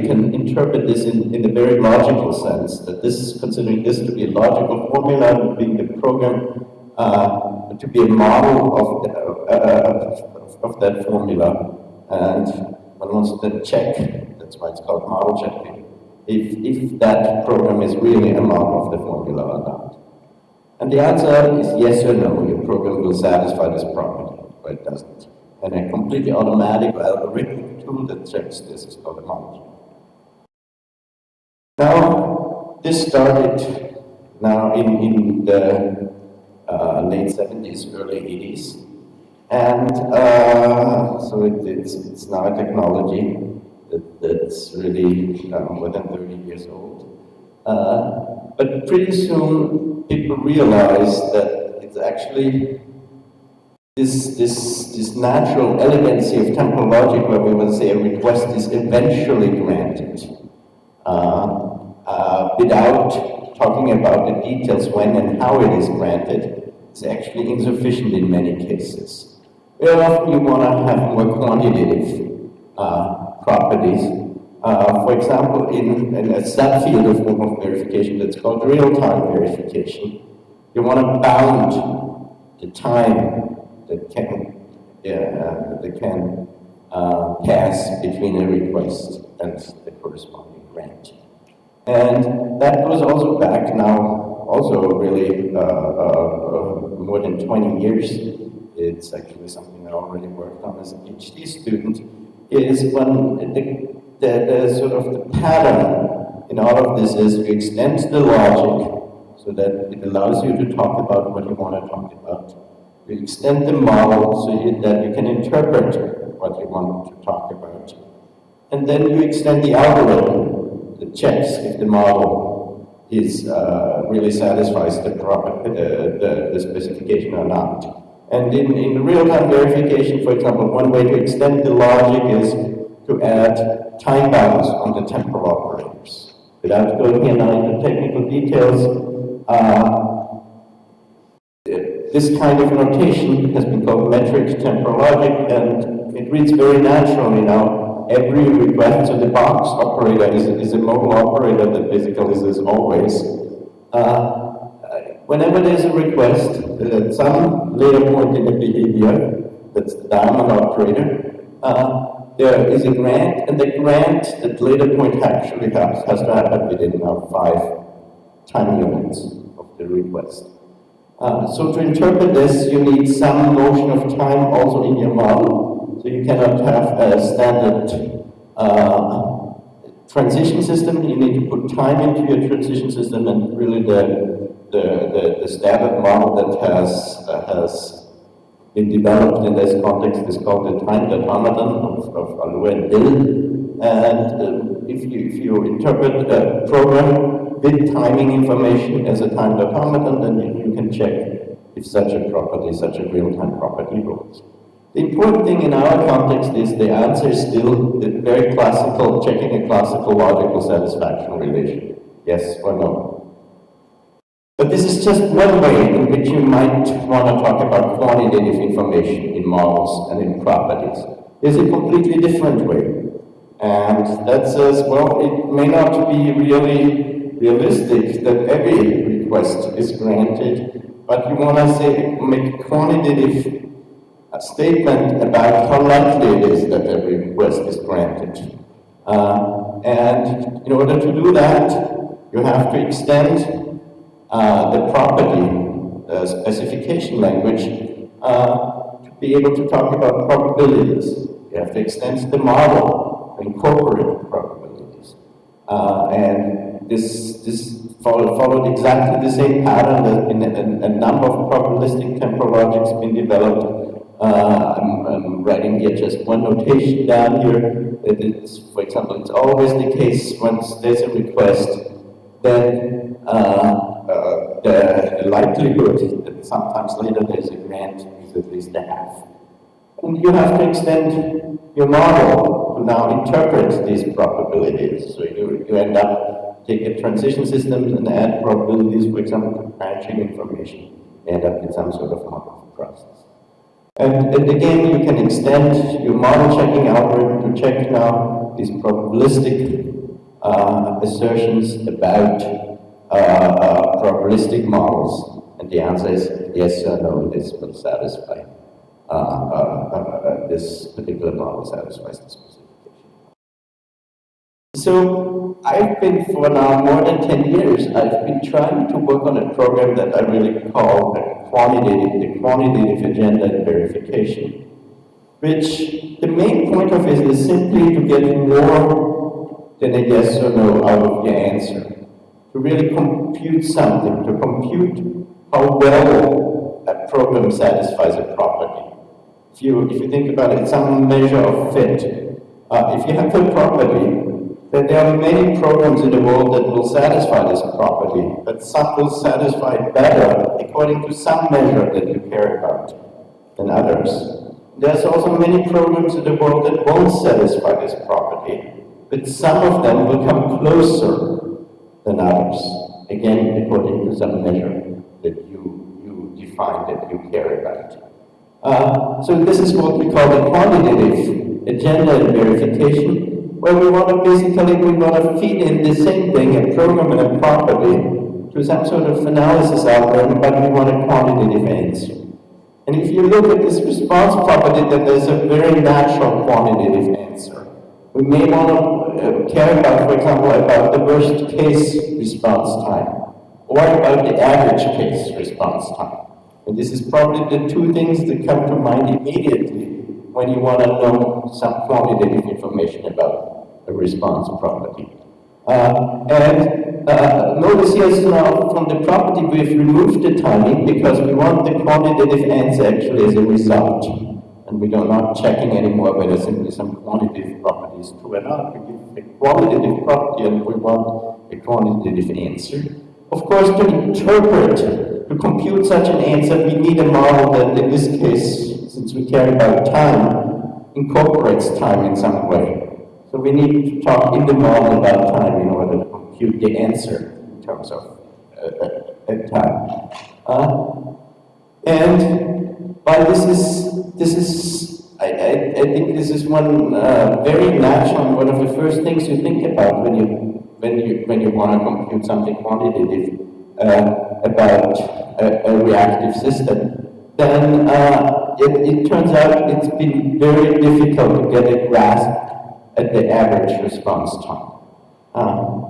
can interpret this in a very logical sense, that this, considering this to be a logical formula, being the program to be a model of that formula, and one wants to check, that's why it's called model checking, if that program is really a model of the formula or not. And the answer is yes or no, your program will satisfy this property, or it doesn't. And a completely automatic algorithmic tool that checks this is called a model. Now, this started now in the late 70s, early 80s. And so it's now a technology that's really more than 30 years old. But pretty soon, people realized that it's actually this natural elegancy of temporal logic, where we would say a request is eventually granted, without talking about the details when and how it is granted, is actually insufficient in many cases. Very often you want to have more quantitative properties. For example, in a subfield of form of verification that's called real-time verification, you want to bound the time that can pass between a request and the corresponding grant. And that goes also back now, also really more than 20 years. It's actually something I already worked on as a PhD student, is when the sort of the pattern in all of this is you extend the logic so that it allows you to talk about what you want to talk about. You extend the model so that you can interpret what you want to talk about. And then you extend the algorithm that checks if the model is really satisfies the specification or not. And in real-time verification, for example, one way to extend the logic is to add time bounds on the temporal operators. Without going here now into technical details, this kind of notation has been called metric temporal logic, and it reads very naturally now. Every request to the box operator is a modal operator that basically is always. Whenever there's a request at some later point in the behavior, that's the diamond operator, there is a grant, and the grant at later point actually has to happen within now 5 time units of the request. So to interpret this, you need some notion of time also in your model. So you cannot have a standard transition system. You need to put time into your transition system, and really the standard model that has been developed in this context is called the time automaton of Alou and Dill. And if you interpret a program with timing information as a timed automaton, then you can check if such a property, such a real-time property holds. The important thing in our context is the answer is still the very classical, checking a classical logical satisfaction relation, yes or no. But this is just one way in which you might want to talk about quantitative information in models and in properties. There's a completely different way. And that says, well, it may not be really realistic that every request is granted, but you want to say, make a quantitative statement about how likely it is that every request is granted. And in order to do that, you have to extend the property specification language to be able to talk about probabilities. You have to extend the model to incorporate probabilities. And this followed exactly the same pattern that in a number of probabilistic temporal logics been developed. I'm writing here just one notation down here. That it's, for example, it's always the case once there's a request, then the likelihood that sometimes later there's a grant is at least a half. And you have to extend your model to now interpret these probabilities. So you end up, take a transition system and add probabilities, for example, to branching information, end up in some sort of model process. And again, you can extend your model checking algorithm to check now these probabilistic assertions about probabilistic models, and the answer is yes or no, this will satisfy, this particular model satisfies this specification. So I've been, for now more than 10 years, I've been trying to work on a program that I really call the quantitative agenda in verification, which the main point of it is simply to get more than a yes or no out of your answer, to really compute something, to compute how well a program satisfies a property. If you think about it, some measure of fit. If you have a property, then there are many programs in the world that will satisfy this property, but some will satisfy it better according to some measure that you care about than others. There's also many programs in the world that won't satisfy this property, but some of them will come closer than others, again, according to some measure that you define, that you care about. So this is what we call the quantitative agenda in verification, where we want to feed in the same thing, a program and a property, to some sort of analysis algorithm, but we want a quantitative answer. And if you look at this response property, then there's a very natural quantitative answer. We may want to care about, for example, about the worst case response time, or about the average case response time. And this is probably the two things that come to mind immediately when you want to know some quantitative information about a response property. Notice here, now from the property we've removed the timing because we want the quantitative answer actually as a result. And we're not checking anymore whether simply some quantitative property is true or not. We give a qualitative property and we want a quantitative answer. Of course, to interpret, to compute such an answer, we need a model that, in this case, since we care about time, incorporates time in some way. So we need to talk in the model about time in order to compute the answer in terms of time. And while I think this is one very natural and one of the first things you think about when you want to compute something quantitative about a reactive system, then it turns out it's been very difficult to get a grasp at the average response time.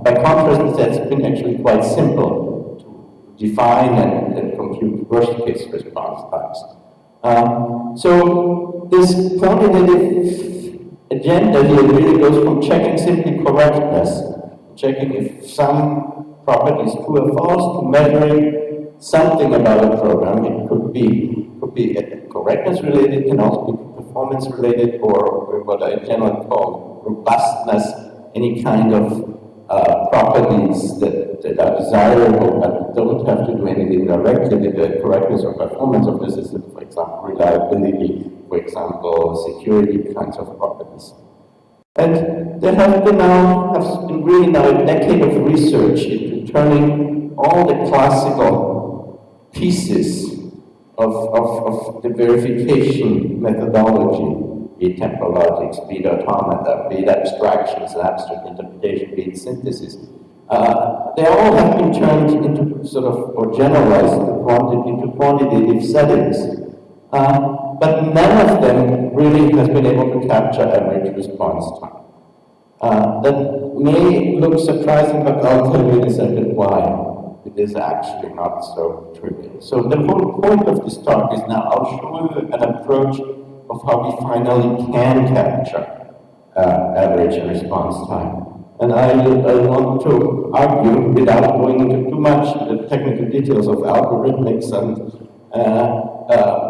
By contrast, that's been actually quite simple to define and compute worst-case response times. So this quantitative agenda here really goes from checking simply correctness, checking if some property is true or false, to measuring something about a program. It could be correctness related, it can also be performance related, or what I generally call robustness, any kind of properties that are desirable but don't have to do anything directly with the correctness or performance of the system, for example, reliability, for example, security kinds of properties. And there has been really now a decade of research into turning all the classical pieces of the verification methodology, be it temporal logics, be it automata, be it abstractions and abstract interpretation, be it synthesis. They all have been turned into or generalized into quantitative settings. But none of them really has been able to capture average response time. That may look surprising, but I'll tell you in a second why it is actually not so trivial. So the whole point of this talk is now I'll show you an approach of how we finally can capture average response time. And I want to argue, without going into too much the technical details of algorithmics and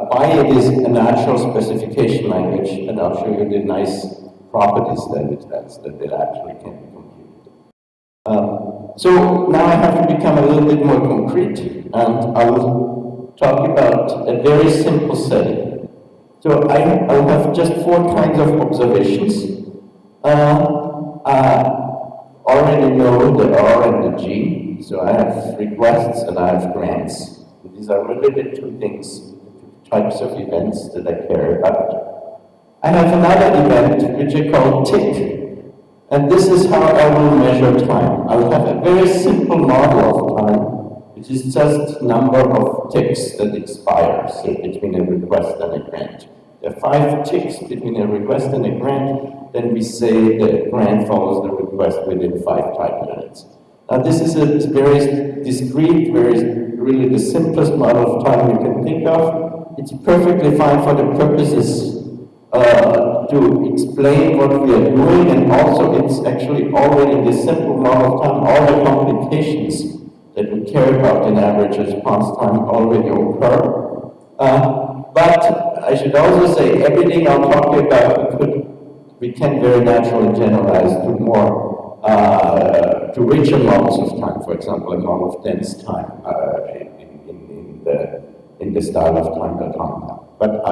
why it is a natural specification language, and I'll show you the nice properties that it has, that it actually can be computed. So now I have to become a little bit more concrete, and I will talk about a very simple setting. So I'll have just 4 kinds of observations. Already know the R and the G, so I have requests and I have grants. These are related to things, to types of events that I care about. I have another event which I call tick, And this is how I will measure time. I'll have a very simple model of time, which is just number of ticks that expire, say, between a request and a grant. There are 5 ticks between a request and a grant, then we say the grant follows the request within 5 time units. Now this is a very discrete, really the simplest model of time you can think of. It's perfectly fine for the purposes to explain what we are doing, and also it's actually already in this simple model of time, all the complications that we care about in average response time already occur. But I should also say everything I'm talking about we can very naturally generalize to more, to richer models of time, for example, a model of dense time in the style of time.time. But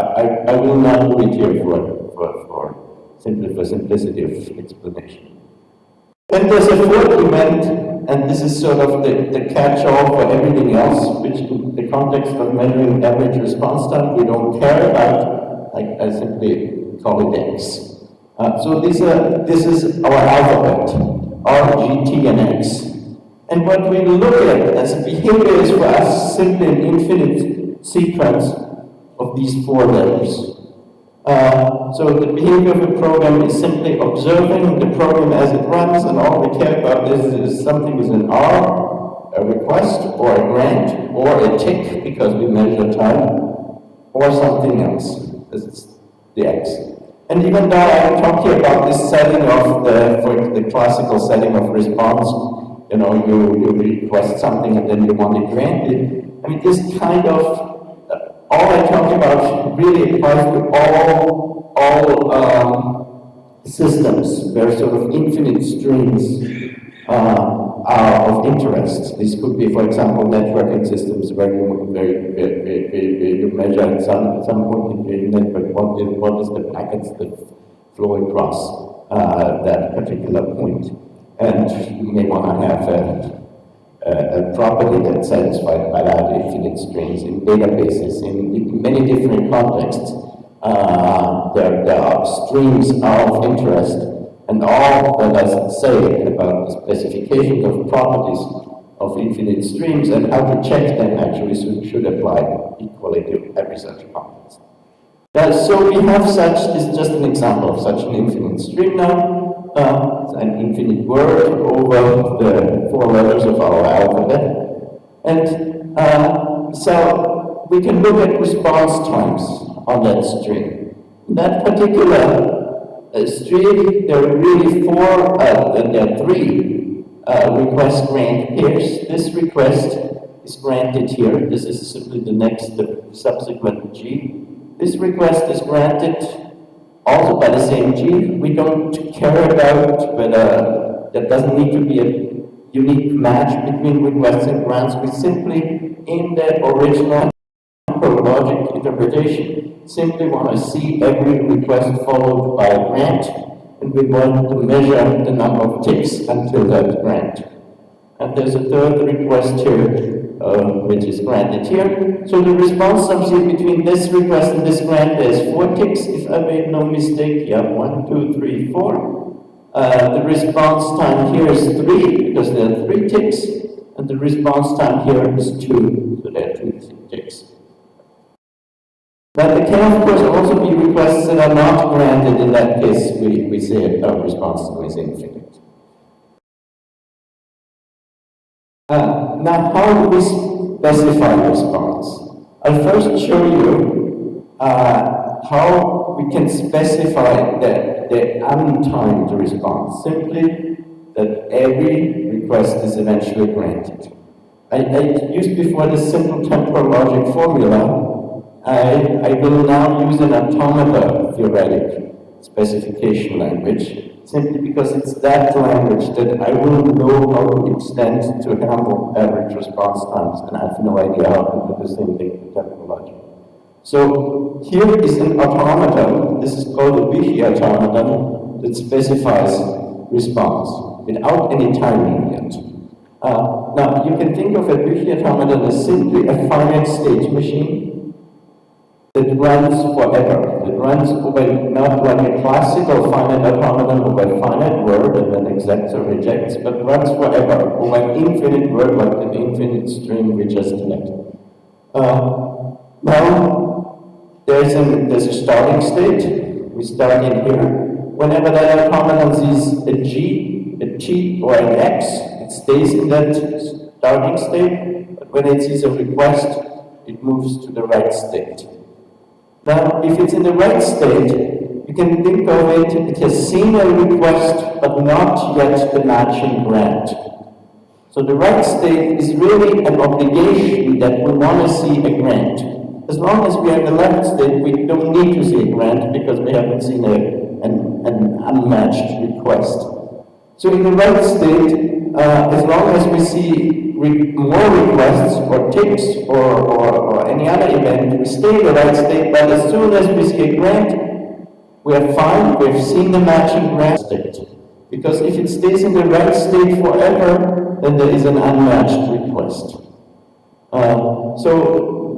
I will not do it here for simplicity of explanation. Then there's a fourth event, and this is sort of the catch-all for everything else, which in the context of measuring average response time we don't care about. I simply call it X. So this is our alphabet, R, G, T, and X. And what we look at as a behavior is for us simply an infinite sequence of these 4 letters. So the behavior of a program is simply observing the program as it runs, and all we care about is something is an R, a request, or a grant, or a tick, because we measure time, or something else. This is the X. And even though I'm talking about this setting of the classical setting of response, you know, you request something and then you want it granted, I mean, this kind of, all I talk about really applies to all systems where sort of infinite streams are of interest. This could be, for example, networking systems where you measure at some point in the network what is the packets that flow across that particular point. And you may want to have a property that's satisfied by that infinite strings in databases in many different contexts. There are streams of interest, and all that I say about the specification of properties of infinite streams and how to check them actually should apply equally to every such context. So we have this is just an example of such an infinite stream now. An infinite word over the 4 letters of our alphabet. And so we can look at response times on that string. In that particular string, there are really 3 request grant pairs. This request is granted here. This is simply the subsequent G. This request is granted also by the same G. We don't care about whether there doesn't need to be a unique match between requests and grants. We simply, in the original logic interpretation, simply want to see every request followed by a grant, and we want to measure the number of ticks until that grant. And there's a third request here, which is granted here. So the response sums here between this request and this grant, there's 4 ticks, if I made no mistake. Yeah, 1, 2, 3, 4. The response time here is 3, because there are 3 ticks, and the response time here is 2, so there are 2 ticks. But there can, of course, also be requests that are not granted. In that case, we say our response time is infinite. Now, how do we specify response? I'll first show you how we can specify the untimed response, simply that every request is eventually granted. I used before the simple temporal logic formula. I will now use an automata theoretic specification language, simply because it's that language that I will know how to extend to handle average response times, and I have no idea how to do the same thing with temporal logic. So here is an automaton. This is called a Vichy automaton that specifies response without any timing yet. Now, you can think of a Vichy automaton as simply a finite state machine that runs forever, that runs over not like a classical finite automaton over finite word and then accepts or rejects, but runs forever over an infinite word like an infinite string we just had. Now, there's a starting state. We start in here. Whenever that automaton sees a G, a T, or an X, it stays in that starting state, but when it sees a request, it moves to the right state. Now, if it's in the right state, you can think of it, it has seen a request, but not yet the matching grant. So the right state is really an obligation that we want to see a grant. As long as we are in the left state, we don't need to see a grant because we haven't seen an unmatched request. So in the right state, as long as we see more requests or ticks or any other event, we stay in the right state, but as soon as we see a grant, we are fine, we've seen the matching grant state. Because if it stays in the right state forever, then there is an unmatched request.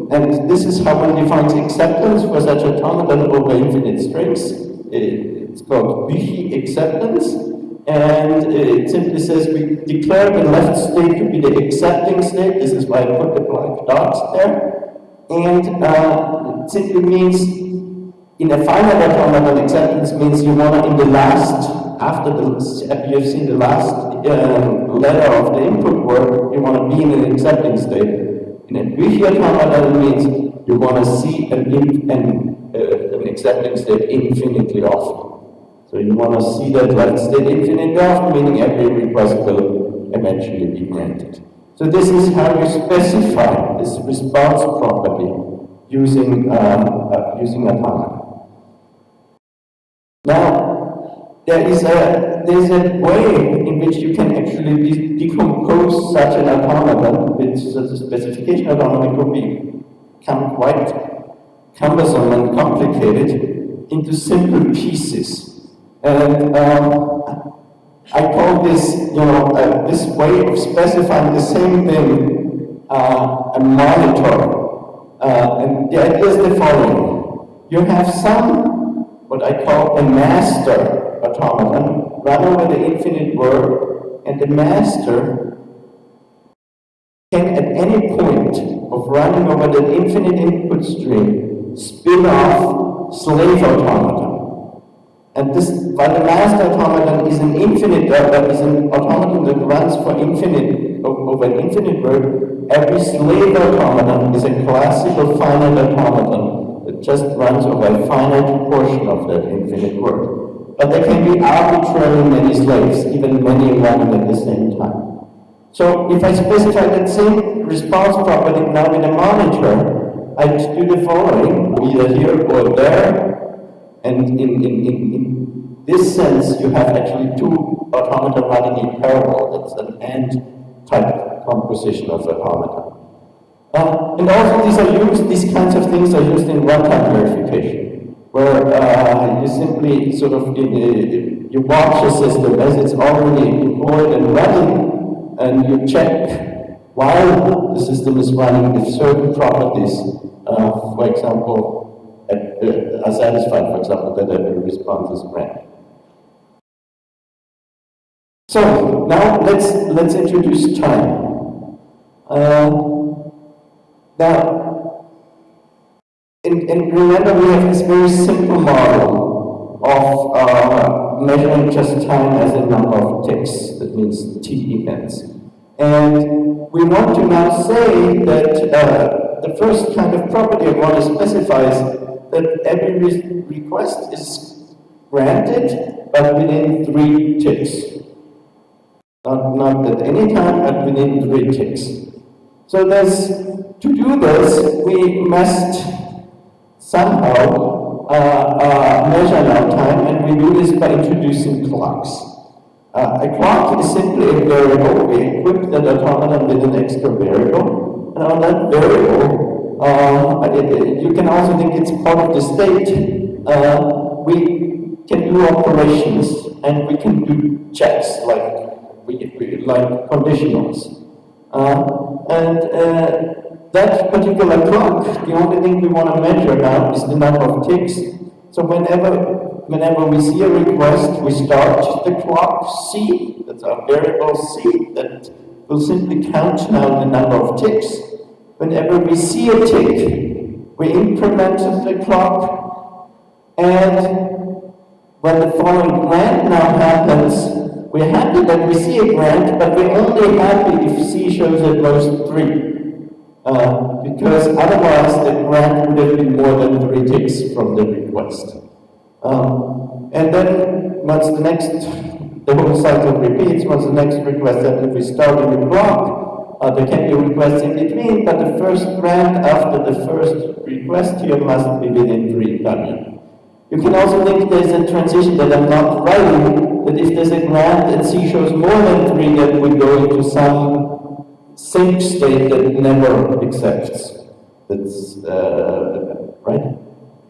And this is how one defines acceptance for such automaton over infinite strings. It's called Büchi acceptance. And it simply says we declare the left state to be the accepting state. This is why I put the blank dots there. And it simply means, in a finite automaton, acceptance means you want to, in the last, after you've seen the last letter of the input word, you want to be in an accepting state. In a Büchi automaton, it means you want to see an accepting state infinitely often. So you want to see that left state infinitely often, meaning every request will eventually be granted. So this is how you specify this response property using automata. Now, there's a way in which you can actually decompose such an automaton, which such a specification automaton could become quite cumbersome and complicated, into simple pieces. And I call this, this way of specifying the same thing a monitor. And the idea is the following. You have what I call a master automaton, run over the infinite word, and the master can at any point of running over the infinite input stream spin off slave automaton. And this, while the master automaton is an infinite, is an automaton that runs for infinite, over an infinite word, every slave automaton is a classical finite automaton that just runs over a finite portion of that infinite word. But there can be arbitrarily many slaves, even many running at the same time. So if I specify that same response property now in a monitor, I do the following, either here or there. And in this sense, you have actually two automata running in parallel. That's an AND type composition of automata. And also these kinds of things are used in runtime verification, where you simply sort of, you watch a system as it's already deployed and running, and you check while the system is running if certain properties, for example, are satisfied, for example, that every response is granted. So now let's introduce time. Now, and remember, we have this very simple model of measuring just time as a number of ticks. That means T events. And we want to now say that the first kind of property I want to specify is that every request is granted, but within 3 ticks. Not at any time, but within 3 ticks. So to do this, we must somehow measure our time, and we do this by introducing clocks. A clock is simply a variable. We equip that automaton with an extra variable, and on that variable, you can also think it's part of the state. We can do operations, and we can do checks like conditionals. that particular clock, the only thing we want to measure now is the number of ticks. So whenever we see a request, we start the clock C, that's our variable C, that will simply count now the number of ticks. Whenever we see a tick, we increment the clock, and when the following grant now happens, we're happy that we see a grant, but we're only happy if C shows at most 3. Because otherwise the grant would have been more than 3 ticks from the request. And then once the whole cycle repeats, once the next request happens, we start a new block. There can be requests in between, but the first grant after the first request here must be within 3 units. You can also think there's a transition that I'm not writing, that if there's a grant and C shows more than 3, then we go into some sync state that never accepts. That's right.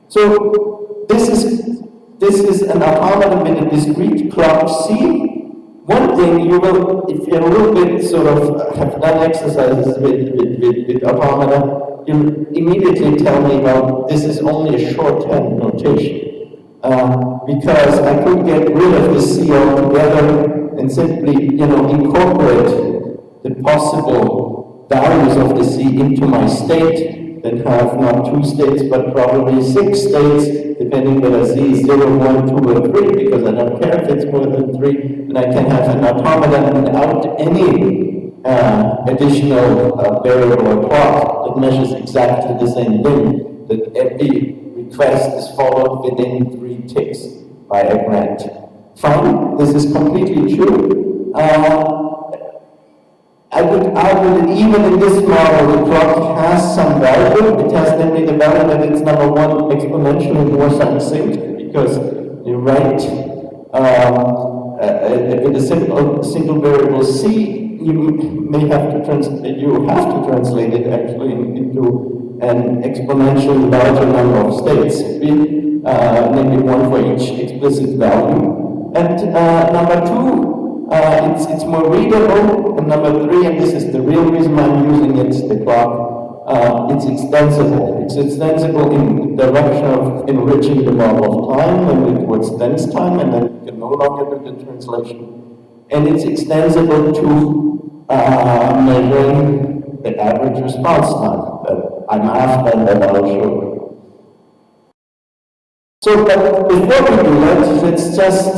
So this is an automata with a discrete clock C. One thing you will, if you're a little bit sort of have done exercises with automata, you immediately tell me, well, this is only a shorthand notation. Because I could get rid of the C altogether and simply, incorporate the possible values of the C into my state, then have not 2 states, but probably 6 states, depending whether C is 0, 1, 2, or 3, because I don't care if it's more than 3, and I can have an automata without any additional variable or clock that measures exactly the same thing, that every request is followed within 3 ticks by a grant. Fine, this is completely true. I would argue that even in this model, the clock has some value. It has namely the value that it's number 1 exponentially more succinct, because you write with a single variable C, you have to translate it actually into an exponentially larger number of states, namely 1 for each explicit value. And number 2, it's more readable, and number 3, and this is the real reason I'm using it, the clock, it's extensible. It's extensible in the direction of enriching the model of time, and it towards dense time, and then you can no longer do the translation. And it's extensible to measuring the average response time that I'm after and that I'll show you. So, but before we do that, let's just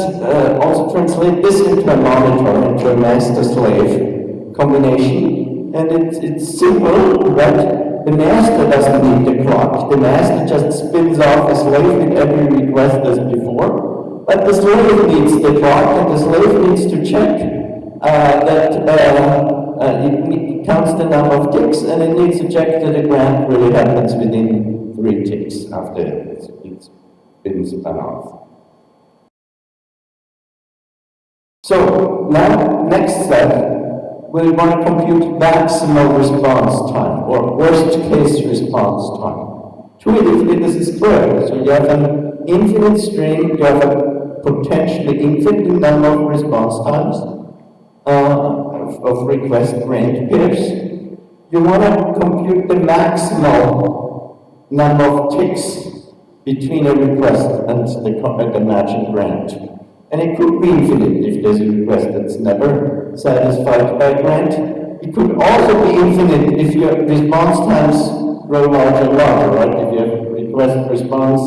also translate this into a monitor, into a master-slave combination. And it's simple, right? The master doesn't need the clock. The master just spins off a slave with every request as before. But the slave needs the clock, and the slave needs to check that it counts the number of ticks, and it needs to check that the grant really happens within 3 ticks after it's been spun off. So now, next step, we want to compute maximal response time, or worst case response time. Intuitively, this is clear. So you have an infinite string, you have a potentially infinite number of response times of request grant pairs. You want to compute the maximal number of ticks between a request and the matching grant. And it could be infinite if there's a request that's never satisfied by a grant. It could also be infinite if your response times grow larger and larger, right? If you have request response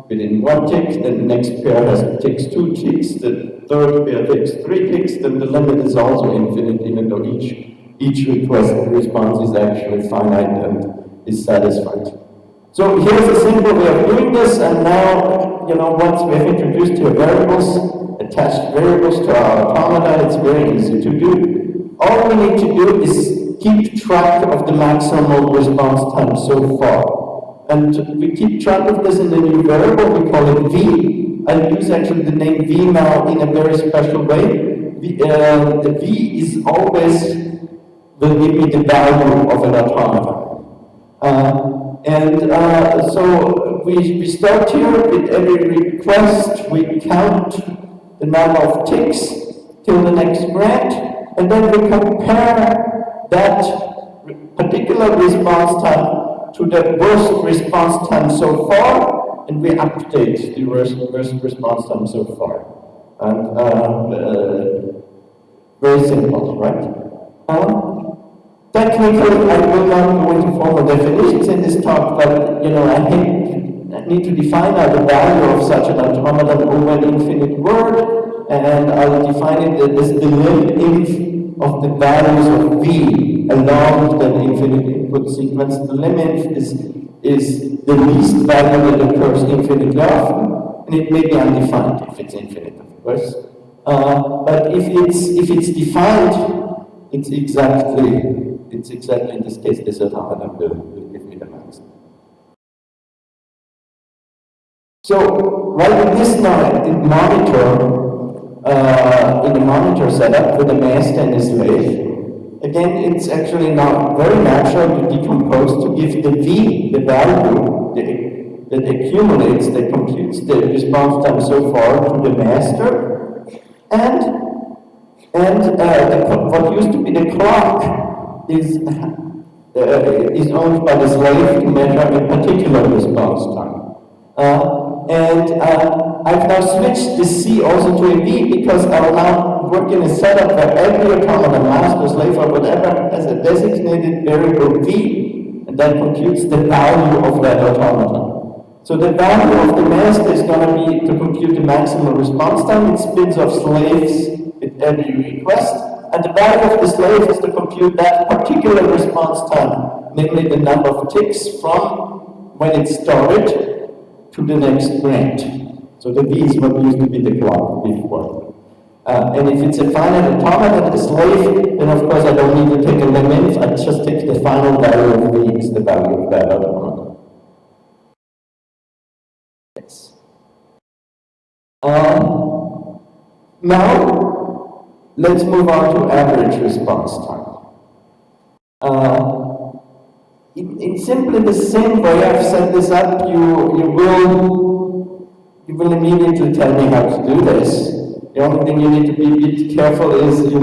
within 1 tick, then the next pair takes 2 ticks, the third pair takes 3 ticks, then the limit is also infinite, even though each request response is actually finite and is satisfied. So here's a simple way of doing this, and now, once we have introduced here variables, attached variables to our automata, it's very easy to do. All we need to do is keep track of the maximal response time so far. And we keep track of this in the new variable, we call it V. I'll use actually the name V now in a very special way. The V is always will give me the value of an automata. So we start here with every request, we count the number of ticks till the next grant, and then we compare that particular response time to the worst response time so far, and we update the worst response time so far. And very simple, right? Technically, I will not go into formal definitions in this talk, but I need to define now the value of such an automaton over an infinite word, and I'll define it as the lim of the values of v along the infinite input sequence. The lim is the least value that occurs infinitely often, and it may be undefined if it's infinite, of course. But if it's defined, it's exactly in this case this automaton will give me the maximum. So right in this monitor, in the monitor setup with a master and a slave, again it's actually now very natural to decompose to give the v, the value that accumulates, that computes the response time so far to the master, and what used to be the clock is owned by the slave to measure a particular response time. I've now switched the C also to a V because I will now work in a setup where every automaton, master, slave, or whatever, has a designated variable V, and that computes the value of that automaton. So the value of the master is going to be to compute the maximum response time. It spins off slaves with every request, and the value of the slave is to compute that particular response time, namely the number of ticks from when it started to the next grant. So the V is what used to be the clock before. And if it's a finite automaton, a slave, then of course I don't need to take a limit, I just take the final value of V is the value of that automaton. Yes. Now, let's move on to average response time. In simply the same way I've set this up, you will immediately tell me how to do this. The only thing you need to be a bit careful is, if you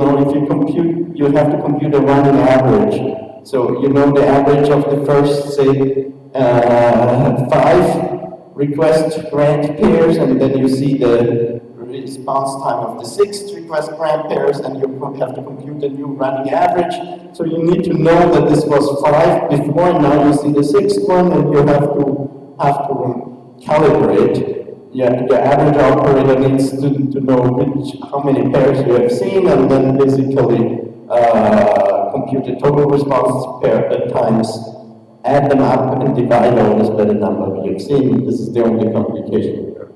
compute, you have to compute a running average. So the average of the first, say, 5 request grant pairs, and then you see the response time of the 6th request grant pairs, and you have to compute a new running average. So you need to know that this was 5 before, and now you see the 6th one, and you have to calibrate. Your average operator needs to know how many pairs you have seen, and then basically compute the total response pair times, add them up, and divide all this by the number you've seen. This is the only complication here.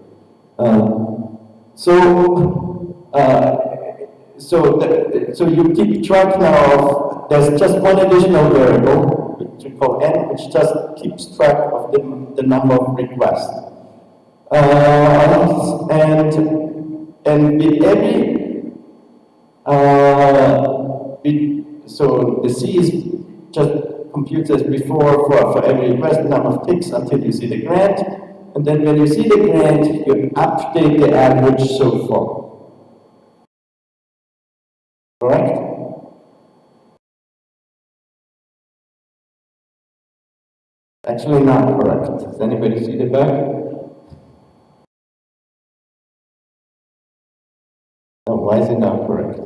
So you keep track now of, there's just one additional variable, which we call n, which just keeps track of the number of requests. And with every, so the C is just computes as before for every request, number of ticks until you see the grant. And then when you see the grant, you update the average so far. Correct? Actually not correct. Does anybody see the bug? No, why is it not correct?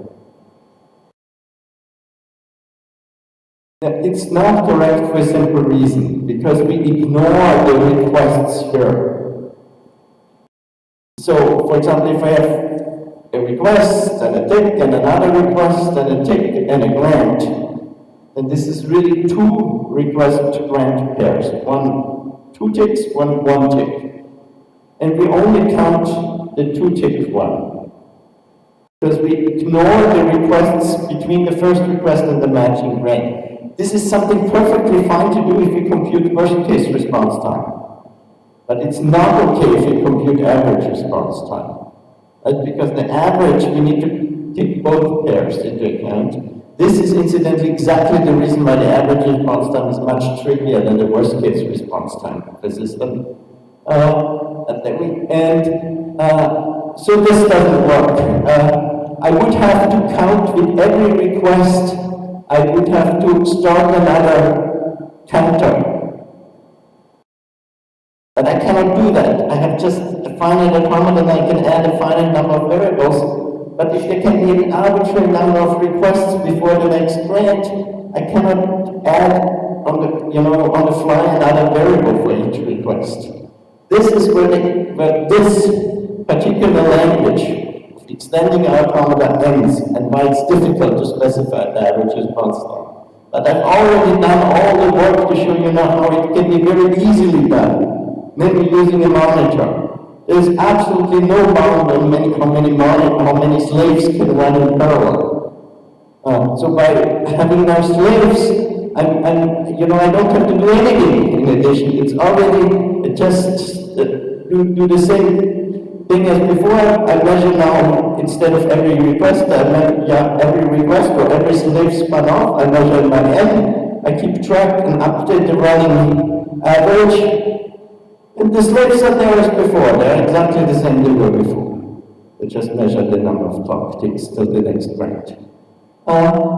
It's not correct for a simple reason, because we ignore the requests here. So, for example, if I have a request, and a tick, and another request, and a tick, and a grant, and this is really 2 request to grant pairs. 2 ticks, one tick. And we only count the 2-tick one, because we ignore the requests between the first request and the matching grant. This is something perfectly fine to do if you compute worst-case response time. But it's not okay if you compute average response time. Right? Because the average, we need to take both pairs into account. This is incidentally exactly the reason why the average response time is much trickier than the worst-case response time of the system. So this doesn't work. I would have to count with every request I would have to start another counter. But I cannot do that. I have just a finite automaton, I can add a finite number of variables. But if there can be an arbitrary number of requests before the next grant, I cannot add on the fly another variable for each request. This is where this particular language of extending automata ends, and why it's difficult to specify the average response time. But I've already done all the work to show you now how it can be very easily done, maybe using a monitor. There is absolutely no bound on how many slaves can run in parallel. So by having now slaves, I don't have to do anything in addition. It's already just do the same thing as before. I measure now, instead of every request, every request or every slave spun off, I measure by n. I keep track and update the running average. And the slaves are there as before. They're exactly the same they were before. They just measure the number of clock ticks till the next branch.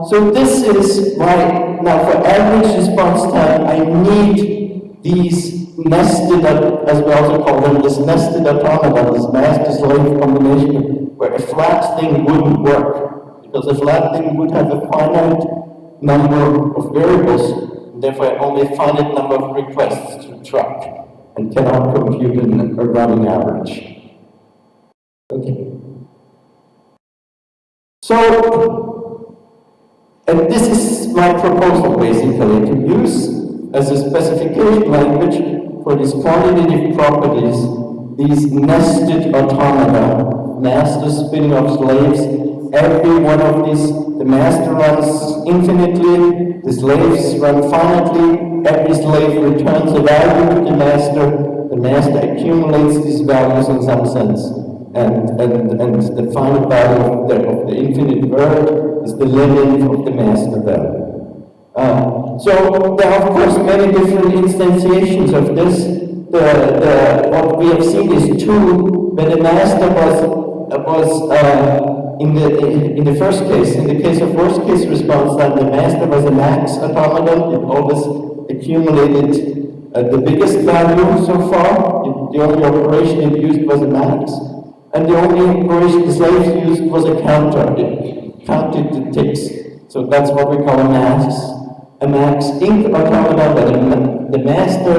So this is why now for average response time I need these nested, as we also call them, this nested automata, this master-slave combination, where a flat thing wouldn't work, because a flat thing would have a finite number of variables, and therefore only a finite number of requests to track, and cannot compute a running average. Okay. So, and this is my proposal basically, to use as a specification language for these quantitative properties, these nested automata, master spinning of slaves. Every one of these, the master runs infinitely, the slaves run finitely, every slave returns a value to the master accumulates these values in some sense. And the final value of the infinite word is the limit of the master value. So there are of course many different instantiations of this. What we have seen is two, where the master was in the first case, in the case of worst case response time, the master was a max automaton. It always accumulated the biggest value so far. The only operation it used was a max. And the only operation the slaves used was a counter. It counted the ticks. So that's what we call a max. A max int automaton, where the master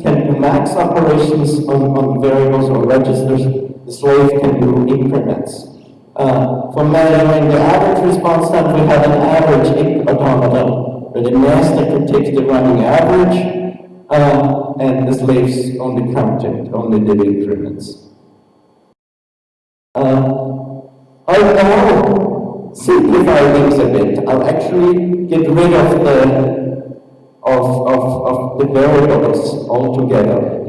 can do max operations on variables or registers. The slave can do increments. For measuring the average response time, we have an average int automaton, where the master can take the running average, and the slaves only counted, only did increments. I'll now simplify things a bit. I'll actually get rid of the variables altogether.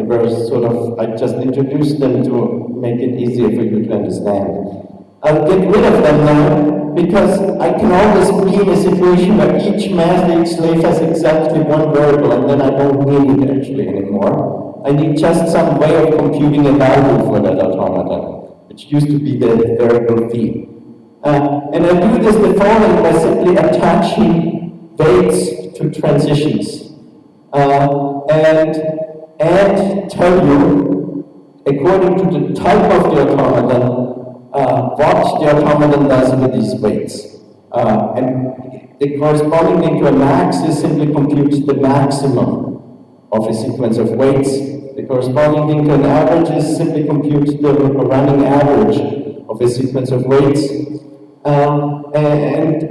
I just introduced them to make it easier for you to understand. I'll get rid of them now, because I can always be in a situation where each master, each slave has exactly one variable, and then I don't need it actually anymore. I need just some way of computing a value for that automata, which used to be the variable v. And I do this the following by simply attaching weights to transitions. And tell you, according to the type of the automaton, what the automaton does with these weights. And the corresponding thing to a max is simply computes the maximum of a sequence of weights. The corresponding thing to an average is simply compute the running average of a sequence of weights. And the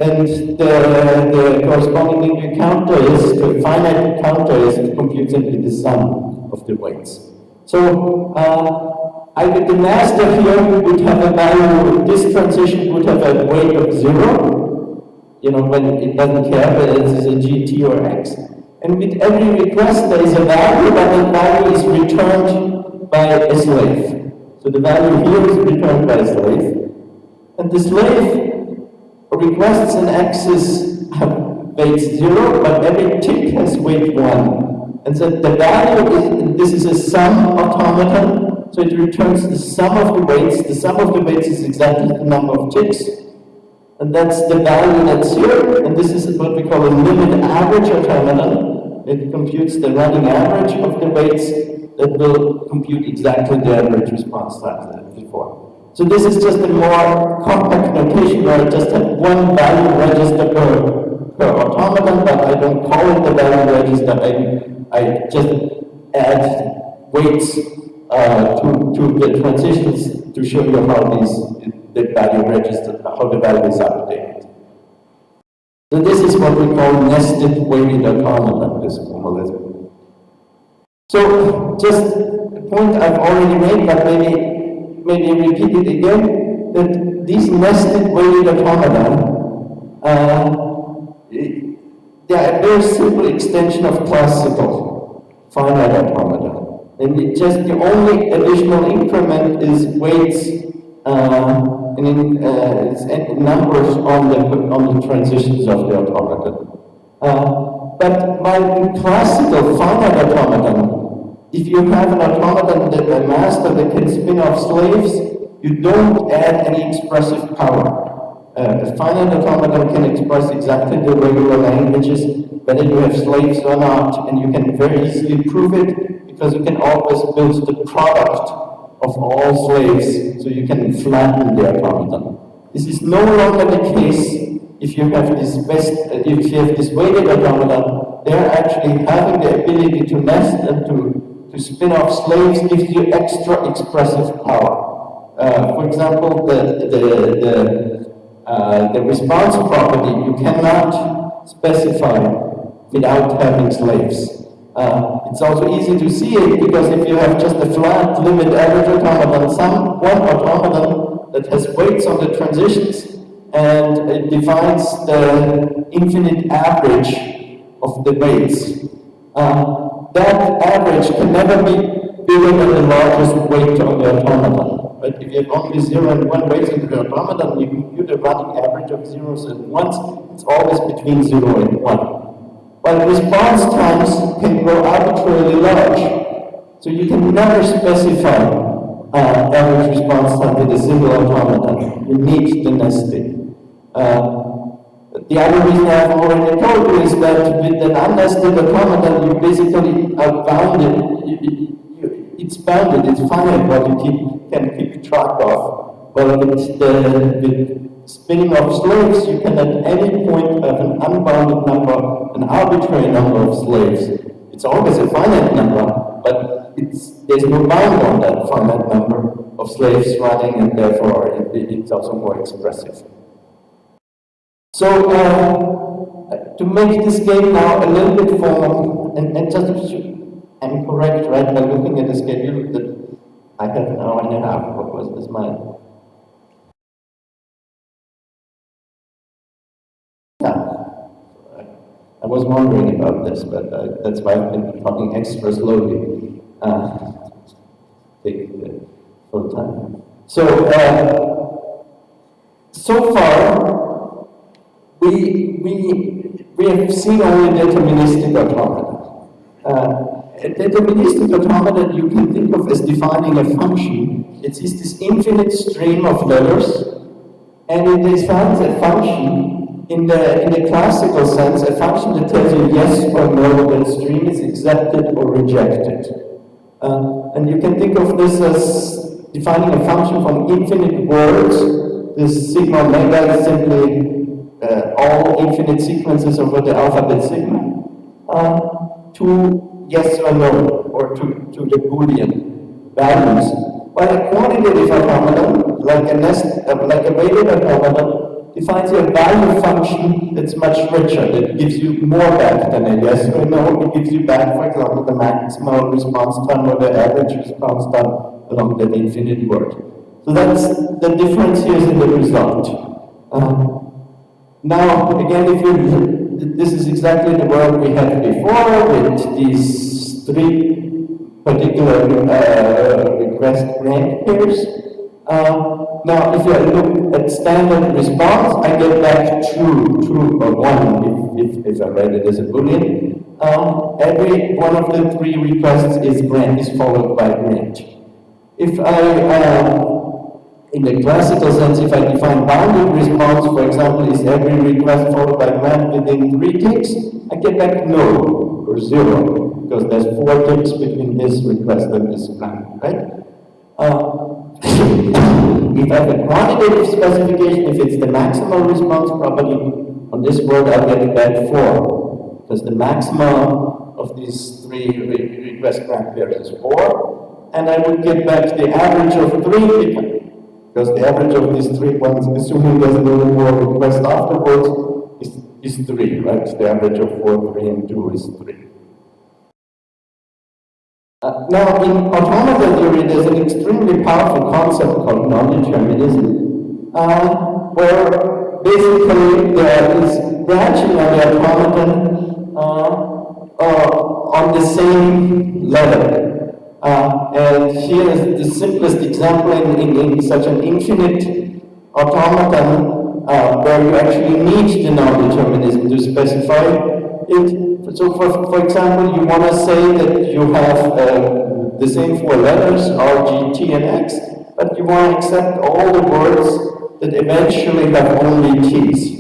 corresponding thing to a counter is, to a finite counter is to compute simply the sum of the weights. So, the master here would have a value, this transition would have a weight of 0, when it doesn't care whether it is a GT or X. And with every request there is a value, but the value is returned by a slave. So the value here is returned by a slave. And the slave requests and X's have weight 0, but every tick has weight 1. And so the value this is a sum automaton, so it returns the sum of the weights. The sum of the weights is exactly the number of ticks. And that's the value that's here, and this is what we call a limit average automaton. It computes the running average of the weights that will compute exactly the average response time than before. So this is just a more compact notation where I just have one value register per automaton, but I don't call it the value register. I just add weights to the transitions to show you how the value register, how the value is updated. So this is what we call nested weighted automaton, this formalism. So just a point I've already made, but maybe repeat it again, that these nested weighted automata, they are a very simple extension of classical finite automata. And the only additional increment is weights and numbers on the transitions of the automaton. But by classical finite automaton, if you have an automaton that a master that can spin off slaves, you don't add any expressive power. A finite automaton can express exactly the regular languages, whether you have slaves or not, and you can very easily prove it because you can always build the product of all slaves, so you can flatten the automaton. This is no longer the case if you have this weighted automaton. They're actually having the ability to nest and to spin off slaves gives you extra expressive power. For example, the response property you cannot specify without having slaves. It's also easy to see it because if you have just a flat limit average automaton, one automaton that has weights on the transitions and it defines the infinite average of the weights. That average can never be bigger than the largest weight on the automaton. But if you have only 0 and 1 weights in the automaton, you compute a running average of zeros and ones, it's always between 0 and 1. But response times can grow arbitrarily large. So you can never specify average response time with a single automaton. You need the nesting. The other reason I've already told you is that with an unnested automaton, you basically are bounded. It's bounded, it's finite what you can keep track of. Well, with spinning of slaves, you can at any point have an unbounded number, an arbitrary number of slaves. It's always a finite number, but there's no bound on that finite number of slaves running, and therefore it's also more expressive. So, to make this game now a little bit formal, and just to show, I'm correct, right, by looking at the schedule that I have an hour and a half. What was this mine? Yeah, I was wondering about this, but that's why I've been talking extra slowly. Take the full time. So far, we have seen only deterministic automata. A deterministic automata you can think of as defining a function. It is this infinite stream of letters, and it defines a function in the classical sense, a function that tells you yes or no that stream is accepted or rejected. And you can think of this as defining a function from infinite words. This sigma omega is simply all infinite sequences over the alphabet sigma, to yes or no, or to the Boolean values. While a quantitative automaton, like a weighted automaton, defines a value function that's much richer, that gives you more back than a yes or no. It gives you back, for example, the maximal response time or the average response time along that infinite word. So that's the difference here is in the result. Now, again, this is exactly the world we had before with these 3 particular request rank pairs. Now, if I look at standard response, I get back true, or 1 if I write it as a Boolean. Every one of the 3 requests is followed by grant. If I In the classical sense, if I define bounded response, for example, is every request followed by grant within 3 ticks, I get back no or 0, because there's 4 ticks between this request and this grant, right? If I have a quantitative specification, if it's the maximal response property, on this word I'll get back 4, because the maximum of these 3 request grant pairs is 4, and I would get back the average of 3, because the average of these 3 ones, assuming there's no more request afterwards, is 3, right? The average of 4, 3, and 2 is 3. Now, in automata theory, there's an extremely powerful concept called non-determinism, where basically there is branching on the automaton on the same level. And here is the simplest example in such an infinite automaton where you actually need the non-determinism to specify it. So for example, you want to say that you have the same 4 letters, R, G, T, and X, but you want to accept all the words that eventually have only T's.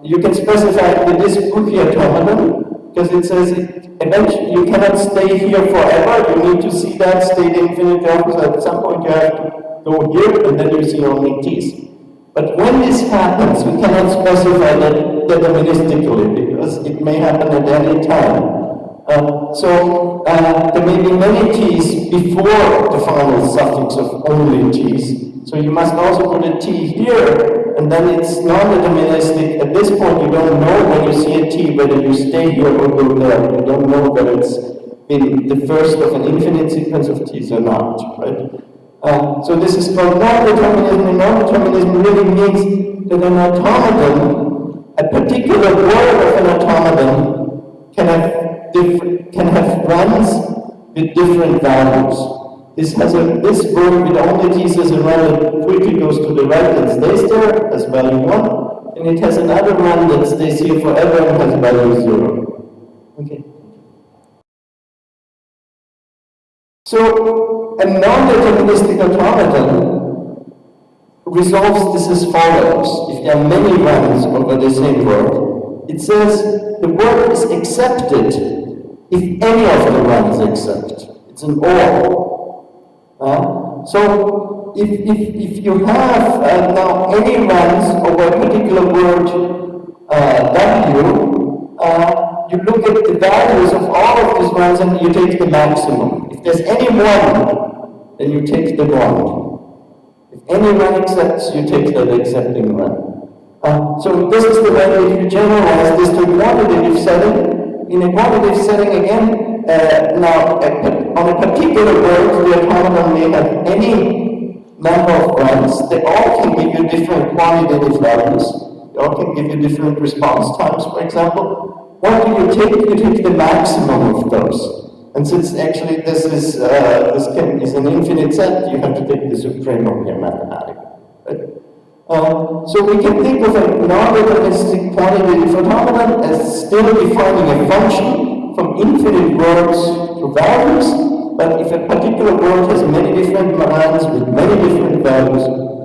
You can specify the disk-cookie automaton, because it says eventually you cannot stay here forever, you need to see that state infinite opposite. At some point you have to go here, and then you see only T's. But when this happens, we cannot specify that deterministically, because it may happen at any time. There may be many T's before the final suffix of only T's. So you must also put a T here, and then it's non-deterministic. At this point, you don't know when you see a T whether you stay here or go there. You don't know whether it's in the first of an infinite sequence of T's or not, right? So this is called non-determinism, and non-determinism really means that an automaton, a particular word of an automaton, can have runs with different values. This word with only T's has a run that quickly goes to the right and stays there as value 1, and it has another run that stays here forever and has value 0. Okay. So, a non-deterministic automaton resolves this as follows. If there are many runs over the same word, it says the word is accepted if any of the runs accept. It's an OR. So, if you have now any runs over a particular word W, you look at the values of all of these runs and you take the maximum. If there's any one, then you take the one. If any run accepts, you take the accepting run. So this is the way that you generalize this to a quantitative setting. In a quantitative setting, again, now on a particular word, the automaton may have any number of runs. They all can give you different quantitative values. They all can give you different response times, for example. What do you take? You take the maximum of those. And since actually this is an infinite set, you have to take the supremum here mathematically. Right? So we can think of a non-deterministic quantitative automaton as still defining a function from infinite words to values, but if a particular word has many different runs with many different values,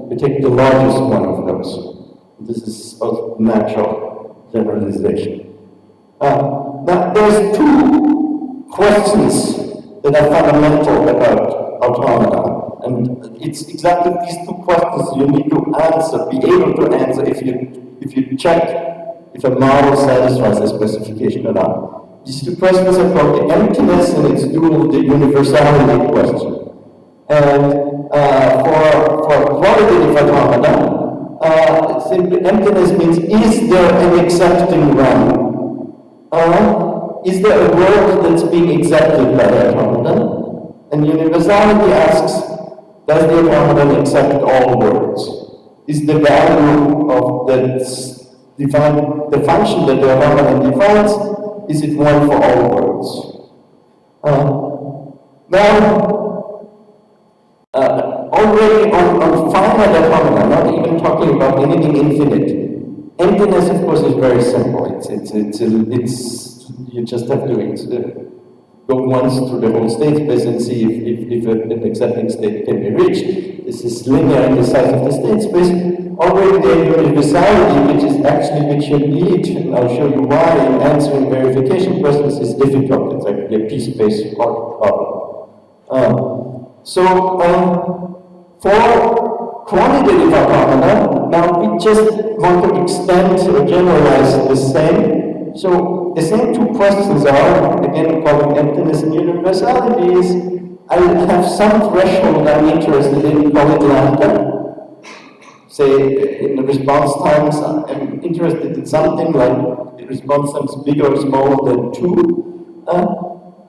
we take the largest one of those. This is a natural generalization. Now, there's 2 questions that are fundamental about automata, and it's exactly these 2 questions you need to answer, be able to answer if you check if a model satisfies a specification or not. These 2 questions are called the emptiness and its dual, the universality question. And for qualitative automata, simply emptiness means, is there an accepting run? Is there a word that's being accepted by the automaton? And universality asks, does the automaton accept all words? Is the value of the function that the automaton defines, is it one for all words? Already on finite automata, not even talking about anything infinite, emptiness, of course, is very simple. You just have to go once through the whole state space and see if an accepting state can be reached. This is linear in the size of the state space. Already the universality, which you need, and I'll show you why, in answering verification questions is difficult. It's actually a p-space problem. For quantitative automata, now we just want to extend or generalize the same. So the same two questions are, again, calling emptiness and universality is, I have some threshold I'm interested in, call it lambda. Say, in the response times, I'm interested in something like the response times bigger or smaller than 2.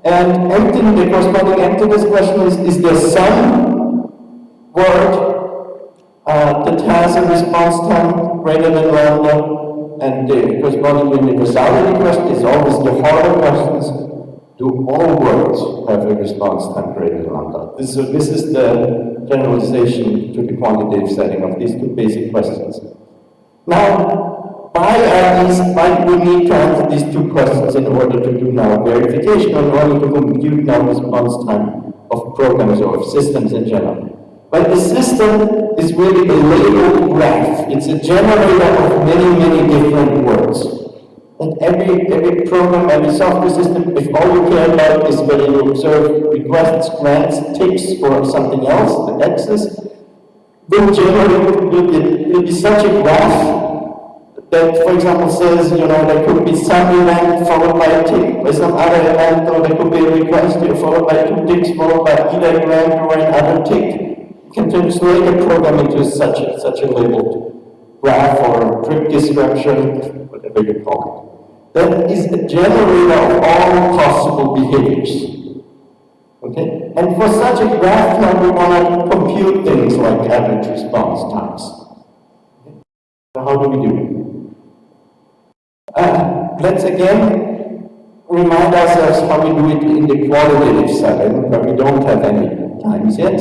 And emptiness, the corresponding emptiness question is there some word that has a response time greater than lambda? And the corresponding universality question is always the harder questions. Do all words have a response time greater than lambda? This is the generalization to the quantitative setting of these two basic questions. Now, why do we need to answer these two questions in order to do now verification, or in order to compute now response time of programs or of systems in general? But the system is really a labeled graph. It's a generator of many different words. And every program, every software system, if all you care about is whether you observe requests, grants, ticks, or something else, the X's, will be such a graph that, for example, says, there could be some event followed by a tick, or some other event, or there could be a request here followed by 2 ticks, followed by either a grant or another tick. You can translate a program into such a labeled graph or trip description, whatever you call it. That is a generator of all possible behaviors. Okay? And for such a graph, now we want to compute things like average response times. Okay? So how do we do it? Let's again remind ourselves how we do it in the qualitative setting, where we don't have any times yet,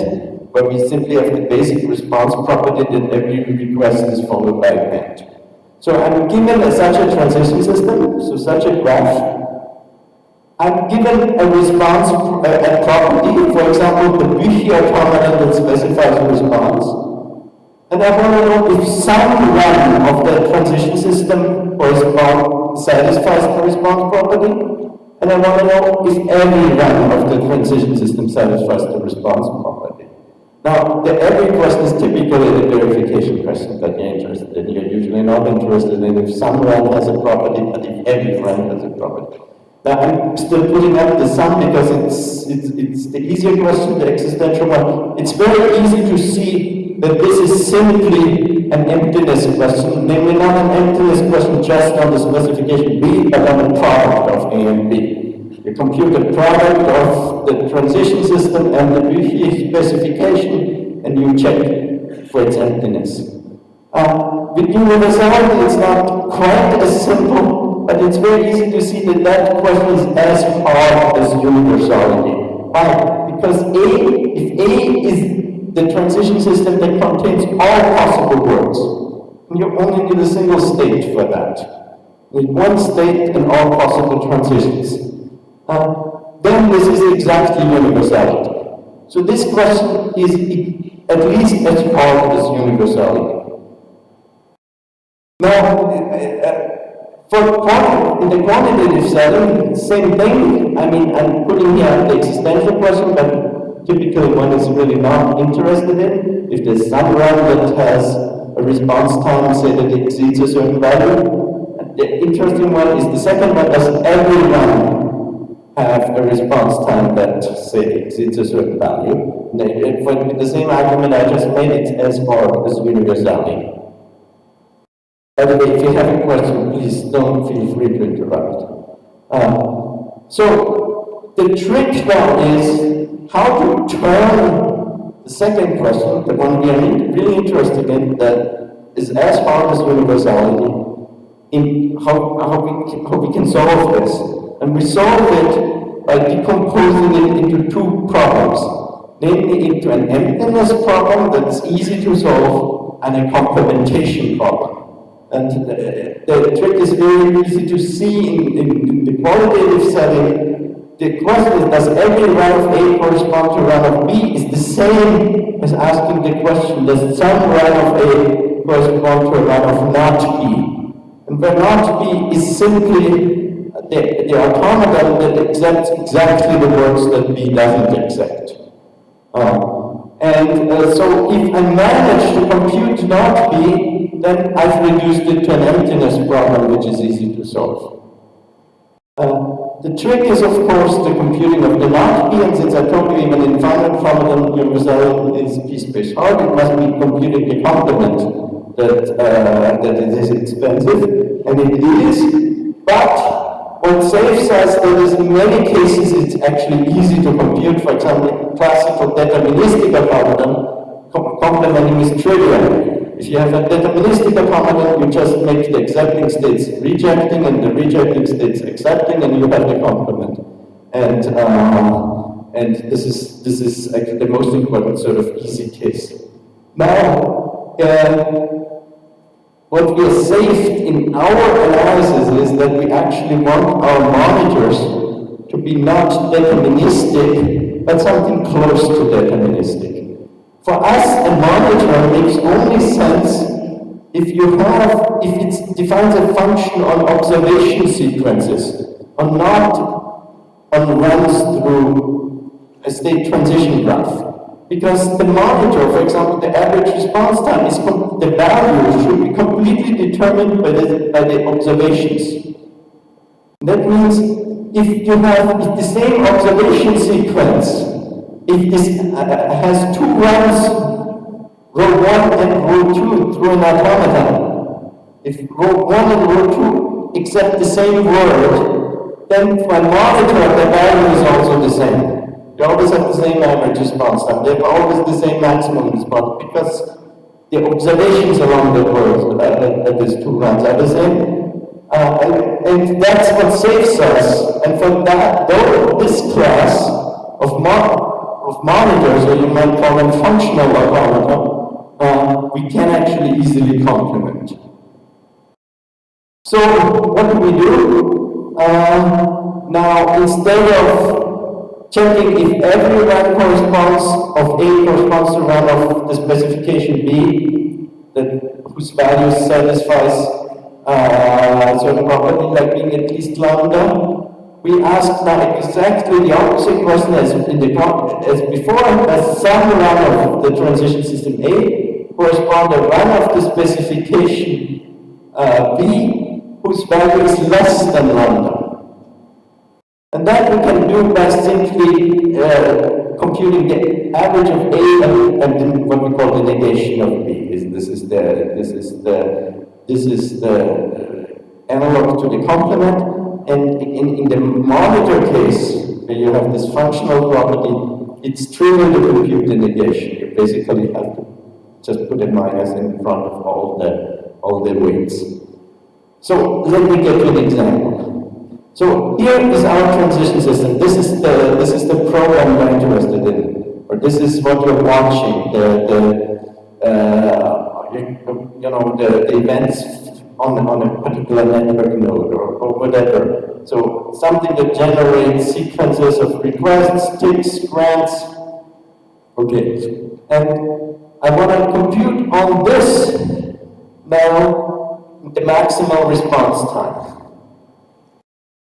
where we simply have the basic response property that every request is followed by a grant. So I'm given such a transition system, so such a graph. I'm given a response, a property, for example, the Büchi automata that specifies a response. And I want to know if some run of the transition system satisfies the response property. And I want to know if every run of the transition system satisfies the response property. Now, the every question is typically the verification question that you're interested in. You're usually not interested in if some run has a property, but if every run has a property. Now, I'm still putting up the sum because it's the easier question, the existential one. It's very easy to see that this is simply an emptiness question, namely not an emptiness question just on the specification B, but on the product of A and B. You compute the product of the transition system and the Büchi specification, and you check for its emptiness. With universality, it's not quite as simple, but it's very easy to see that that question is as hard as universality. Why? Because if A is the transition system that contains all possible words, and you only need a single state for that. With one state and all possible transitions. Then this is exactly universality. So this question is at least as hard as universality. Now, in the quantitative setting, same thing. I mean, I'm putting here the existential question, but typically one is really not interested in. If there's some run that has a response time, say that it exceeds a certain value. The interesting one is the second one, does every run have a response time that, say, exceeds a certain value? With the same argument I just made, it's as hard as universality. By the way, if you have a question, please don't feel free to interrupt. So the trick now is how to turn the second question, the one we are really interested in, that is as hard as universality, in how we can solve this. And we solve it by decomposing it into two problems, namely into an emptiness problem that's easy to solve and a complementation problem. And the trick is very easy to see in the qualitative setting. the question is, does every run of A correspond to run of B, is the same as asking the question, does some run of A correspond to a run of not B? And where not B is simply the automaton that accepts exactly the words that B doesn't accept. So if I manage to compute not B, then I've reduced it to an emptiness problem, which is easy to solve. The trick is, of course, the computing of the not B, and since I told you even in finite chromatin universal is p-space hard, it must be computing the complement that it is expensive, and it is, but what SAFE says that is in many cases it's actually easy to compute. For example, classical deterministic automaton, complementing is trivial. If you have a deterministic automaton, you just make the accepting states rejecting and the rejecting states accepting, and you have the complement. And this is actually the most important sort of easy case. Now, what we have saved in our analysis is that we actually want our monitors to be not deterministic, but something close to deterministic. For us, a monitor makes only sense if it defines a function on observation sequences, on not on runs through a state transition graph. Because the monitor, for example, the average response time is the value should be completely determined by the observations. That means if you have the same observation sequence, if this has two runs, row 1 and row 2 through an automaton, if row 1 and row 2 accept the same word, then for a monitor the value is also the same. They always have the same average response time. They have always the same maximum response because the observations along the word at these two runs are the same. And that's what saves us. And for that, though this class of monitors, or you might call them functional automata, we can actually easily complement. So what do we do? Now, instead of checking if every run corresponds of A corresponds to run of the specification B, whose value satisfies certain property, like being at least lambda, we ask now exactly the opposite question as before. As some run of the transition system A correspond to a run of the specification B, whose value is less than lambda. And that we can do by simply computing the average of A and what we call the negation of B. This is the analog to the complement. And in the monitor case, where you have this functional property, it's trivial to compute the negation. You basically have to just put a minus in front of all the weights. So let me get to an example. So here is our transition system. This is the program we're interested in, or this is what you're watching. The events on a particular network node or whatever. So something that generates sequences of requests, ticks, grants. Okay, and I want to compute on this now the maximal response time.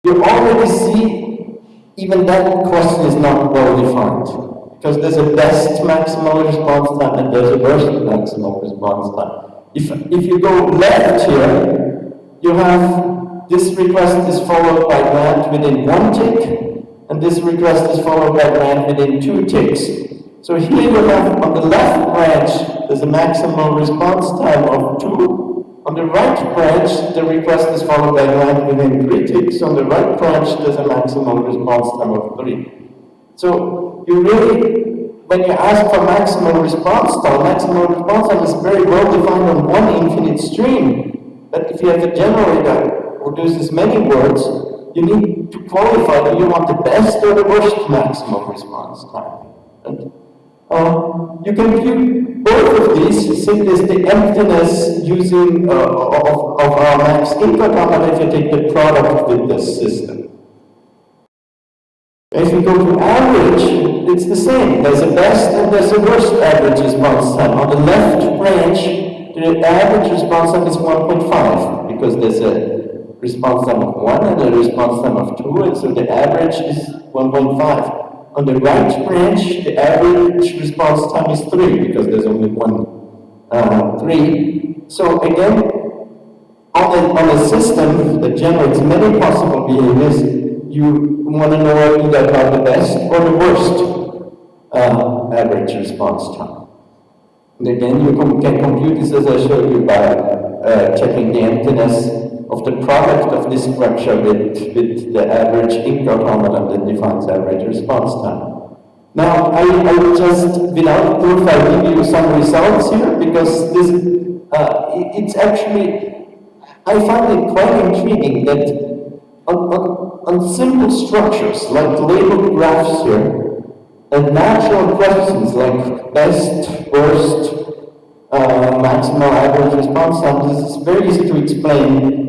You already see even that question is not well defined, because there's a best maximal response time and there's a worst maximal response time. If you go left here, you have this request is followed by grant within 1 tick, and this request is followed by grant within 2 ticks. So here you have on the left branch, there's a maximal response time of 2. On the right branch, the request is followed by grant within 3 ticks. On the right branch, there's a maximal response time of 3. So you really, when you ask for maximal response time is very well defined on one infinite stream. But if you have a generator that produces many words, you need to qualify, do you want the best or the worst maximum response time? And, you can compute both of these, simply as the emptiness using of our max input automata if you take the product with this system. If you go to average, it's the same. There's a best and there's a worst average response time. On the left branch, the average response time is 1.5, because there's a response time of 1 and a response time of 2, and so the average is 1.5. On the right branch, the average response time is 3, because there's only one 3. So again, on a system that generates many possible behaviors, you want to know either about the best or the worst average response time. And again, you can compute this, as I showed you, by checking the emptiness of the product of this structure with the average ink automaton that defines average response time. Now, I just, without proof, I'll give you some results here, because this, it's actually, I find it quite intriguing that on simple structures, like labeled graphs here, and natural questions like best, worst, maximal average response time, this is very easy to explain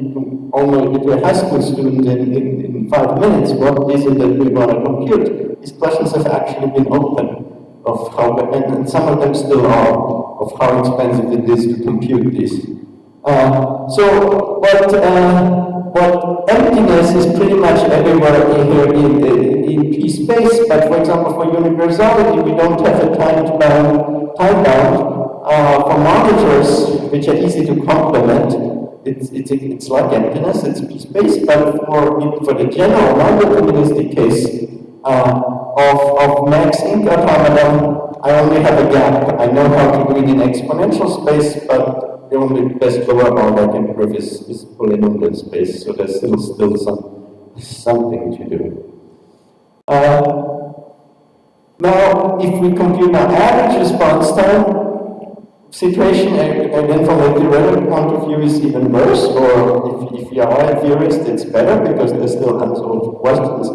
to a high school student in 5 minutes. What is it that we want to compute? These questions have actually been open, of how, and some of them still are, of how expensive it is to compute this. But emptiness is pretty much everywhere here in P-space, but for example, for universality, we don't have a time bound. For monitors, which are easy to complement, it's like emptiness, it's P-space, but for the general non-deterministic case of max ink automaton, I only have a gap. I know how to do it in exponential space, but the only best lower bound I can prove is polynomial space, so there's still something to do. Now, if we compute our average response time, situation again from a theoretical point of view is even worse, or if you are a theorist, it's better because there's still unsolved questions.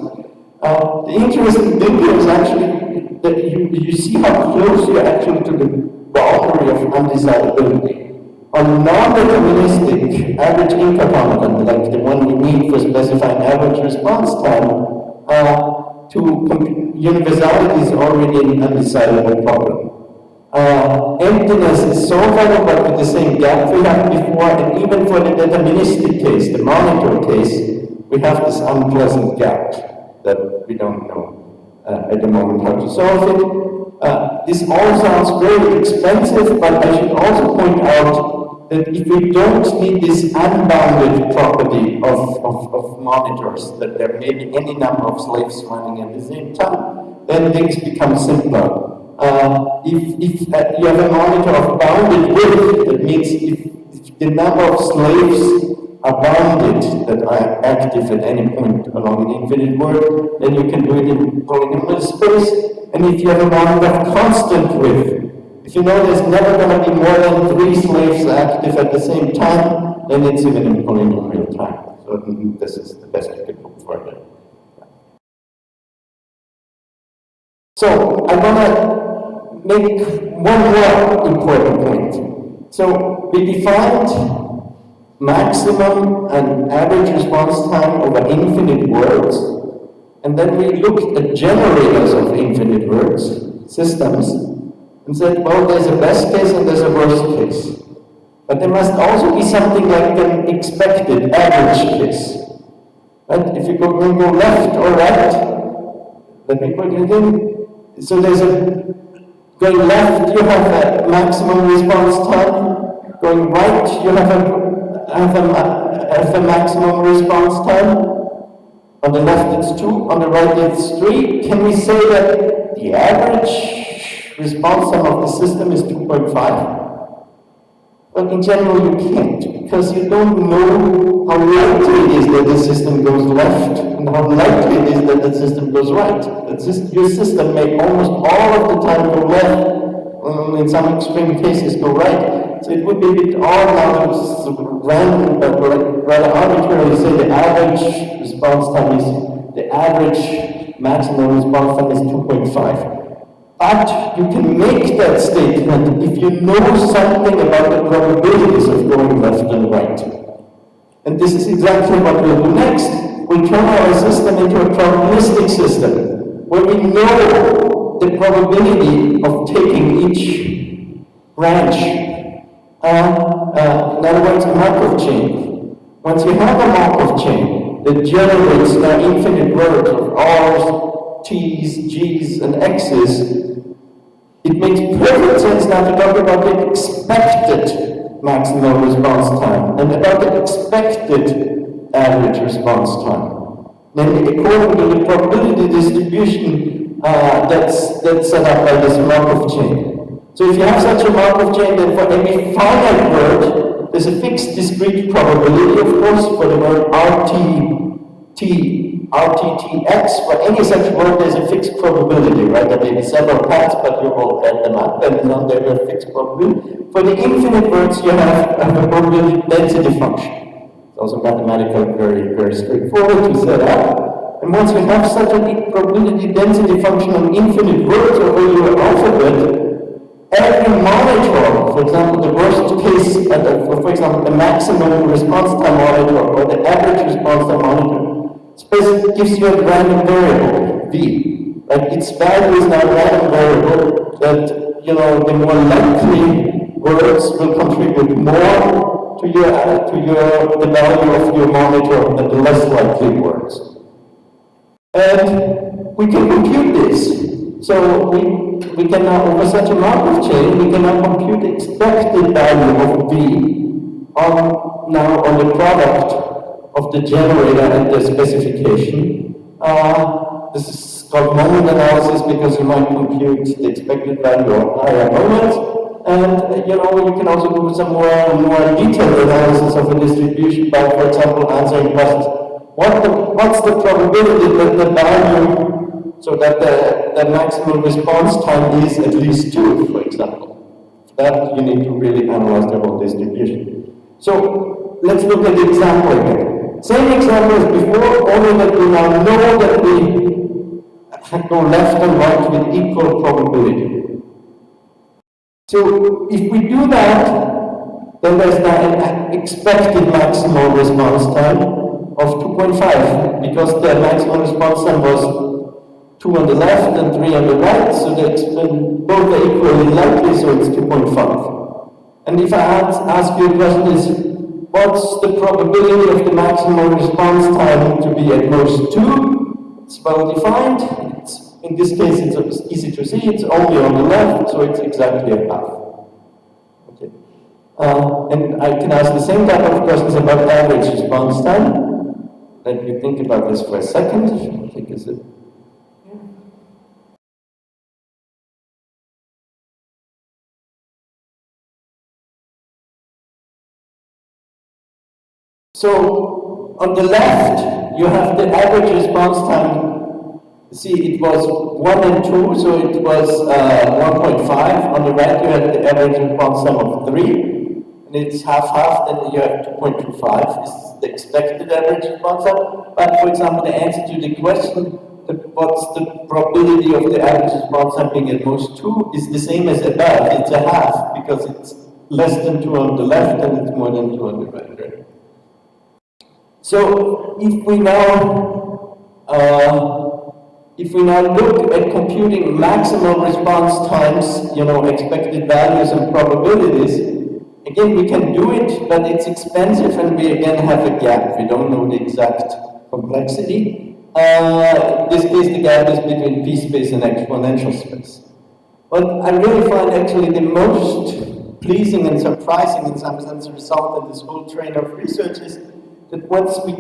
The interesting thing here is actually that you see how close you're actually to the boundary of undecidability. On non-deterministic average ink automaton, like the one we need for specifying average response time, universality is already an undecidable problem. Emptiness is solvable, but with the same gap we had before, and even for the deterministic case, the monitor case, we have this unpleasant gap that we don't know at the moment how to solve it. This all sounds very expensive, but I should also point out that if we don't need this unbounded property of monitors, that there may be any number of slaves running at the same time, then things become simpler. If you have a monitor of bounded width, that means if the number of slaves are bounded that are active at any point along an infinite world, then you can do it in polynomial space. And if you have a monitor of constant width, if you know there's never going to be more than 3 slaves active at the same time, then it's even in polynomial time. So this is the best you can hope for there. So I want to make one more important point. So we defined maximum and average response time over infinite worlds, and then we looked at generators of infinite worlds, systems, and said, well, there's a best case and there's a worst case. But there must also be something like an expected average case. Right? If you go left or right, let me put it in. So there's going left, you have a maximum response time. Going right, you have a maximum response time. On the left it's 2, on the right it's 3. Can we say that the average response time of the system is 2.5? Well, in general you can't, because you don't know how likely it is that the system goes left and how likely it is that the system goes right. Your system may almost all of the time go left, in some extreme cases go right. So it would be a bit odd now to random, but rather arbitrarily say the average response time is, the average maximum response time is 2.5. But you can make that statement if you know something about the probabilities of going left and right. And this is exactly what we'll do next. We'll turn our system into a probabilistic system. where we know the probability of taking each branch. In other words, a Markov chain. Once you have a Markov chain that generates now infinite words of R's, T's, G's, and X's, it makes perfect sense now to talk about the expected maximal response time and about the expected average response time. Namely, according to the probability distribution that's set up by this Markov chain. So if you have such a Markov chain, then for every finite word, there's a fixed discrete probability, of course, for the word RTTX. For any such word, there's a fixed probability, right? There may be several paths, but you will add them up, and there's a fixed probability. For the infinite words, you have a probability density function. It's also mathematically very, very straightforward to set up. And once you have such a probability density function on infinite words over your alphabet, every monitor, for example, the worst case, for example, the maximum response time monitor or the average response time monitor, gives you a random variable, V. Like its value is now a random variable that, the more likely words will contribute more to the value of your monitor than the less likely words. And we can compute this. So we can now, over such a Markov chain, we can now compute the expected value of V on the product of the generator and the specification. This is called moment analysis because you might compute the expected value of higher moments. And you can also do some more detailed analysis of a distribution by, for example, answering questions. What's the probability that the value, so that the maximum response time is at least 2, for example? For that, you need to really analyze the whole distribution. So let's look at the example again. Same example as before, only that we now know that we go left and right with equal probability. So if we do that, then there's now an expected maximal response time of 2.5, because the maximum response time was 2 on the left and 3 on the right, so that's both are equally likely, so it's 2.5. And if I ask you a question is, what's the probability of the maximum response time to be at most 2? It's well defined. In this case, it's easy to see. It's only on the left, so it's exactly a half. Okay. And I can ask the same type of questions about average response time. Let me think about this for a second. I think is it. So on the left, you have the average response time. See, it was 1 and 2, so it was 1.5. On the right, you have the average response time of 3, and it's half-half, then you have 2.25. This is the expected average response time. But for example, the answer to the question, what's the probability of the average response time being at most 2, is the same as above. It's a half, because it's less than 2 on the left, and it's more than 2 on the right. Right? So if we now look at computing maximal response times, expected values and probabilities, again, we can do it, but it's expensive, and we again have a gap. We don't know the exact complexity. In this case, the gap is between p-space and exponential space. What I really find actually the most pleasing and surprising in some sense result of this whole train of research is that once we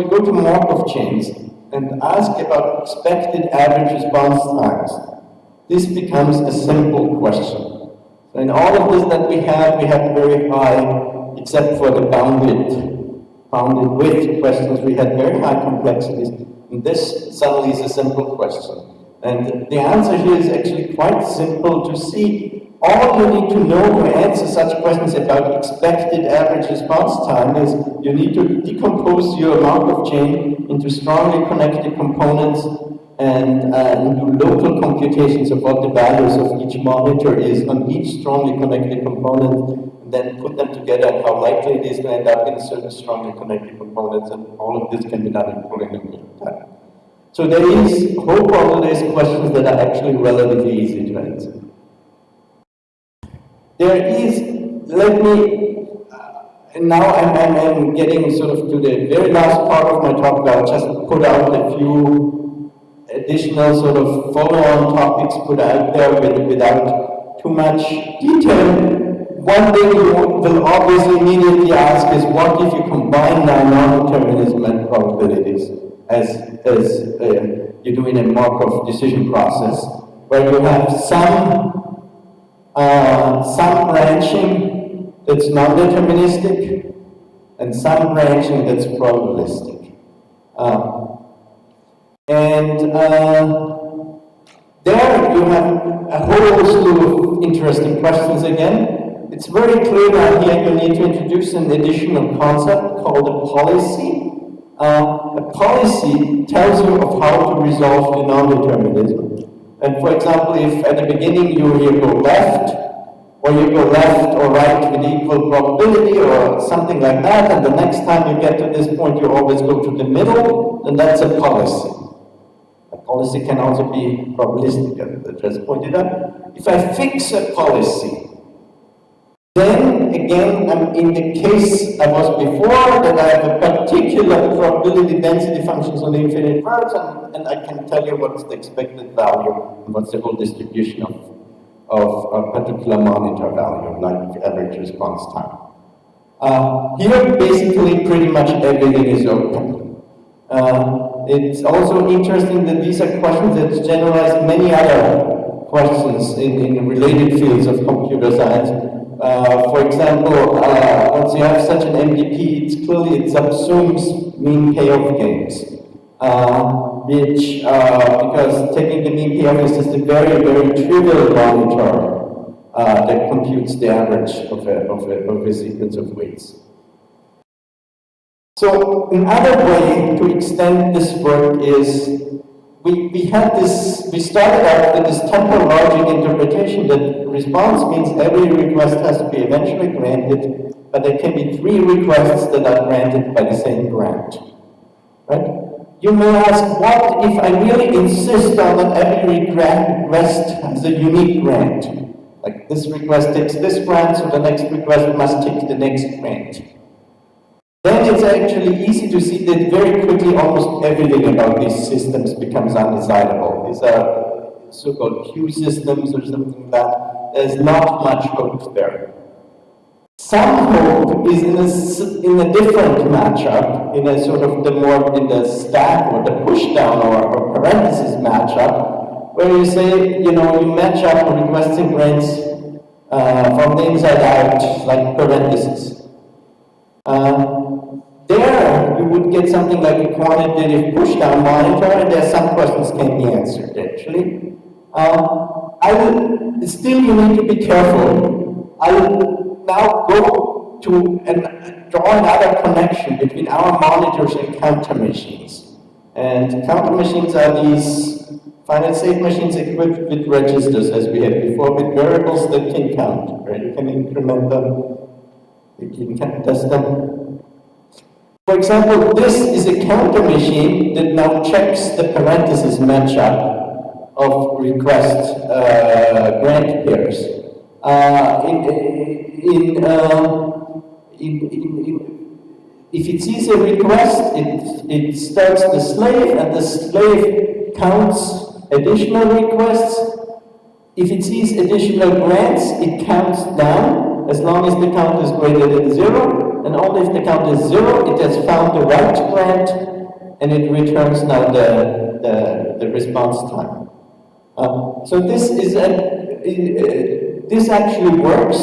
go to Markov chains and ask about expected average response times, this becomes a simple question. So in all of this that we have very high, except for the bounded width questions, we had very high complexities. And this suddenly is a simple question. And the answer here is actually quite simple to see. All you need to know to answer such questions about expected average response time is you need to decompose your Markov chain into strongly connected components and do local computations of what the values of each monitor is on each strongly connected component. then put them together and how likely it is to end up in certain strongly connected components, and all of this can be done in polynomial time. So there is hope, although there's questions that are actually relatively easy to answer. There is, let me, and now I'm getting sort of to the very last part of my talk. I'll just put out a few additional sort of follow-on topics put out there without too much detail. One thing you will obviously immediately ask is, what if you combine now non-determinism and probabilities, as you do in a Markov decision process, where you have some branching that's non-deterministic and some branching that's probabilistic. There you have a whole slew of interesting questions again. It's very clear that here you need to introduce an additional concept called a policy. A policy tells you of how to resolve the non-determinism. And for example, if at the beginning you here go left, or you go left or right with equal probability or something like that, and the next time you get to this point you always go to the middle, then that's a policy. A policy can also be probabilistic, as I just pointed out. If I fix a policy, then again, I'm in the case I was before, that I have a particular probability density functions on the infinite words, and I can tell you what's the expected value and what's the whole distribution of a particular monitor value, like average response time. Here, basically, pretty much everything is open. It's also interesting that these are questions that generalize many other questions in related fields of computer science. For example, once you have such an MDP, it's clearly it subsumes mean payoff games, which, because taking the mean payoff is just a very, very trivial monitor that computes the average of a sequence of weights. So another way to extend this work is we started out with this temporal logic interpretation that response means every request has to be eventually granted, but there can be 3 requests that are granted by the same grant, right? You may ask, what if I really insist on that every request has a unique grant? Like this request takes this grant, so the next request must take the next grant. Then it's actually easy to see that very quickly almost everything about these systems becomes undecidable. These are so-called queue systems or something like that. There's not much hope there. Some hope is in a different matchup, in a sort of in the stack or the pushdown or parenthesis matchup, where you say, you match up requests and grants from the inside out, like parentheses. There, you would get something like a quantitative pushdown monitor, and there some questions can be answered, actually. Still, you need to be careful. I will now go to and draw another connection between our monitors and counter machines. And counter machines are these finite state machines equipped with registers, as we had before, with variables that can count, right? You can increment them, you can test them. For example, this is a counter machine that now checks the parenthesis matchup of request grant pairs. If it sees a request, it starts the slave, and the slave counts additional requests. If it sees additional grants, it counts down, as long as the count is greater than 0. And only if the count is 0, it has found the right grant, and it returns now the response time. So this is this actually works,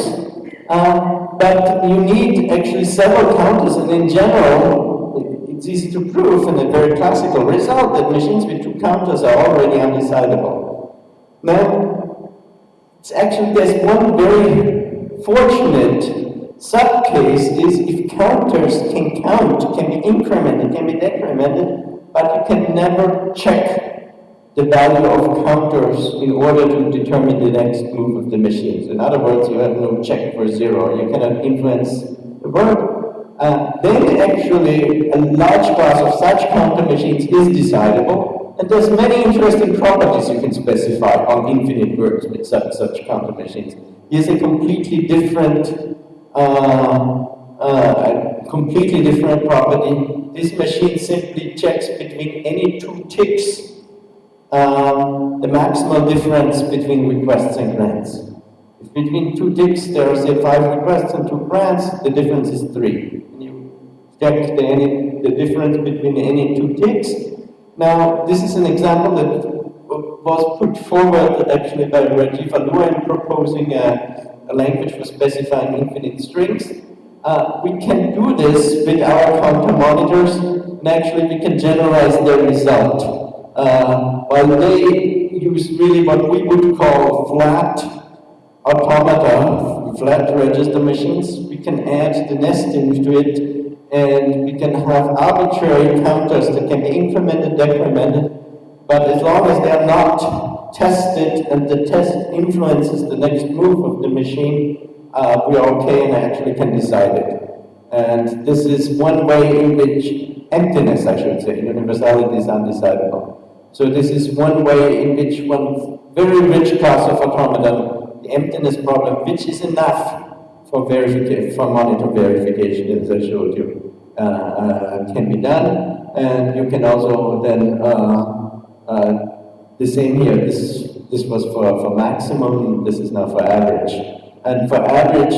but you need actually several counters, and in general, it's easy to prove in a very classical result that machines with 2 counters are already undecidable. Now, it's actually there's one very fortunate subcase is if counters can count, can be incremented, can be decremented, but you can never check the value of counters in order to determine the next move of the machines. In other words, you have no check for zero. You cannot influence the word. Then actually a large class of such counter machines is decidable, and there's many interesting properties you can specify on infinite words with such counter machines. Here's a completely different property. This machine simply checks between any two ticks the maximal difference between requests and grants. If between two ticks there are, say, 5 requests and 2 grants, the difference is 3. And you check the difference between any two ticks. Now, this is an example that was put forward actually by Rajiv Alua in proposing a language for specifying infinite strings. We can do this with our counter monitors, and actually we can generalize their result. While they use really what we would call flat automata, flat register machines, we can add the nesting to it, and we can have arbitrary counters that can be incremented, decremented, but as long as they are not tested and the test influences the next move of the machine, we are okay and I actually can decide it. And this is one way in which emptiness, I should say, universality is undecidable. So this is one way in which one very rich class of automata, the emptiness problem, which is enough for verification, for monitor verification, as I showed you, can be done. And you can also then, the same here, this was for maximum, this is now for average. And for average,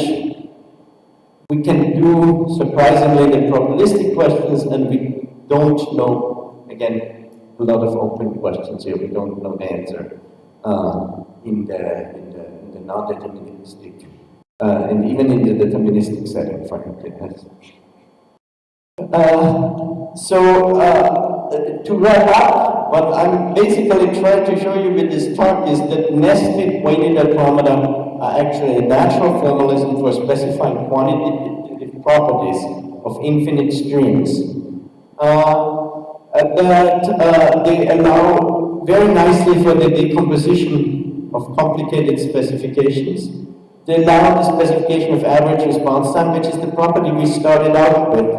we can do surprisingly the probabilistic questions, and we don't know, again, a lot of open questions here, we don't know the answer in the non-deterministic, and even in the deterministic setting, frankly. To wrap up, what I'm basically trying to show you with this talk is that nested weighted automata are actually a natural formalism for specifying quantitative properties of infinite strings. That they allow very nicely for the decomposition of complicated specifications. They allow the specification of average response time, which is the property we started out with.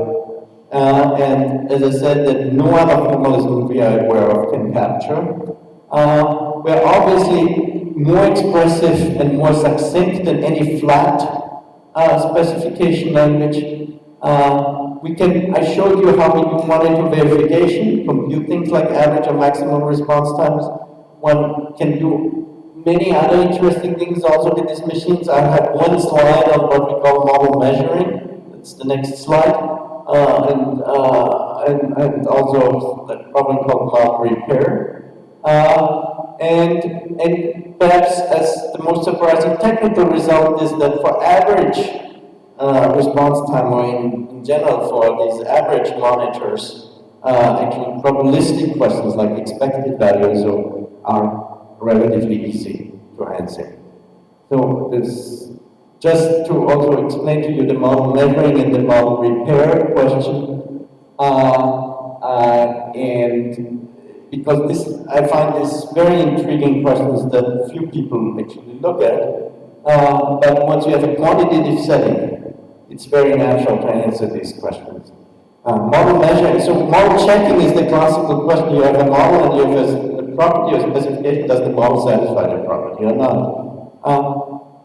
And as I said, that no other formalism we are aware of can capture. We're obviously more expressive and more succinct than any flat specification language. I showed you how we do monitor verification, compute things like average or maximum response times. One can do many other interesting things also with these machines. I have one slide on what we call model measuring. That's the next slide. And also a problem called model repair. And perhaps as the most surprising technical result is that for average response time, or in general for these average monitors, actually probabilistic questions like expected values are relatively easy to answer. So this, just to also explain to you the model measuring and the model repair question, and because I find this very intriguing questions that few people actually look at, but once you have a quantitative setting, it's very natural to answer these questions. Model measuring, so model checking is the classical question. You have a model and you have a property or specification. Does the model satisfy the property or not?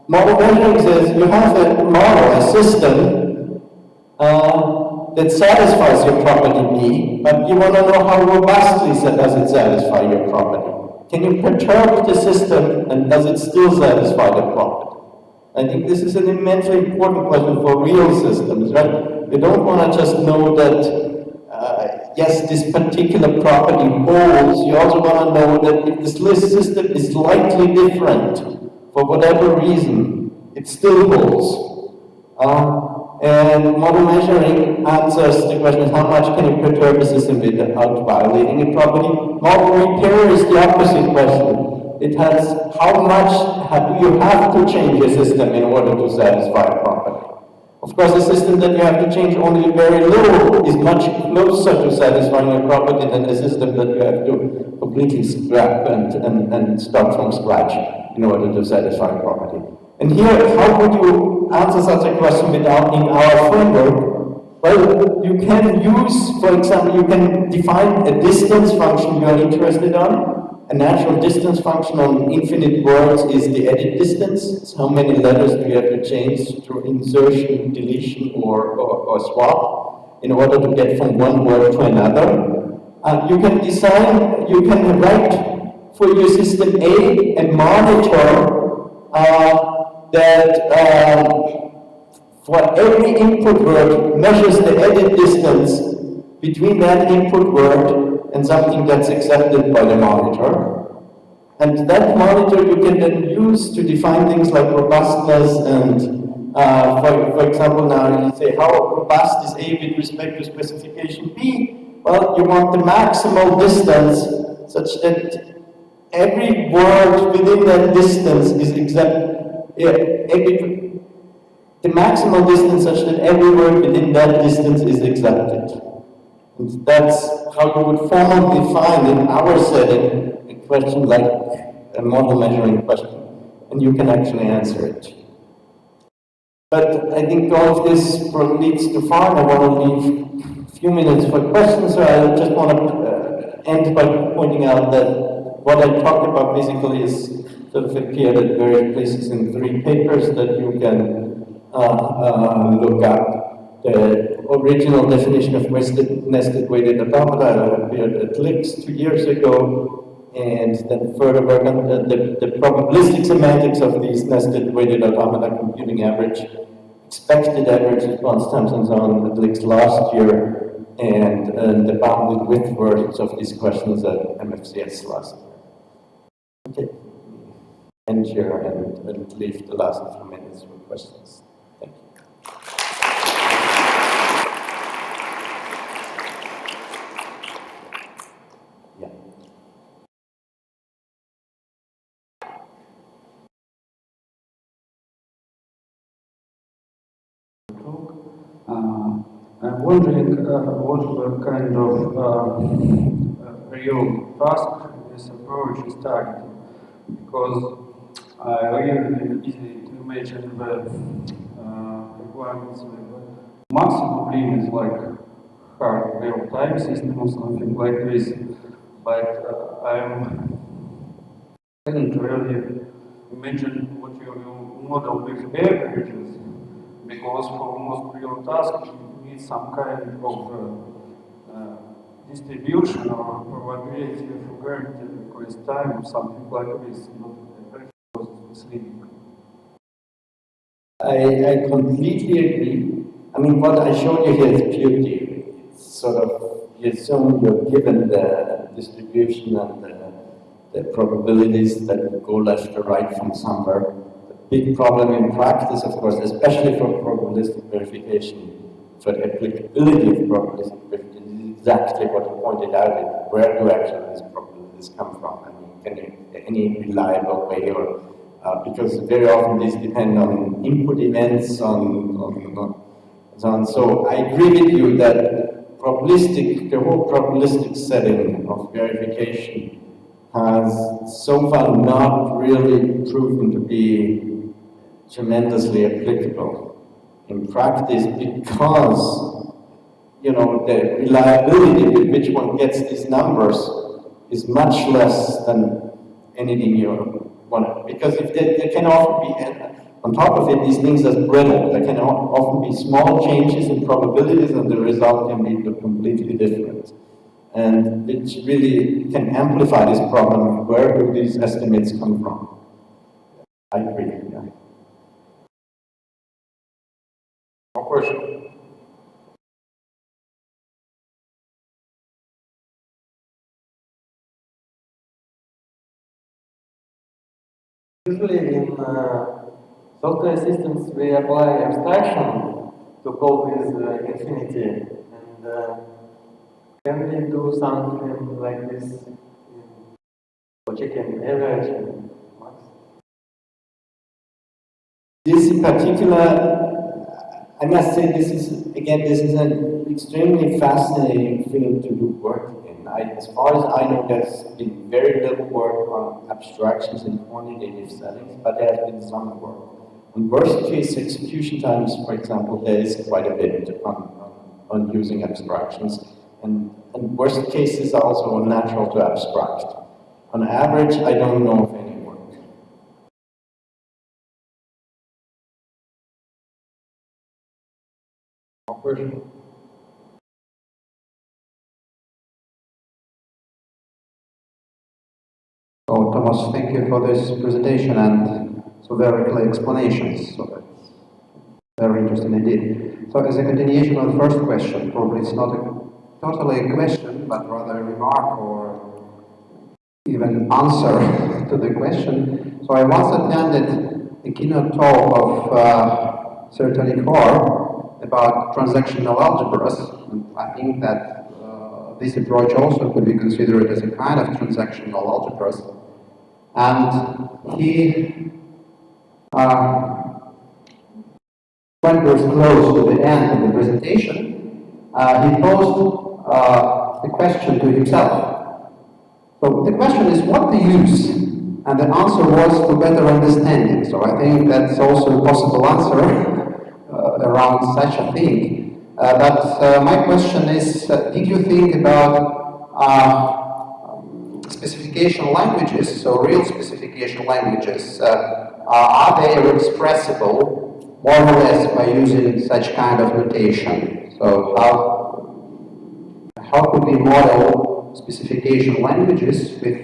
Model measuring says you have a model, a system that satisfies your property B, but you want to know how robustly does it satisfy your property. Can you perturb the system and does it still satisfy the property? I think this is an immensely important question for real systems, right? You don't want to just know that, yes, this particular property holds. You also want to know that if this list system is slightly different, for whatever reason, it still holds. And model measuring answers the question, how much can you perturb the system without violating a property? Model repair is the opposite question. It has how much do you have to change your system in order to satisfy a property? Of course, a system that you have to change only very little is much closer to satisfying a property than a system that you have to completely scrap and start from scratch in order to satisfy a property. And here, how would you answer such a question without in our framework? Well, you can use, for example, you can define a distance function you are interested on. A natural distance function on infinite words is the edit distance. It's how many letters do you have to change through insertion, deletion, or swap in order to get from one word to another. You can design, you can write for your system a monitor that for every input word measures the edit distance between that input word and something that's accepted by the monitor. And that monitor you can then use to define things like robustness and, for example, now you say, how robust is A with respect to specification B? Well, you want the maximal distance such that every word within that distance is the maximal distance such that every word within that distance is accepted. And that's how you would formally define in our setting a question like a model measuring question, and you can actually answer it. But I think all of this leads too far, and I want to leave a few minutes for questions, so I just want to end by pointing out that what I talked about basically is sort of appeared at various places in 3 papers that you can look up. The original definition of nested weighted automata appeared at LIX 2 years ago, and then further work on the probabilistic semantics of these nested weighted automata, computing average, expected average response times, and so on at LIX last year, and the bounded width versions of these questions at MFCS last year. Okay, end here and leave the last few minutes for questions. Thank you. I'm wondering what kind of real task this approach is targeting, because I really easy to imagine the requirements with maximum limits like hard real-time system or something like this, but I'm couldn't really imagine what you will model with averages, because for almost real tasks you need some kind of distribution or probability of guaranteed request time or something like this, not everything was misleading. I completely agree. I mean, what I showed you here is pure theory. It's sort of, you assume you're given the distribution and the probabilities that go left or right from somewhere. The big problem in practice, of course, especially for probabilistic verification, for the applicability of probabilistic verification, is exactly what you pointed out. Where do actually these probabilities come from? I mean, can you, any reliable way or because very often these depend on input events, so I agree with you that the whole probabilistic setting of verification has so far not really proven to be tremendously applicable in practice, because the reliability with which one gets these numbers is much less than anything you want. Because if they can often be, on top of it, these things are brittle. There can often be small changes in probabilities, and the result can be completely different. And which really can amplify this problem. Where do these estimates come from? I agree. Yeah. More question? Usually in software systems we apply abstraction to cope with infinity, and can we do something like this for checking average and max? This in particular, I must say this is an extremely fascinating field to do work in. As far as I know, there's been very little work on abstractions in quantitative settings, but there has been some work. On worst case execution times, for example, there is quite a bit on using abstractions. And worst cases are also natural to abstract. On average, I don't know of any work. More question? So, Thomas, thank you for this presentation and so very clear explanations. So that's very interesting indeed. So, as a continuation of the first question, probably it's not totally a question, but rather a remark or even answer to the question. So, I once attended a keynote talk of Sir Tony Carr about transactional algebras. And I think that this approach also could be considered as a kind of transactional algebras. And he, when he was close to the end of the presentation, he posed the question to himself. So the question is, what to use? And the answer was to better understanding. So I think that's also a possible answer around such a thing. But my question is, did you think about specification languages, so real specification languages, are they expressible more or less by using such kind of notation? So how could we model specification languages with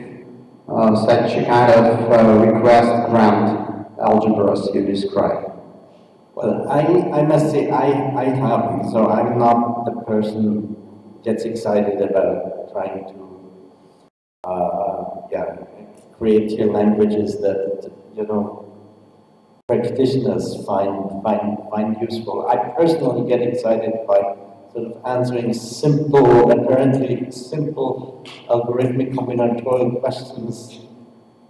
such a kind of request grant algebras you describe? Well, I must say I haven't, so I'm not the person who gets excited about trying to create here languages that practitioners find useful. I personally get excited by sort of answering apparently simple algorithmic combinatorial questions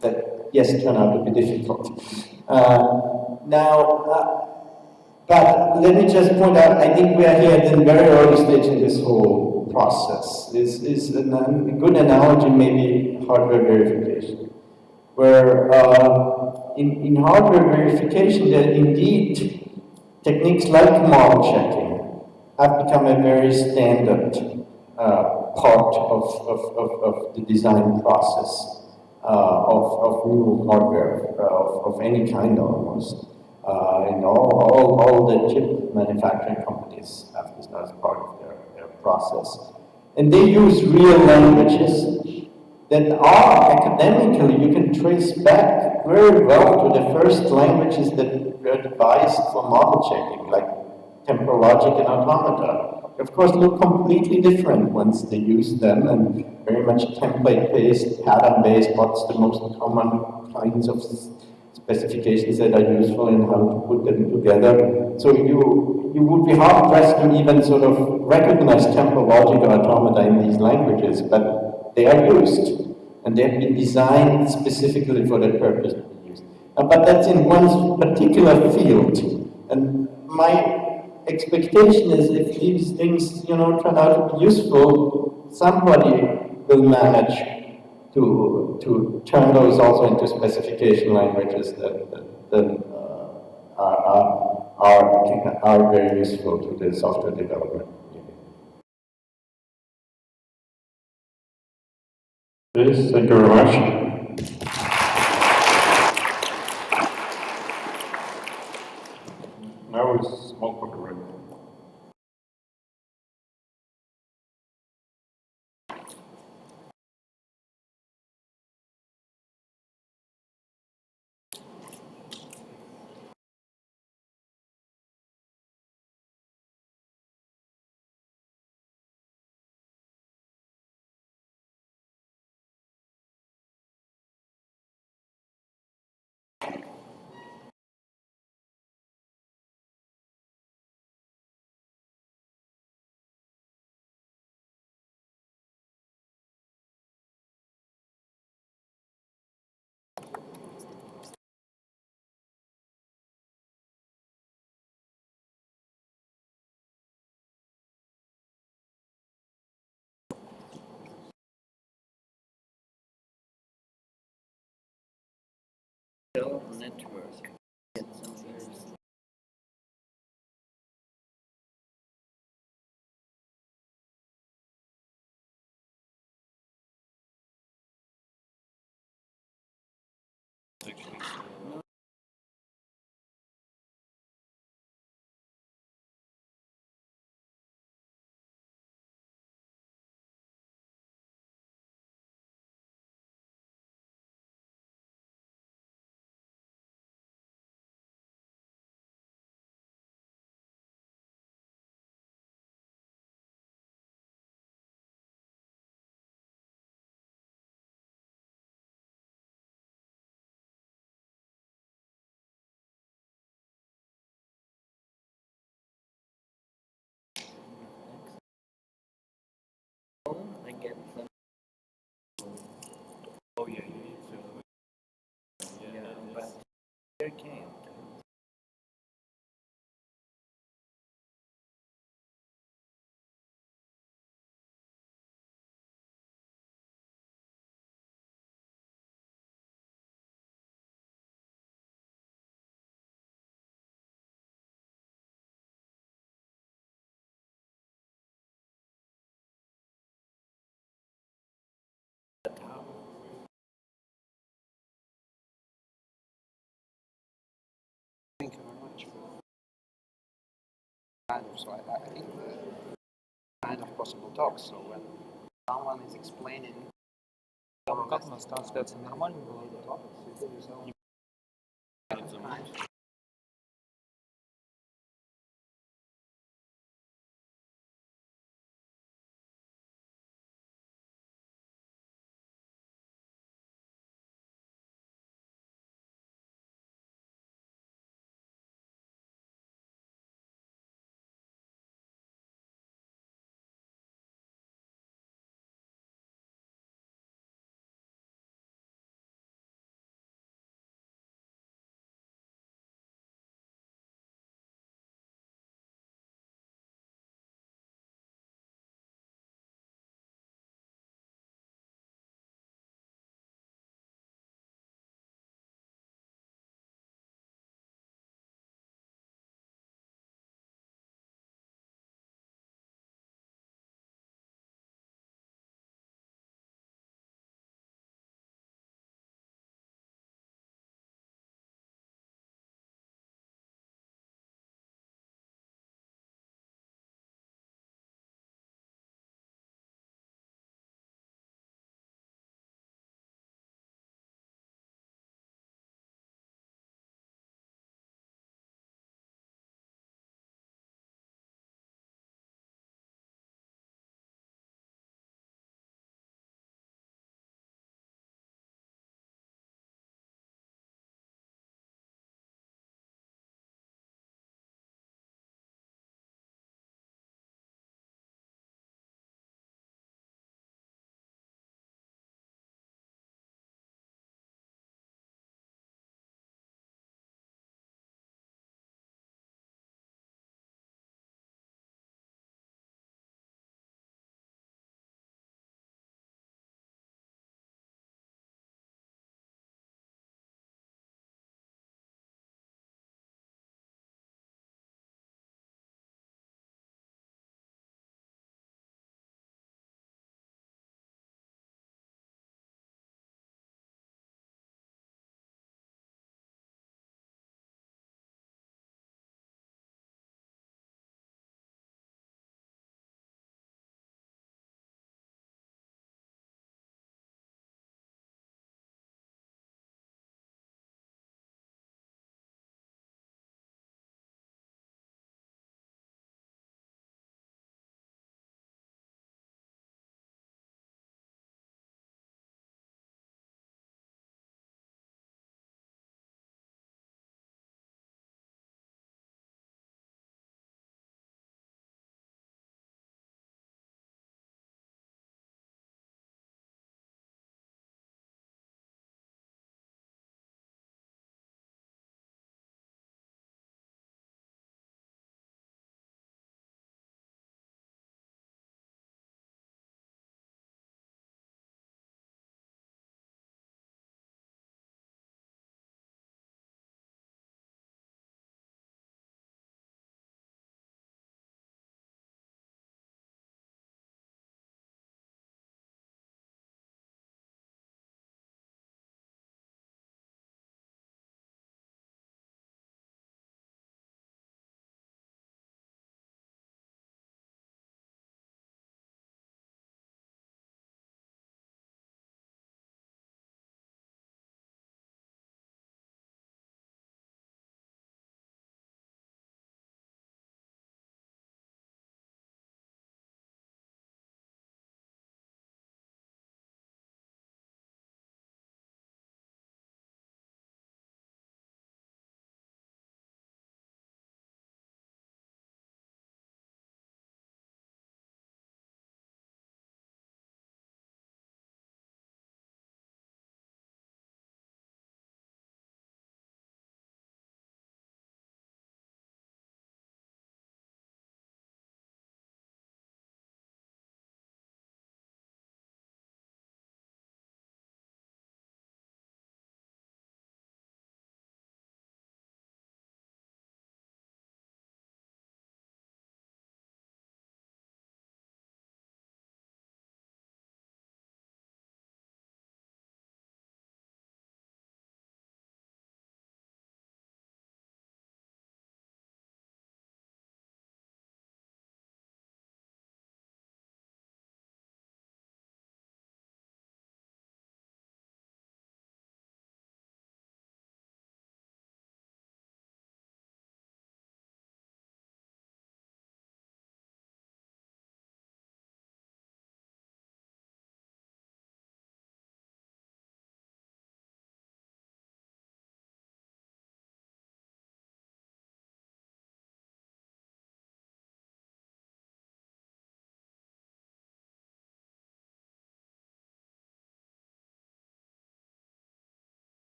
that yes turn out to be difficult. But let me just point out, I think we are here at the very early stage in this whole process. This is a good analogy, maybe hardware verification, where in hardware verification, there indeed techniques like model checking have become a very standard part of the design process of new hardware of any kind almost. And all the chip manufacturing companies have this as part of their process. And they use real languages that are academically, you can trace back very well to the first languages that were devised for model checking, like temporal logic and automata. Of course, look completely different once they use them, and very much template-based, pattern-based, what's the most common kinds of specifications that are useful and how to put them together. So you would be hard-pressed to even sort of recognize temporal logic or automata in these languages, but they are used, and they have been designed specifically for that purpose to be used. But that's in one particular field, and my expectation is if these things, turn out to be useful, somebody will manage to turn those also into specification languages that are very useful to the software development community. Yes, thank you very much. Now is small copyright. I get some. Oh yeah, you need to. Yeah, but you can't. Thank you very much. I think kind of possible talks. So when someone is explaining Как у нас трансляция нормально была?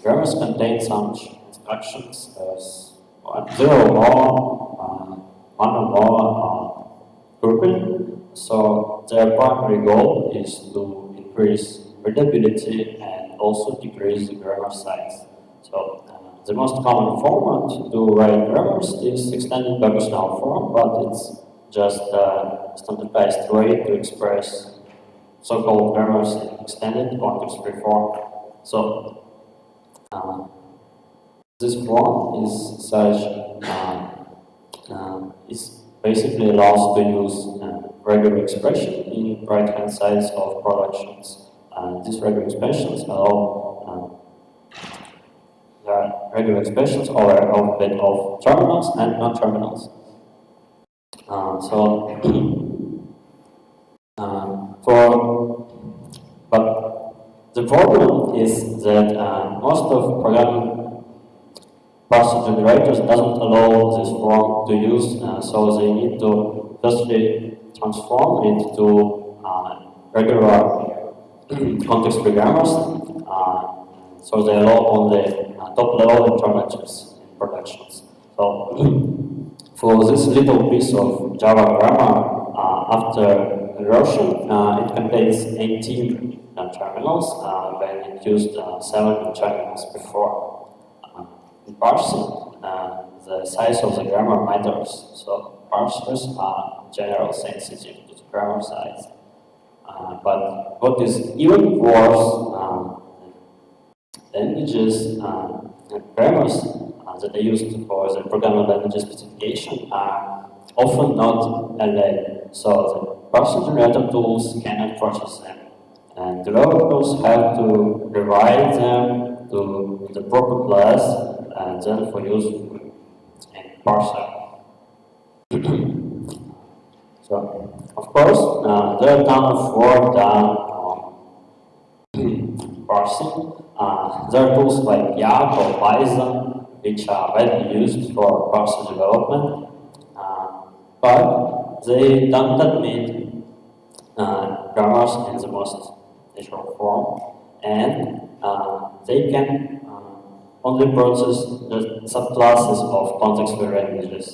grammars contain such instructions as 0 or more, 1 or more grouping. So their primary goal is to increase readability and also decrease the grammar size. So the most common format to write grammars is extended Babel form, but it's just a standardized way to express so-called grammars in extended context-free form. So this form is such is basically allows to use regular expression in right-hand sides of productions. These regular expressions allow there are regular expressions over alphabet of terminals and non-terminals. But the problem is that most of programming parser generators doesn't allow this form to use, so they need to firstly transform it to regular context-free grammars, so they allow only top-level alternatives in productions. So for this little piece of Java grammar, after conversion, it contains 18 terminals when it used 7 terminals before. In parsing, the size of the grammar matters, so parsers are generally sensitive to the grammar size. But what is even worse, languages and grammars that are used for the programming language specification are often not alike. So the parser generator tools cannot process them, and developers have to rewrite them to the proper class and then for use in parser. So, of course, there are a ton of work done on parsing. There are tools like Yak or Python, which are widely used for parser development, but they don't admit grammars in the most natural form, and they can only process the subclasses of context-free languages.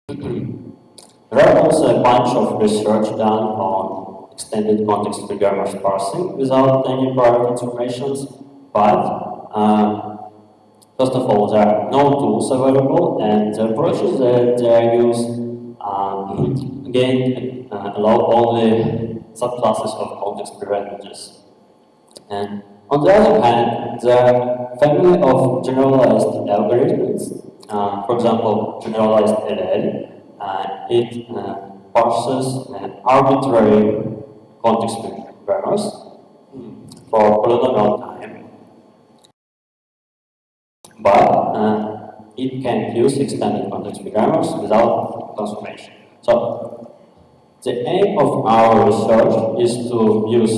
There are also a bunch of research done on extended context-free grammar parsing without any prior transformations, but first of all, there are no tools available, and the approaches that they use again allow only subclasses of context-free languages. And on the other hand, the family of generalized algorithms, for example, generalized LL, it parses arbitrary context-free grammars for polynomial time, but it can use extended context-free grammars without transformation. So the aim of our research is to use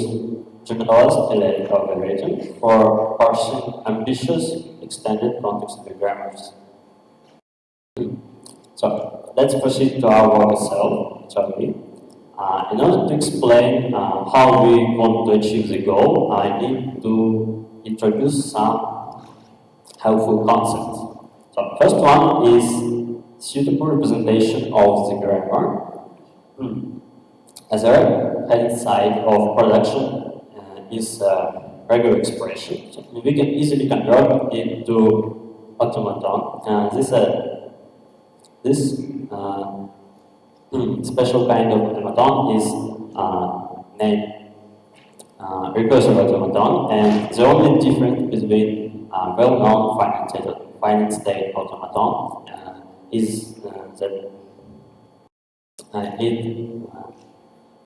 generalized LL algorithm for parsing ambitious extended context-free grammars. So let's proceed to our work itself, shall we? In order to explain how we want to achieve the goal, I need to introduce some helpful concepts. So first one is suitable representation of the grammar. As a right-hand side of production is regular expression. So we can easily convert it to automaton. This special kind of automaton is named recursive automaton, and the only difference between well-known finite state automaton is that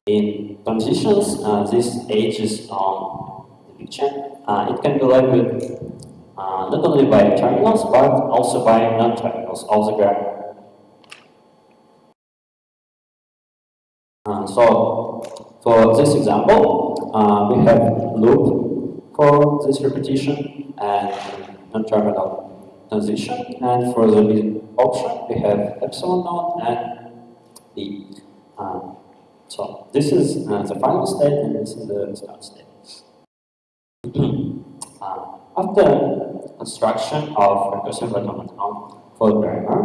in transitions, this H is on the picture. It can be labeled not only by terminals but also by non-terminals of the grammar. So for this example, we have loop for this repetition and non-terminal transition, and for the middle option we have epsilon node and D. So this is the final state and this is the start state. After construction of recursive automaton for grammar,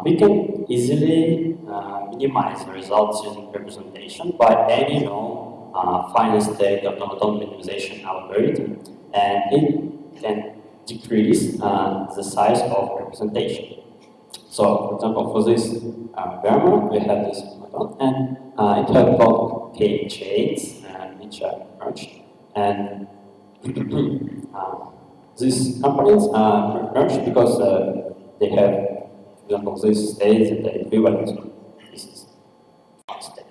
we can easily minimize the results using representation by any known final state automaton minimization algorithm, and it can decrease the size of representation. So, for example, for this grammar, we have this automaton, and it has called k chains, which are merged, and these components are merged because they have, for example, this state and the equivalent. This is one state.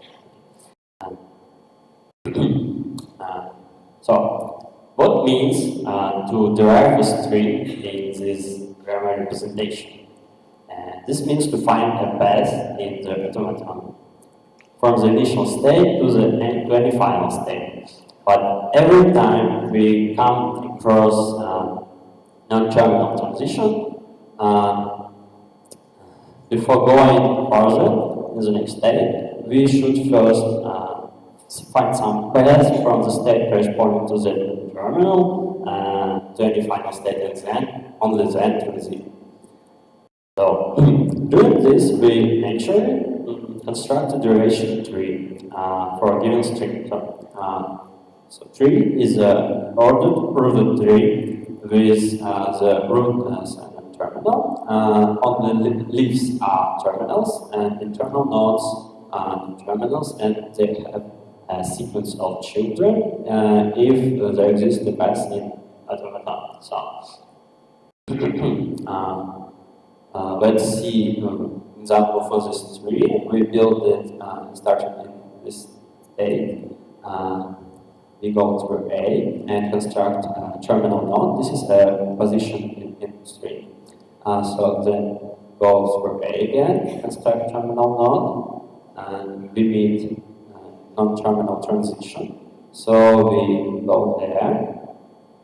So, what means to derive a string in this grammar representation? This means to find a path in the automaton from the initial state to any final state. But every time we come across non-terminal transition, before going further in the next state, we should first find some path from the state corresponding to the terminal to any final state, and then only then to the. So, doing this, we actually construct a derivation tree for a given string. So tree is an ordered rooted tree with the root as an terminal. On the leaves are terminals, and internal nodes are terminals, and they have a sequence of children if there exists a path in automaton. So, let's see example for this tree. We build it starting in this state. We go through A and construct a terminal node. This is a position in the string. So then go through A again, construct terminal node, and we meet non-terminal transition. So we go there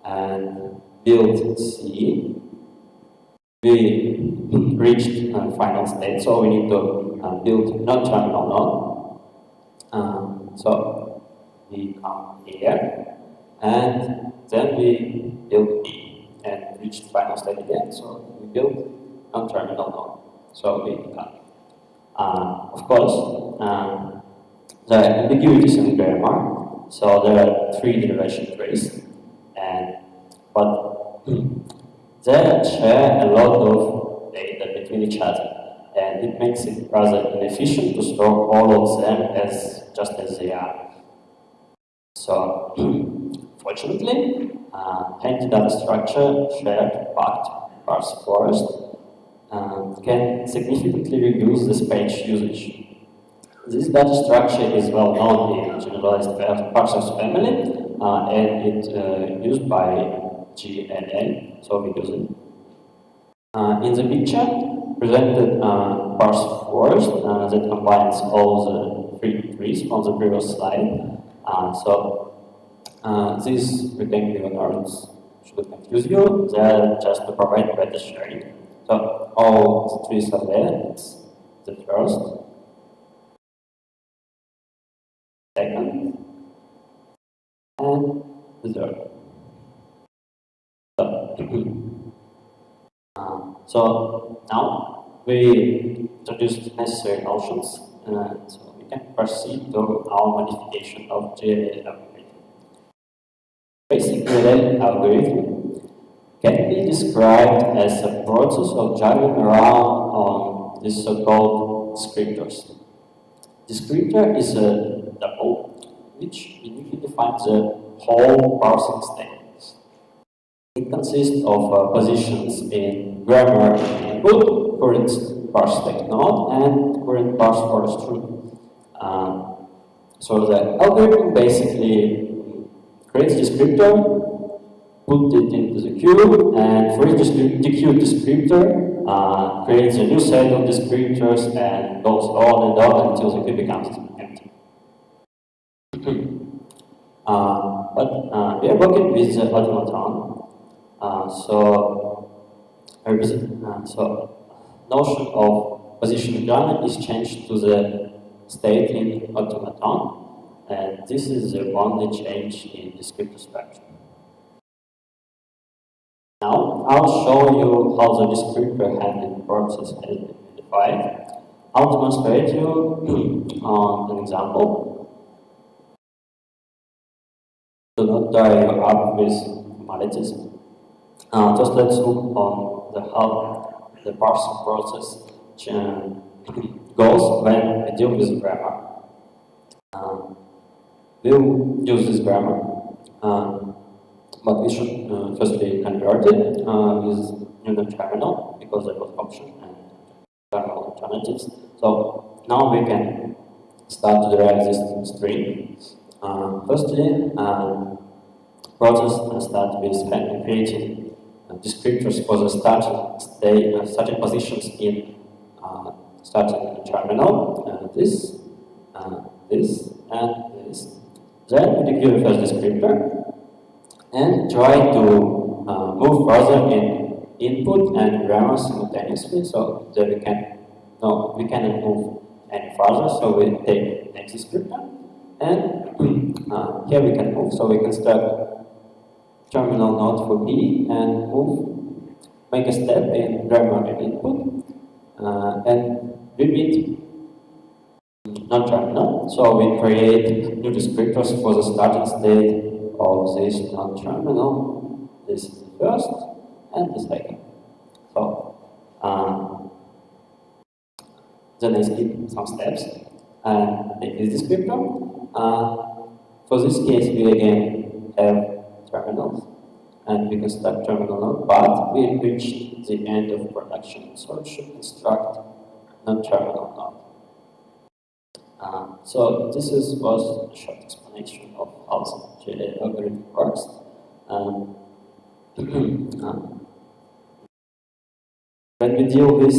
and build C. We reached final state, so we need to build non-terminal node. So we come here, and then we build B and reach final state again. So we build non-terminal node. So we come. Of course, there are ambiguities in grammar. So there are three derivation trees, but they share a lot of data between each other, and it makes it rather inefficient to store all of them as just as they are. So, fortunately, handy data structure shared packed parse forest can significantly reduce the space usage. This data structure is well known in generalized parsers family, and it's used by GNN, so we use it. In the picture, presented parse forest that combines all the three trees from the previous slide. These rectangular nodes shouldn't confuse you, they're just to provide better sharing. So all the trees are there, it's the first, second, and the third. So now we introduced necessary notions, so we can proceed to our modification of GLA algorithm. Basic GLA algorithm can be described as a process of juggling around on these so-called descriptors. Descriptor is a tuple which uniquely defines the whole parsing state. It consists of positions in grammar input, current parse state node, and current parse forest root. So the algorithm basically creates descriptor, put it into the queue, and for each queue descriptor creates a new set of descriptors and goes on and on until the queue becomes empty. But we are working with the automaton. So notion of position grammar is changed to the state in automaton, and this is the only change in descriptor structure. now show you how the descriptor handling process has been modified. I'll demonstrate you an example. Do not tie you up with formalities. Just let's look on how the parsing process goes when we deal with grammar. We'll use this grammar, but we should firstly convert it with new terminal because there was option and terminal alternatives. So now we can start to derive this string. Firstly, process start with creating descriptors for the starting positions in starting terminal. This, and this. Then we declare the first descriptor and try to move further in input and grammar simultaneously. So that we cannot move any further. So we take next descriptor and here we can move. So we can start terminal node for B and make a step in grammar and input and repeat non-terminal. So we create new descriptors for the starting state of this non-terminal. This is the first and the second. So then I skip some steps and make this descriptor. For this case, we again have terminals and we can start terminal node, but we reached the end of production, so we should construct non-terminal node. So this was a short explanation of how the GLA algorithm works. When we deal with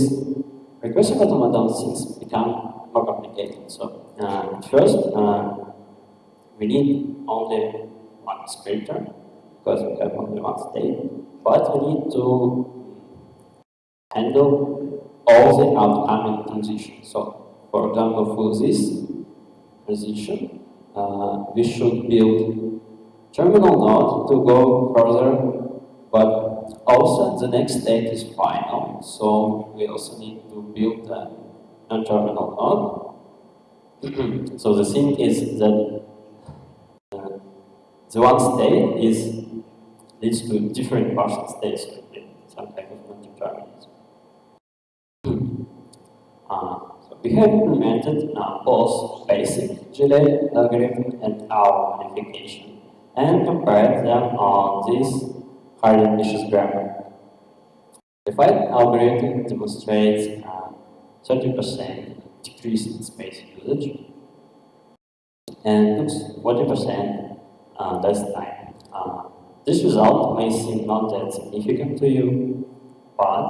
recursive automatons, things become more complicated. So first, we need only one descriptor because we have only one state, but we need to handle all the outcoming transitions. So, for example, for this transition, we should build terminal node to go further, but also the next state is final. So we also need to build a non-terminal node. So the thing is that the one state leads to different partial states, some type of non-determinism. So we have implemented both basic GLA algorithm and our modification and compared them on this highly ambitious grammar. The final algorithm demonstrates 30% decrease in space usage and looks 40% less time. This result may seem not that significant to you, but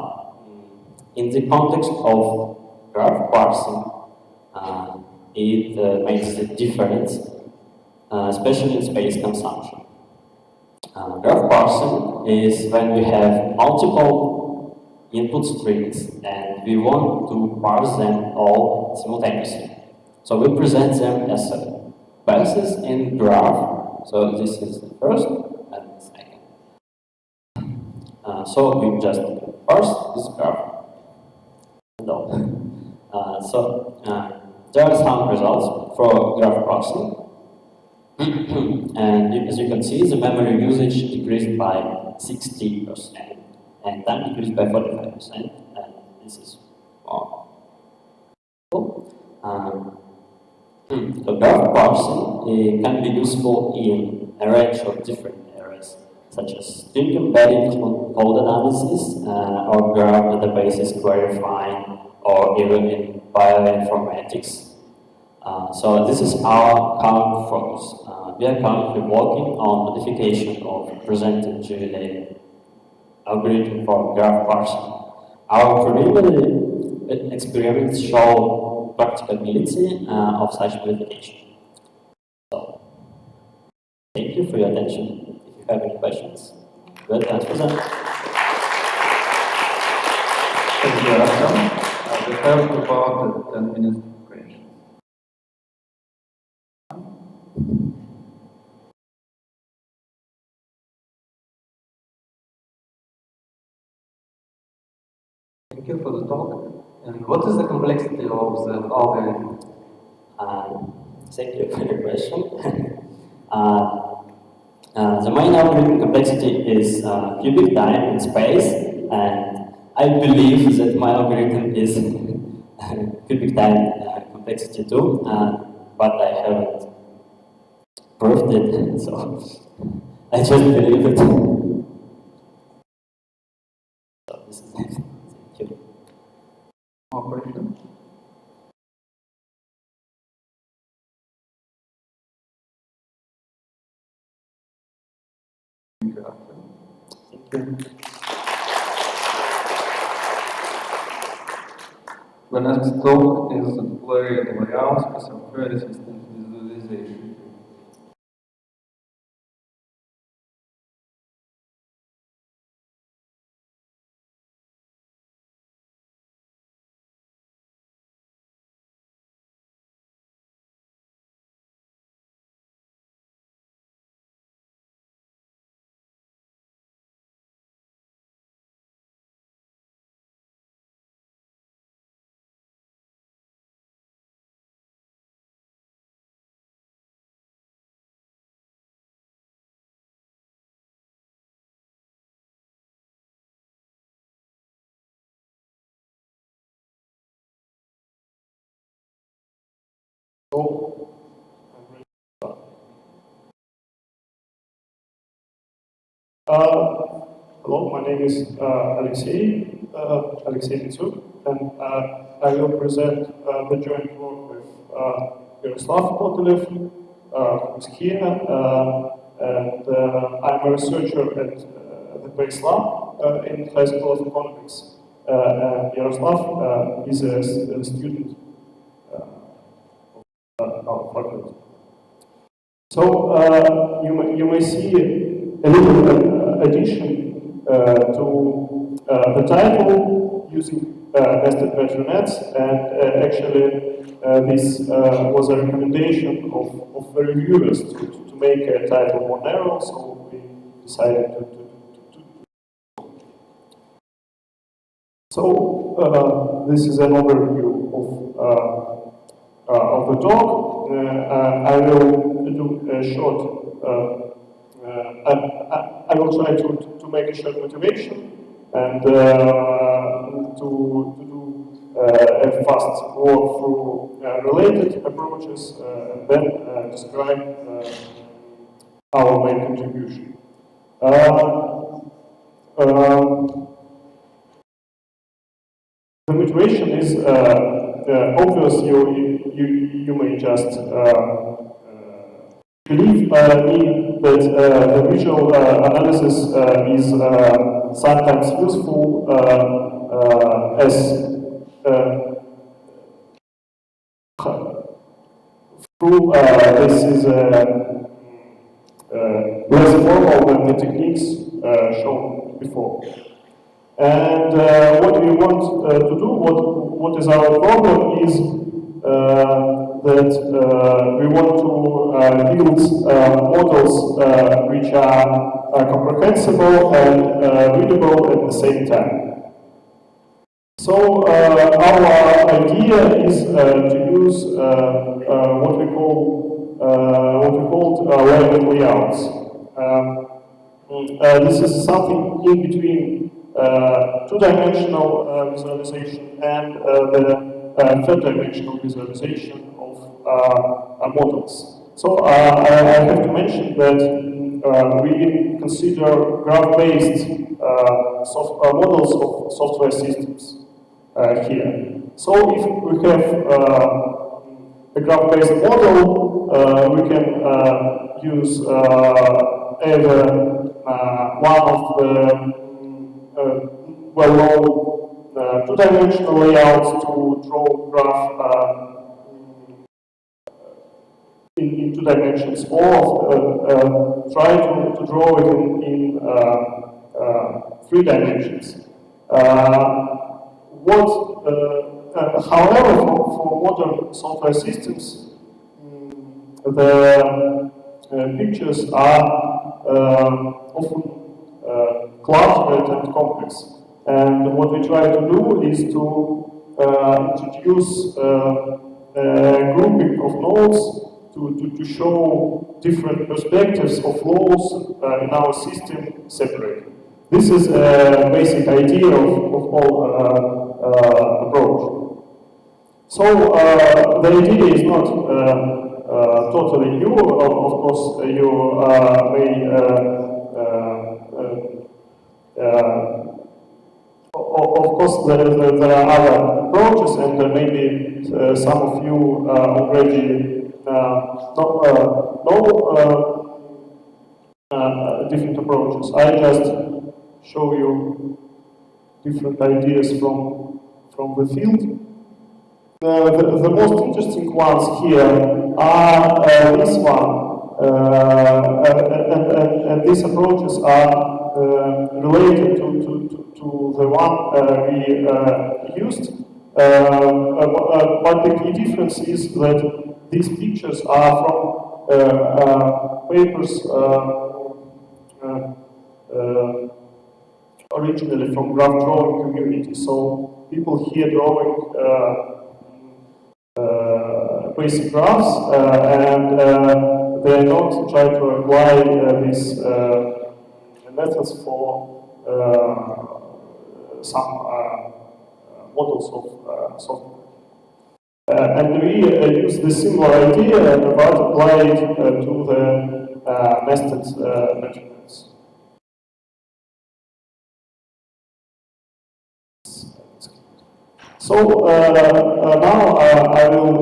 in the context of graph parsing, it makes a difference, especially in space consumption. Graph parsing is when we have multiple input strings and we want to parse them all simultaneously. So we present them as passes in graph. So this is the first and the second. So we just parse this graph. There are some results for graph parsing. And as you can see, the memory usage decreased by 60% and time decreased by 45%. And this is more. So graph parsing can be useful in a range of different areas, such as string embedding code analysis, or graph databases querying, or even in bioinformatics. So this is our current focus. We are currently working on modification of presented GLA algorithm for graph parsing. Our preliminary experiments show practicability of such modification. So, thank you for your attention. If you have any questions, we'll answer them. Thank you, Artem. We have about 10 minutes Thank you for the talk. And what is the complexity of the algorithm? Thank you for your question. The main algorithm complexity is cubic time in space, and I believe that my algorithm is cubic time complexity too, but I haven't proved it, so I just believe it. So this is it. Thank you. More questions? Thank you, Arthur. Thank you. The next talk is play layouts for software assistant visualization. Hello, my name is Alexey Mitsuk, and I will present the joint work with Yaroslav Kotelyev, who's here, and I'm a researcher at the Base Lab in High School of Economics, and Yaroslav is a student of our faculty. So you may see a little addition to the title using nested patternettes, and actually this was a recommendation of the reviewers to make a title more narrow, so we decided to. So this is an overview of the talk. I will do a short. I will try to make a short motivation and to do a fast walk through related approaches and then describe our main contribution. The motivation is obvious. You may just believe me that the visual analysis is sometimes useful as through this is less formal than the techniques shown before. And what we want to do, what is our problem, is that we want to build models which are comprehensible and readable at the same time. So our idea is to use what we called layered layouts. This is something in between two-dimensional visualization and the third-dimensional visualization of models. So I have to mention that we consider graph-based models of software systems here. So if we have a graph-based model, we can use either one of the well-known two-dimensional layouts to draw graph in 2 dimensions, or try to draw it in 3 dimensions. However, for modern software systems, the pictures are often cluttered and complex. And what we try to do is to introduce a grouping of nodes to show different perspectives of flows in our system separately. This is a basic idea of whole approach. So the idea is not totally new. Of course, you may of course there are other approaches, and maybe some of you already know different approaches. I just show you different ideas from the field. The most interesting ones here are this one, and these approaches are related to the one we used, but the key difference is that these pictures are from papers originally from graph drawing community. So people here drawing basic graphs, and they are not trying to apply these methods for some models of software. And we use the similar idea but apply it to the nested measurements. So now I will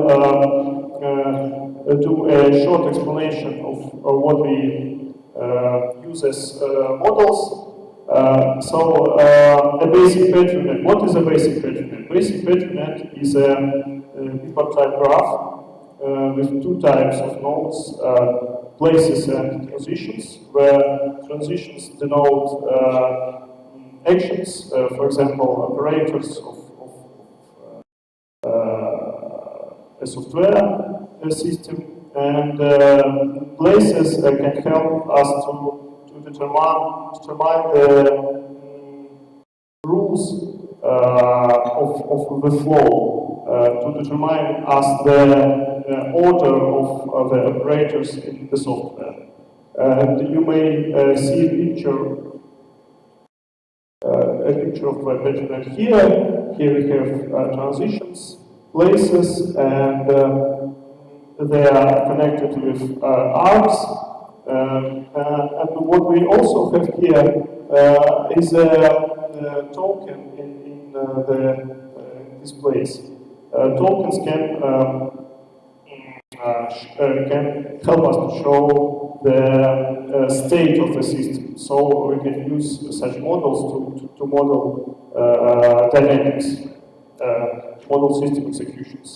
do a short explanation of what we use as models. So a basic patronage. What is a basic patronage? Basic patronage is a bipartite graph with two types of nodes, places and transitions, where transitions denote actions, for example, operators of a software system, and places can help us to determine the rules of the flow, to determine us the order of the operators in the software. And you may see a picture of a patronage here. Here we have transitions, places, and they are connected with arcs. And what we also have here is a token in this place. Tokens can help us to show the state of the system. So we can use such models to model dynamics, model system executions.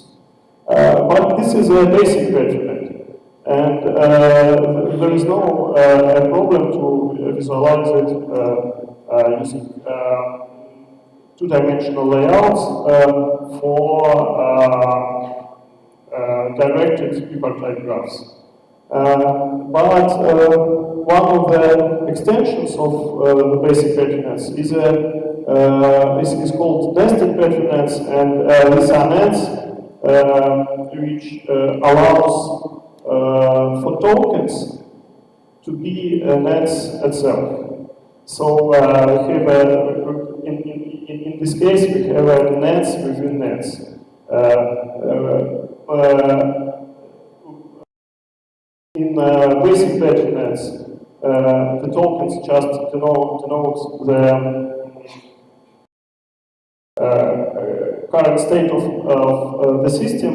But this is a basic patronage, and there is no problem to visualize it using two-dimensional layouts for directed bipartite graphs. But one of the extensions of the basic patronage is called nested patronage, and these are nets which allows for tokens to be nets itself. So we have in this case we have nets within nets. In basic patronage, the tokens just denote the current state of the system.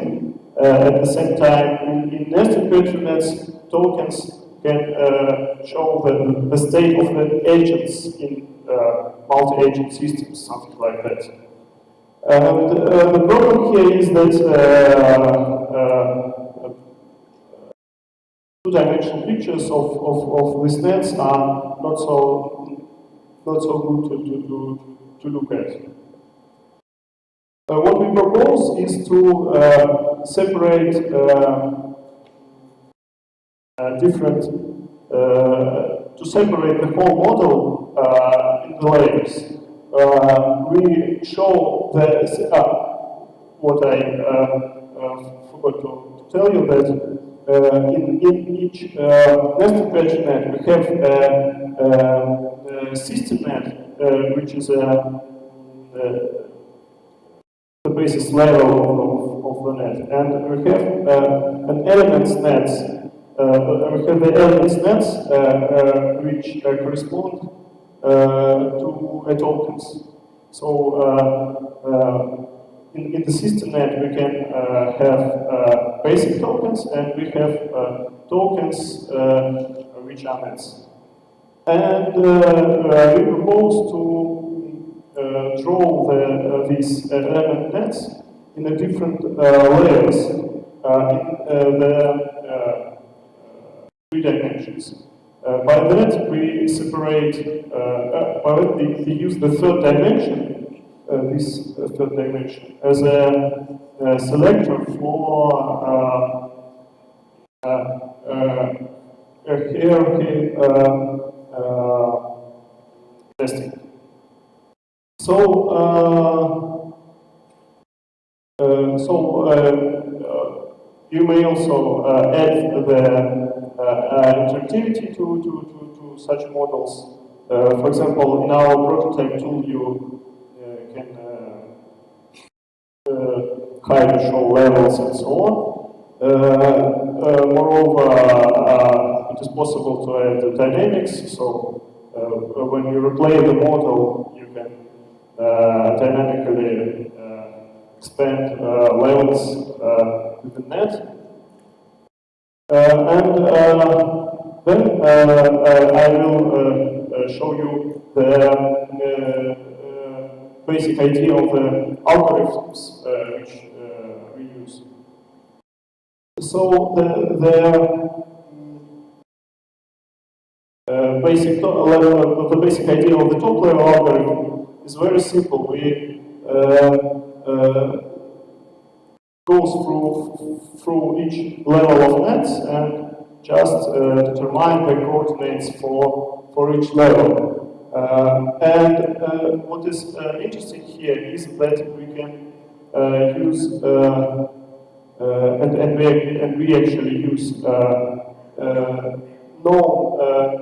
At the same time, in nested patronage, tokens can show the state of the agents in multi-agent systems, something like that. And the problem here is that two-dimensional pictures of these nets are not so good to look at. What we propose is to separate to separate the whole model in the layers. we show what I forgot to tell you, that in each nested batch net we have a system net, which is the basis level of the net, and we have an elements nets. We have the elements nets which correspond to tokens. So in the system net we can have basic tokens, and we have tokens which are nets. And we propose to draw these element nets in a different layers in the 3 dimensions. By that we separate, by that we use the 3rd dimension, this 3rd dimension, as a selector for hierarchy testing. You may also add the interactivity to such models. For example, in our prototype tool, you can hide and show levels and so on. Moreover, it is possible to add dynamics. So when you replay the model, you can dynamically expand levels with the net. And then I will show you the basic idea of the algorithms which we use. So the basic idea of the top level algorithm is very simple. We goes through each level of nets and just determine the coordinates for each level. And what is interesting here is that we can use and we actually use no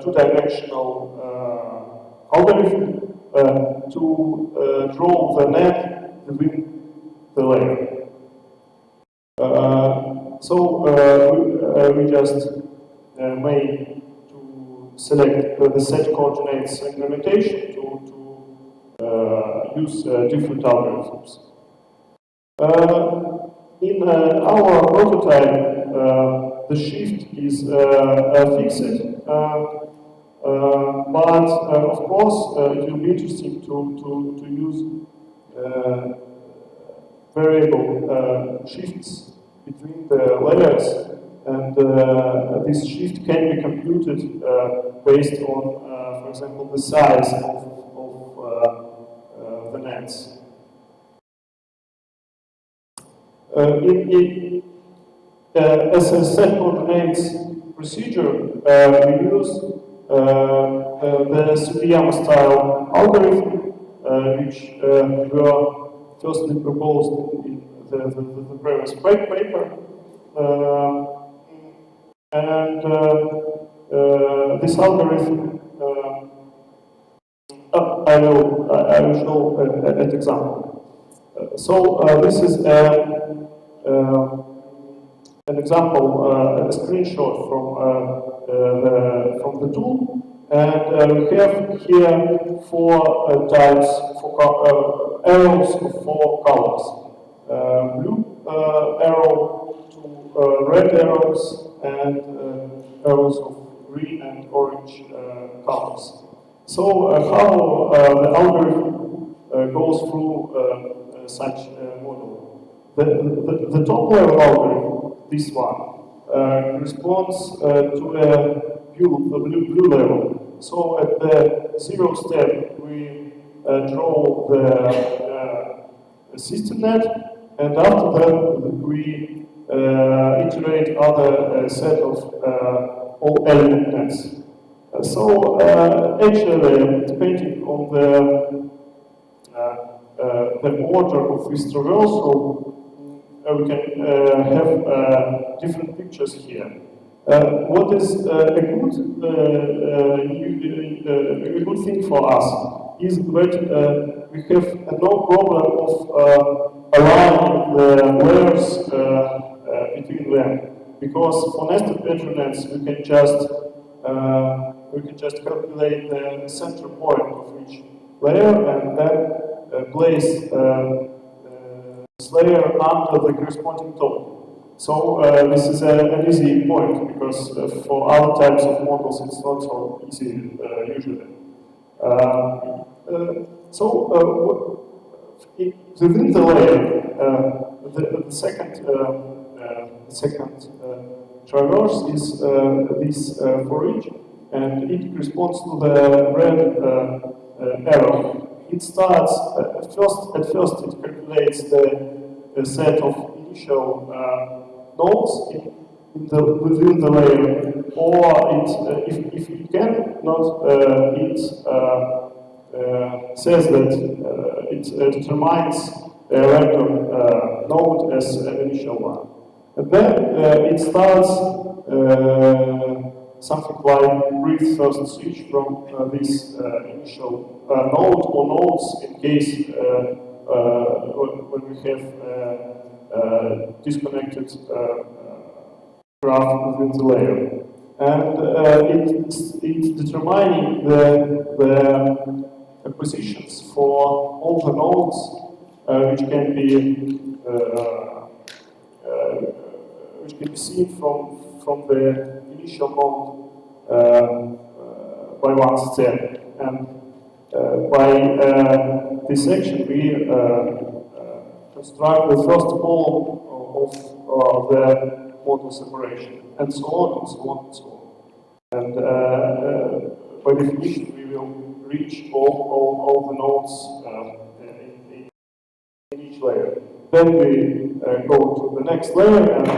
two-dimensional algorithm to draw the net within the layer. We just may to select the set coordinates implementation to use different algorithms. In our prototype, the shift is fixed, but of course it will be interesting to use variable shifts between the layers, and this shift can be computed based on, for example, the size of the nets. As a set coordinates procedure, we use the Sugiyama style algorithm, which were firstly proposed in the previous paper. This algorithm, I will show an example. This is an example, a screenshot from the tool, and we have here 4 types, 4 arrows of 4 colors: blue arrow to red arrows, and arrows of green and orange colors. So how the algorithm goes through such a model? The top level algorithm, this one, corresponds to a blue level. So at the 0 step, we draw the system net, and after that we iterate other set of all element nets. Actually, depending on the the order of this traversal, we can have different pictures here. What is a good thing for us is that we have no problem of aligning the layers between them, because for nested patronets we can just calculate the center point of each layer and then place this layer under the corresponding top. So this is an easy point, because for other types of models it's not so easy usually. Within the layer, the second traverse is this for each, and it corresponds to the red arrow. It starts at first it calculates the set of initial nodes within the layer, or if it can not, it says that it determines a random node as an initial one. And then it starts something like breathe first switch from this initial node or nodes in case when we have disconnected graph within the layer. And it's determining the positions for all the nodes which can be seen from the initial node by one step. And by this action, we construct the first pole of the model separation, and so on and so on and so on. And by definition, we will reach all the nodes in each layer. Then we go to the next layer and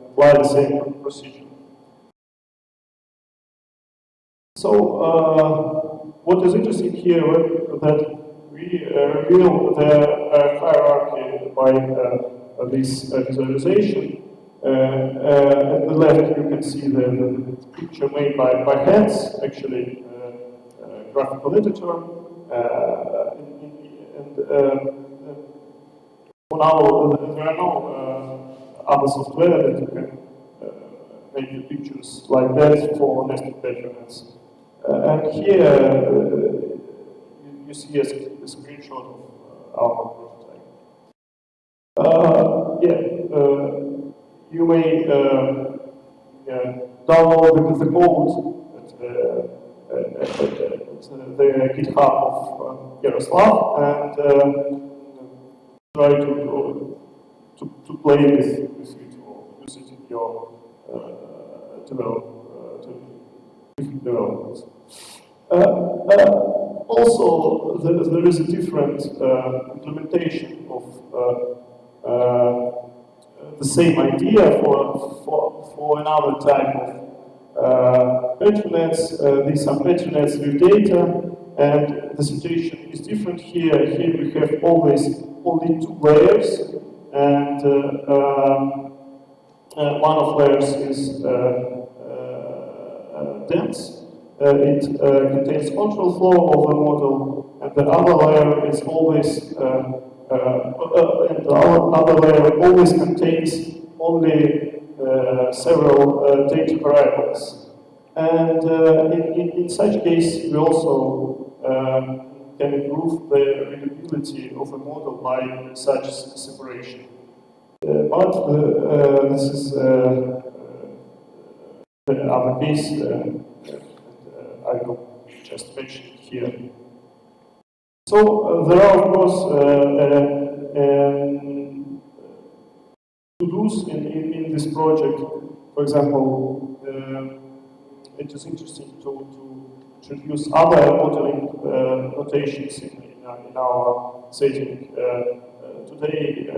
apply the same procedure. So what is interesting here is that we reveal the hierarchy by this visualization. At the left, you can see the picture made by hands, actually graphical editor, for now there are no other software that you can make the pictures like that for nested patronets. And here you see a screenshot of our prototype. You may download the code at the GitHub of Yaroslav and try to play with it or use it in your developments. Also, there is a different implementation of the same idea for another type of patronets. These are patronets with data, and the situation is different here. Here we have always only two layers, and one of layers is dense. It contains control flow of the model, and the other layer is always and the other layer always contains only several data variables. And in such case, we also can improve the readability of a model by such separation. But this is the other case. I will just mention it here. So there are, of course, to-dos in this project. For example, it is interesting to introduce other modeling notations in our setting. Today,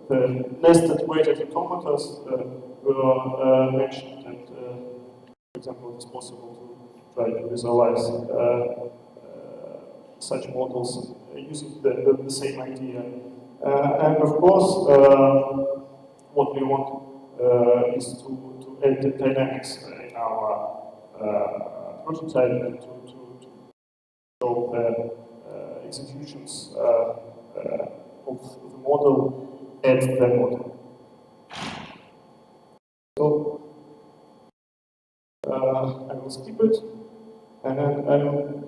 the nested weighted automatas were mentioned, and for example, it's possible to try to visualize such models using the same idea. And of course, what we want is to add the dynamics in our prototype to show the executions of the model at the model. So I will skip it, and then I will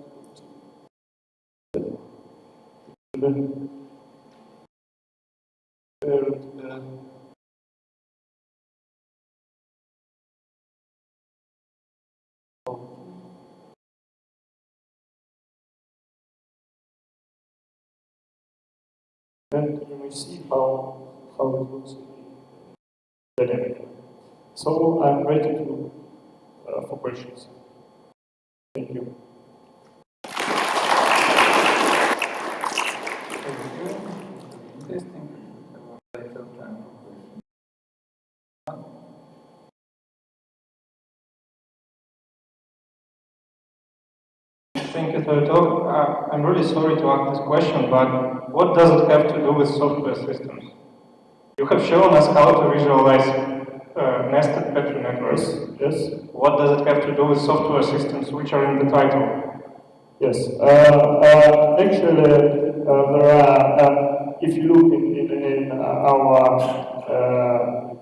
and you may see how it looks dynamically. So I'm ready to for questions. Thank you. Interesting. Later time for questions. Thank you for your talk. I'm really sorry to ask this question, but what does it have to do with software systems? You have shown us how to visualize nested Petri networks. Yes. What does it have to do with software systems which are in the title? Yes. Actually, there are. If you look in our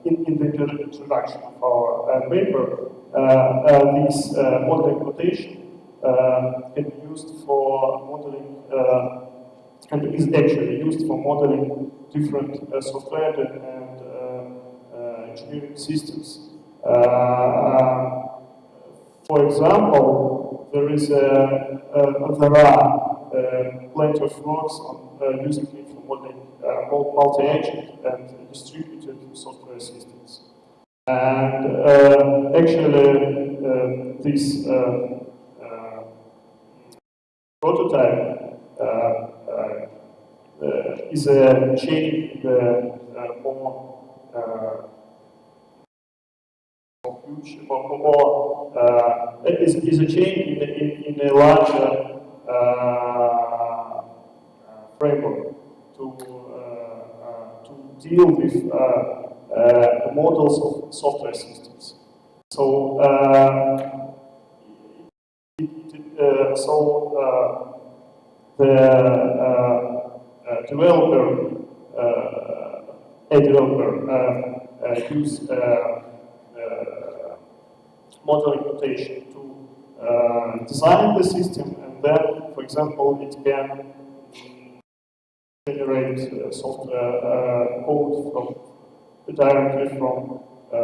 in the introduction of our paper, this modeling notation can be used for modeling, and is actually used for modeling different software and engineering systems. For example, there are plenty of works on using it for modeling multi-agent and distributed software systems. And actually, this prototype is a change in the more huge or more is a change in a larger framework to deal with models of software systems. So the developer use modeling notation to design the system, and then, for example, it can generate software code directly from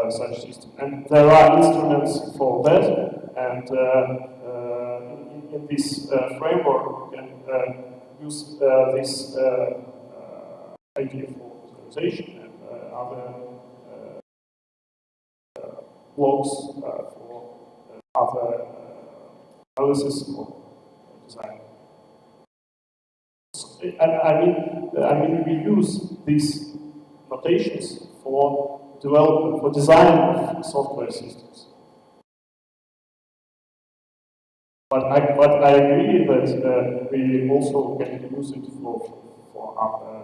such system. And there are instruments for that, and in this framework, you can use this idea for visualization and other blocks for other analysis or design. I mean, we use these notations for development, for design of software systems. But I agree that we also can use it for other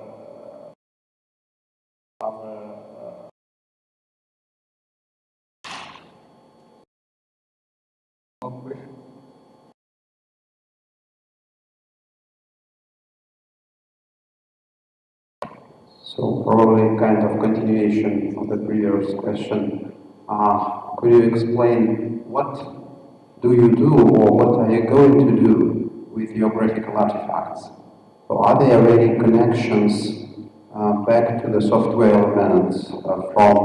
So probably kind of continuation of the previous question. Could you explain what do you do or what are you going to do with your graphical artifacts? So are there any connections back to the software elements from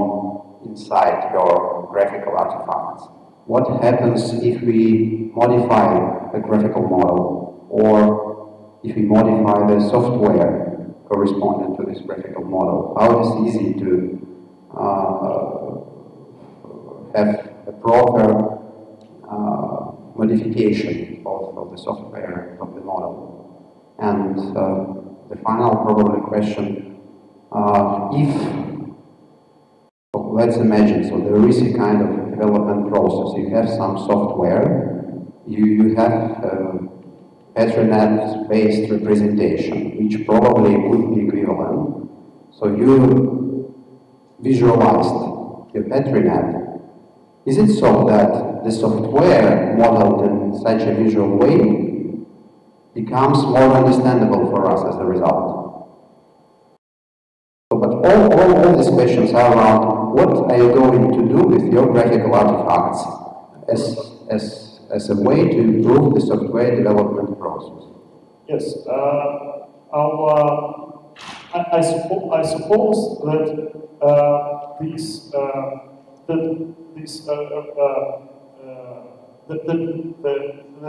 inside your graphical artifacts? What happens if we modify the graphical model or if we modify the software corresponding to this graphical model? How is it easy to have a proper modification of the software of the model? And the final probably question, let's imagine, so there is a kind of development process. You have some software, you have Ethernet-based representation, which probably would be equivalent. So you visualized your Ethernet. Is it so that the software modeled in such a visual way becomes more understandable for us as a result? So, but all these questions are around what are you going to do with your graphical artifacts as a way to improve the software development process? Yes, I suppose that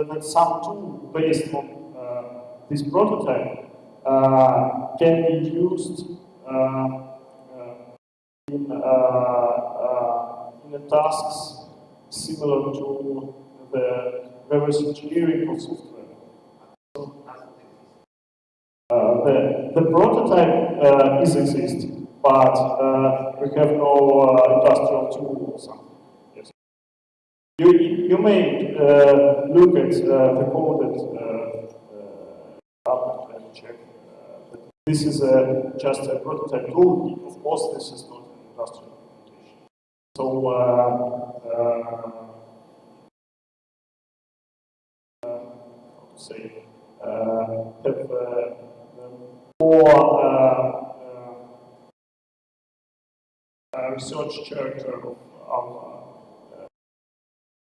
that some tool based on this prototype can be used in the tasks similar to the reverse engineering of software. The prototype is existing, but we have no industrial tool or something. Yes. You may look at the code and check that this is just a prototype tool. Of course, this is not an industrial implementation. So, how to say, have more research character of our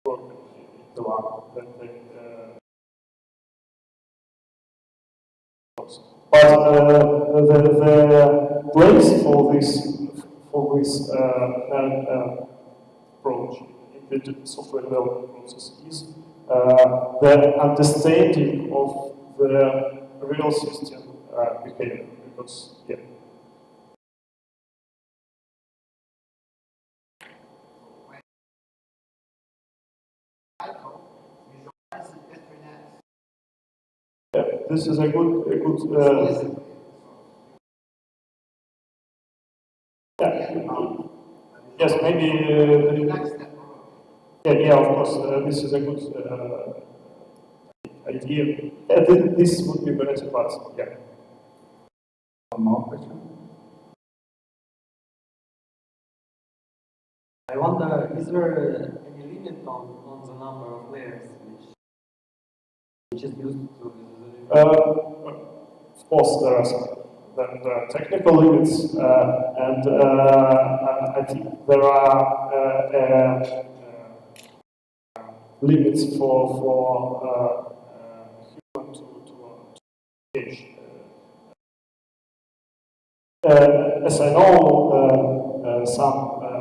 work in the lab than the place for this approach in the software development process is the understanding of the real system behavior. Because yeah. Yeah, this is a good yeah. Yes, maybe yeah, of course, this is a good idea. Yeah, this would be better, but yeah. One more question. I wonder, is there any limit on the number of layers which is used to Of course, there are technical limits, and I think there are limits for human to engage. As I know,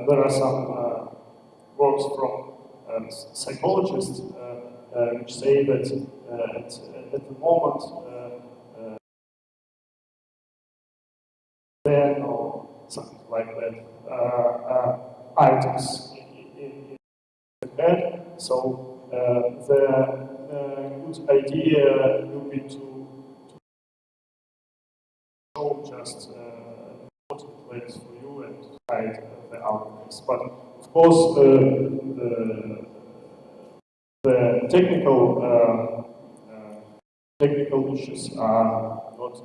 there are some works from psychologists which say that at the moment, 10 or something like that items in the head. So the good idea will be to show just important place for you and hide the outcomes. But of course, the technical issues are not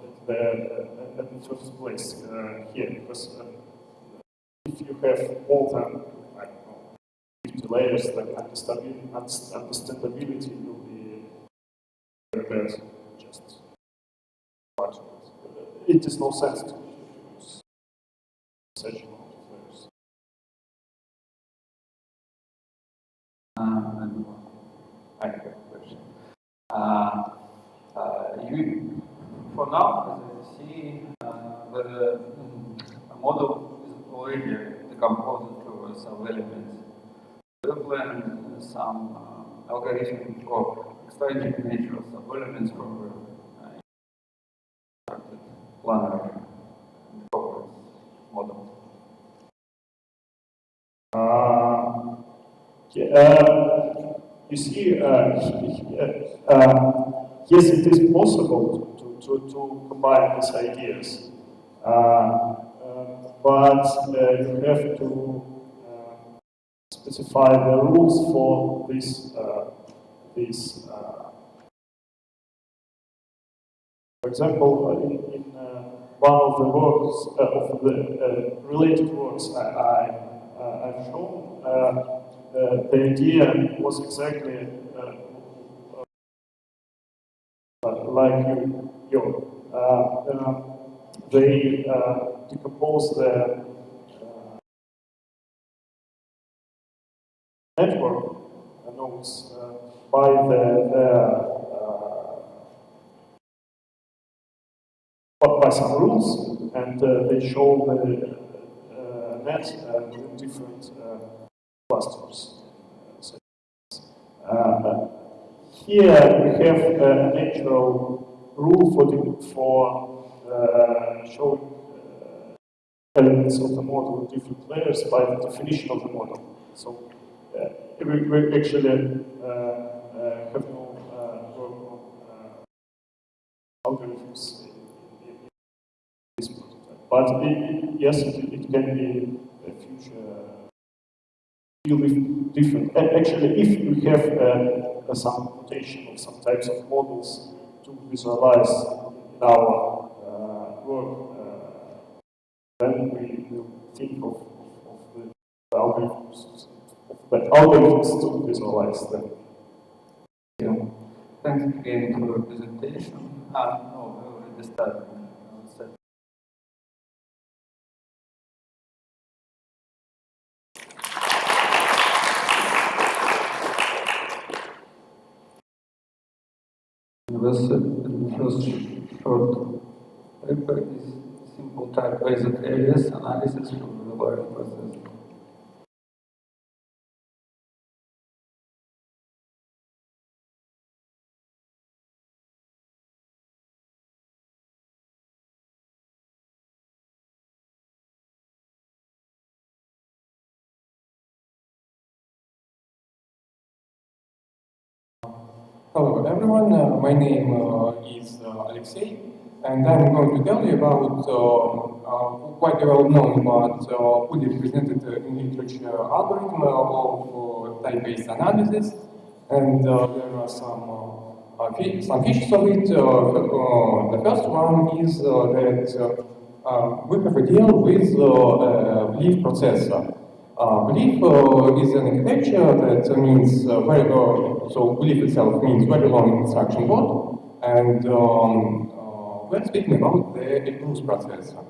at the first place here, because if you have more than, I don't know, 50 layers, then understandability will be very bad. Just watch it. It is no sense to use such amount of layers. And I have a question. For now, as I see, the model is already decomposed to some elements. We are planning some algorithm for extracting nature of some elements from the planner and cohort model. You see, yes, it is possible to combine these ideas, but you have to specify the rules for this For example, in one of the works, of the related works I've shown, the idea was exactly like they decompose the network nodes by by some rules, and they show the net with different clusters. Here we have a natural rule for showing elements of the model in different layers by the definition of the model. So we actually have no work on algorithms in this prototype. But yes, it can be a future deal with different. Actually, if we have some notation of some types of models to visualize in our work, then we will think of the algorithms to visualize them. Yeah. Thanks again for your presentation. No, we already started. The first short paper is simple type-based areas analysis for real-life processes. Hello everyone, my name is Alexey, and I'm going to tell you about quite a well-known but fully presented in literature algorithm of type-based analysis, and there are some features of it. The first one is that we have a deal with belief processor. Belief is an architecture that means so belief itself means very long instruction code, and we're speaking about the boost processor.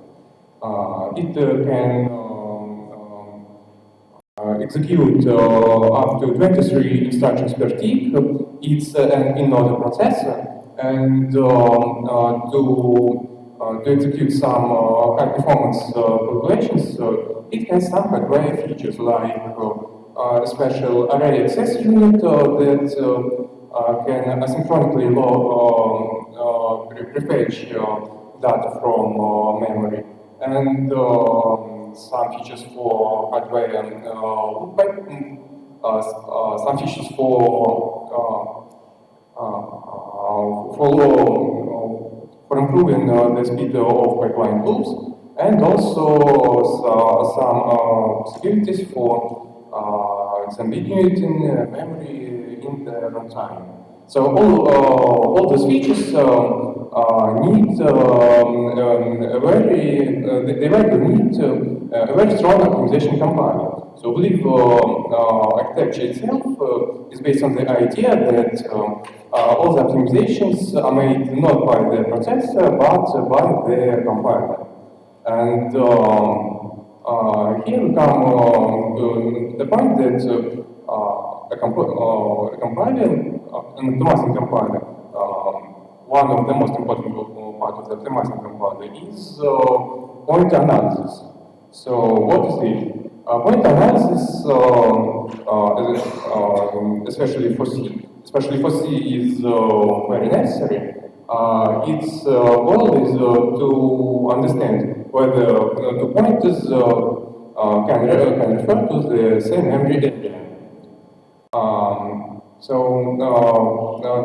It can execute up to 23 instructions per tick. It's an in-order processor, and to execute some high-performance calculations, it has some hardware features like a special array access unit that can asynchronously prefetch data from memory, and some features for hardware and loopback, some features for improving the speed of pipeline loops, and also some securities for disambiguating memory in the runtime. So all these features need a very strong optimization compiler. So I believe architecture itself is based on the idea that all the optimizations are made not by the processor but by the compiler. And here we come to the point that a compiler, an optimizing compiler, one of the most important parts of the optimizing compiler is point analysis. So what is it? Point analysis, especially for C, is very necessary. Its goal is to understand whether two pointers can refer to the same memory area.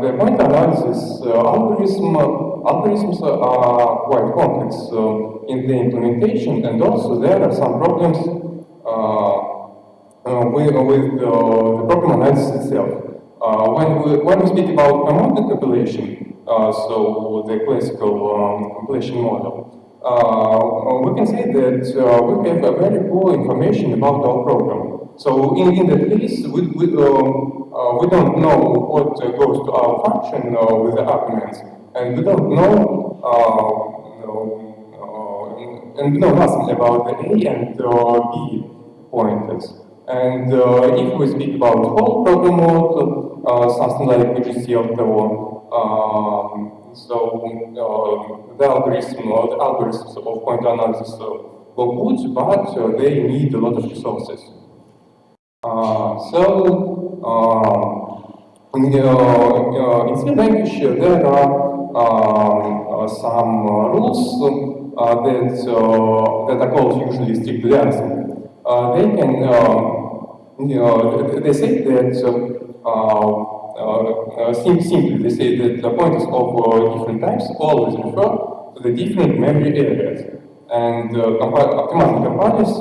The point analysis algorithms are quite complex in the implementation, and also there are some problems with the program analysis itself. When we speak about command calculation, so the classical completion model. We can say that we have a very poor information about our program. So in that case, we don't know what goes to our function with the arguments, and we don't know and know nothing about the A and B pointers. And if we speak about whole program mode, something like VGCL, the algorithms of point analysis were good, but they need a lot of resources. In C language, there are some rules that are called usually strict liaison. They say that simply they say that the pointers of different types always refer to the different memory areas. And optimizing compilers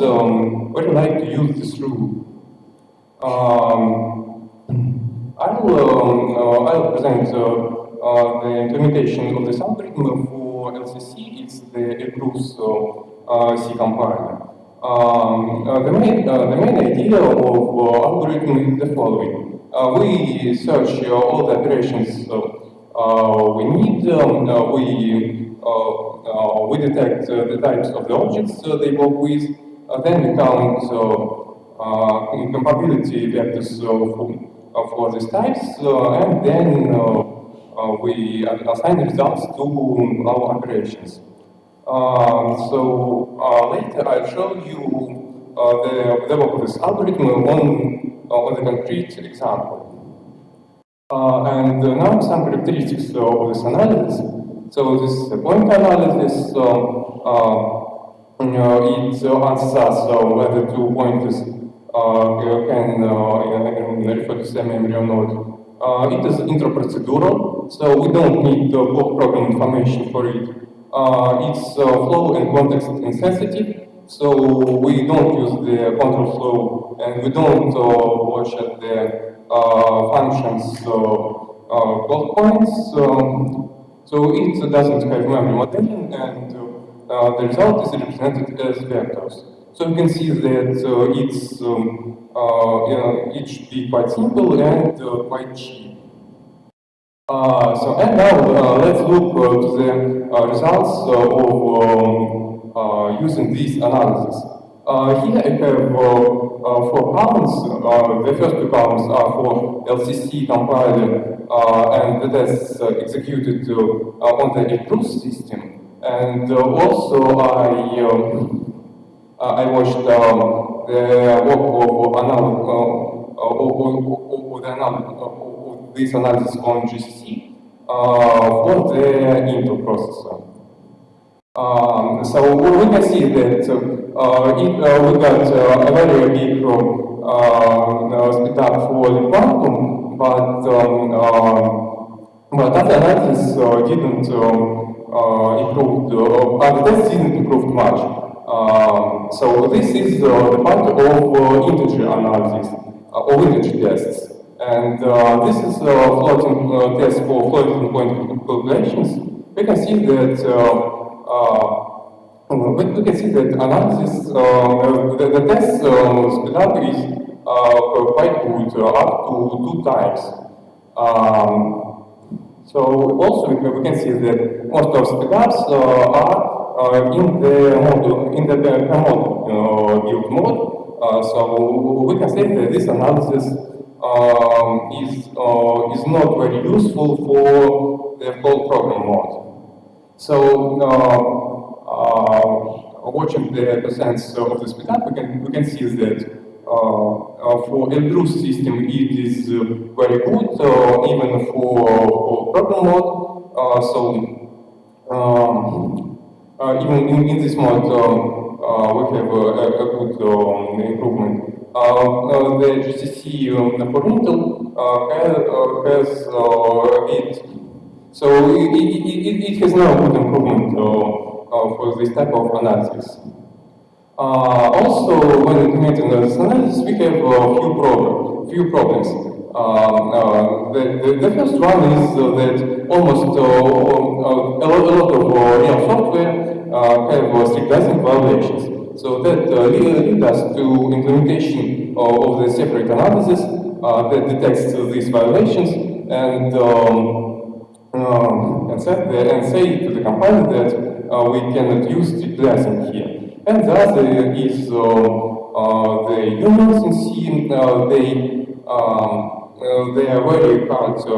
very like to use this rule. I'll present the implementation of this algorithm for LCC. It's the Eclipse C compiler. The main idea of algorithm is the following. We search all the operations we need. We detect the types of the objects they work with. Then we count compatibility vectors for these types, and then we assign the results to our operations. Later I'll show you the work of this algorithm on the concrete example. And now some characteristics of this analysis. So this point analysis, it answers us whether two pointers can refer to the same memory or not. It is intraprocedural, so we don't need block program information for it. It's flow and context insensitive, so we don't use the control flow and we don't watch at the functions call points. So it doesn't have memory modeling, and the result is represented as vectors. So you can see that it should be quite simple and quite cheap. And now let's look to the results of using this analysis. Here I have 4 columns. The first 2 columns are for LCC compiler and that is executed on the Eclipse system. And also I watched the work of this analysis on GCC for the Intel processor. So we can see that we got a very big speed up for the quantum, but that analysis didn't improve, the test didn't improve much. So this is the part of integer analysis, of integer tests. And this is floating test for floating point calculations. We can see that analysis, the test speed up is quite good, up to 2 times. So also we can see that most of speed ups are in the model, in the build mode. So we can say that this analysis is not very useful for the whole program mode. So watching the percents of the speed up, we can see that for Eclipse system it is very good, even for program mode. Even in this mode, we have a good improvement. The GCC for Intel has a bit, so it has no good improvement for this type of analysis. Also, when implementing this analysis, we have a few problems. The first one is that almost a lot of real software have strict license violations. So that leads us to implementation of the separate analysis that detects these violations and say to the compiler that we cannot use strict license here. And the other is the humans in C. They are very hard to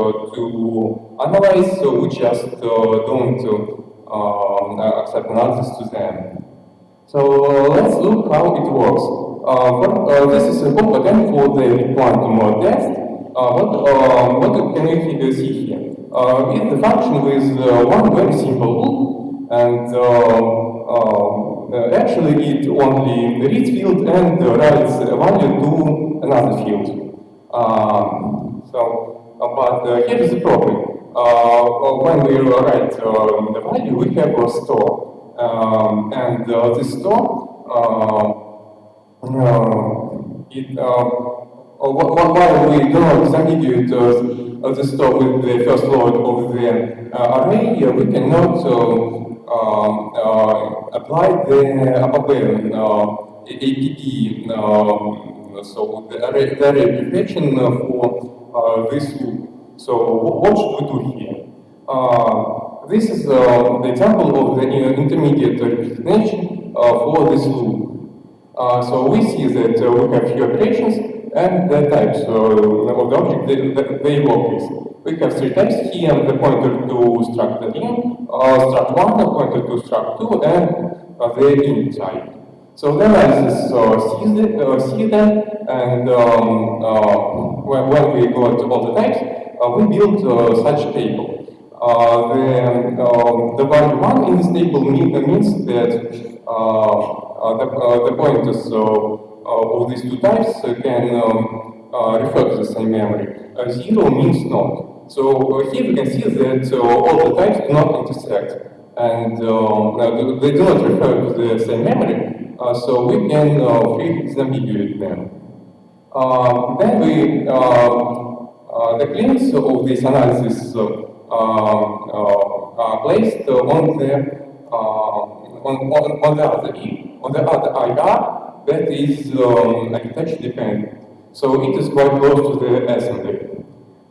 analyze, so we just don't accept analysis to them. So let's look how it works. This is a code pattern for the quantum test. What can we see here? It's the function with one very simple loop, and actually it only reads field and writes a value to another field. But here is the problem. When we write the value, we have a store, and this store while we do not substitute the store with the first load of the array, we cannot apply the APP, so the array prefetching for this loop. So what should we do here? This is the example of the intermediate representation for this loop. So we see that we have few operations and the types of the object they work with. We have three types here, the pointer to struct in, struct1, the pointer to struct2, and the int type. So the analysis sees them, and when we got all the types, we build such table. The value 1 in this table means that the pointers of these two types can refer to the same memory. 0 means not. So here we can see that all the types do not intersect, and they do not refer to the same memory, so we can freely disambiguate them. Then we, the claims of this analysis are placed on the other IR that is architecture dependent. So it is quite close to the assembly.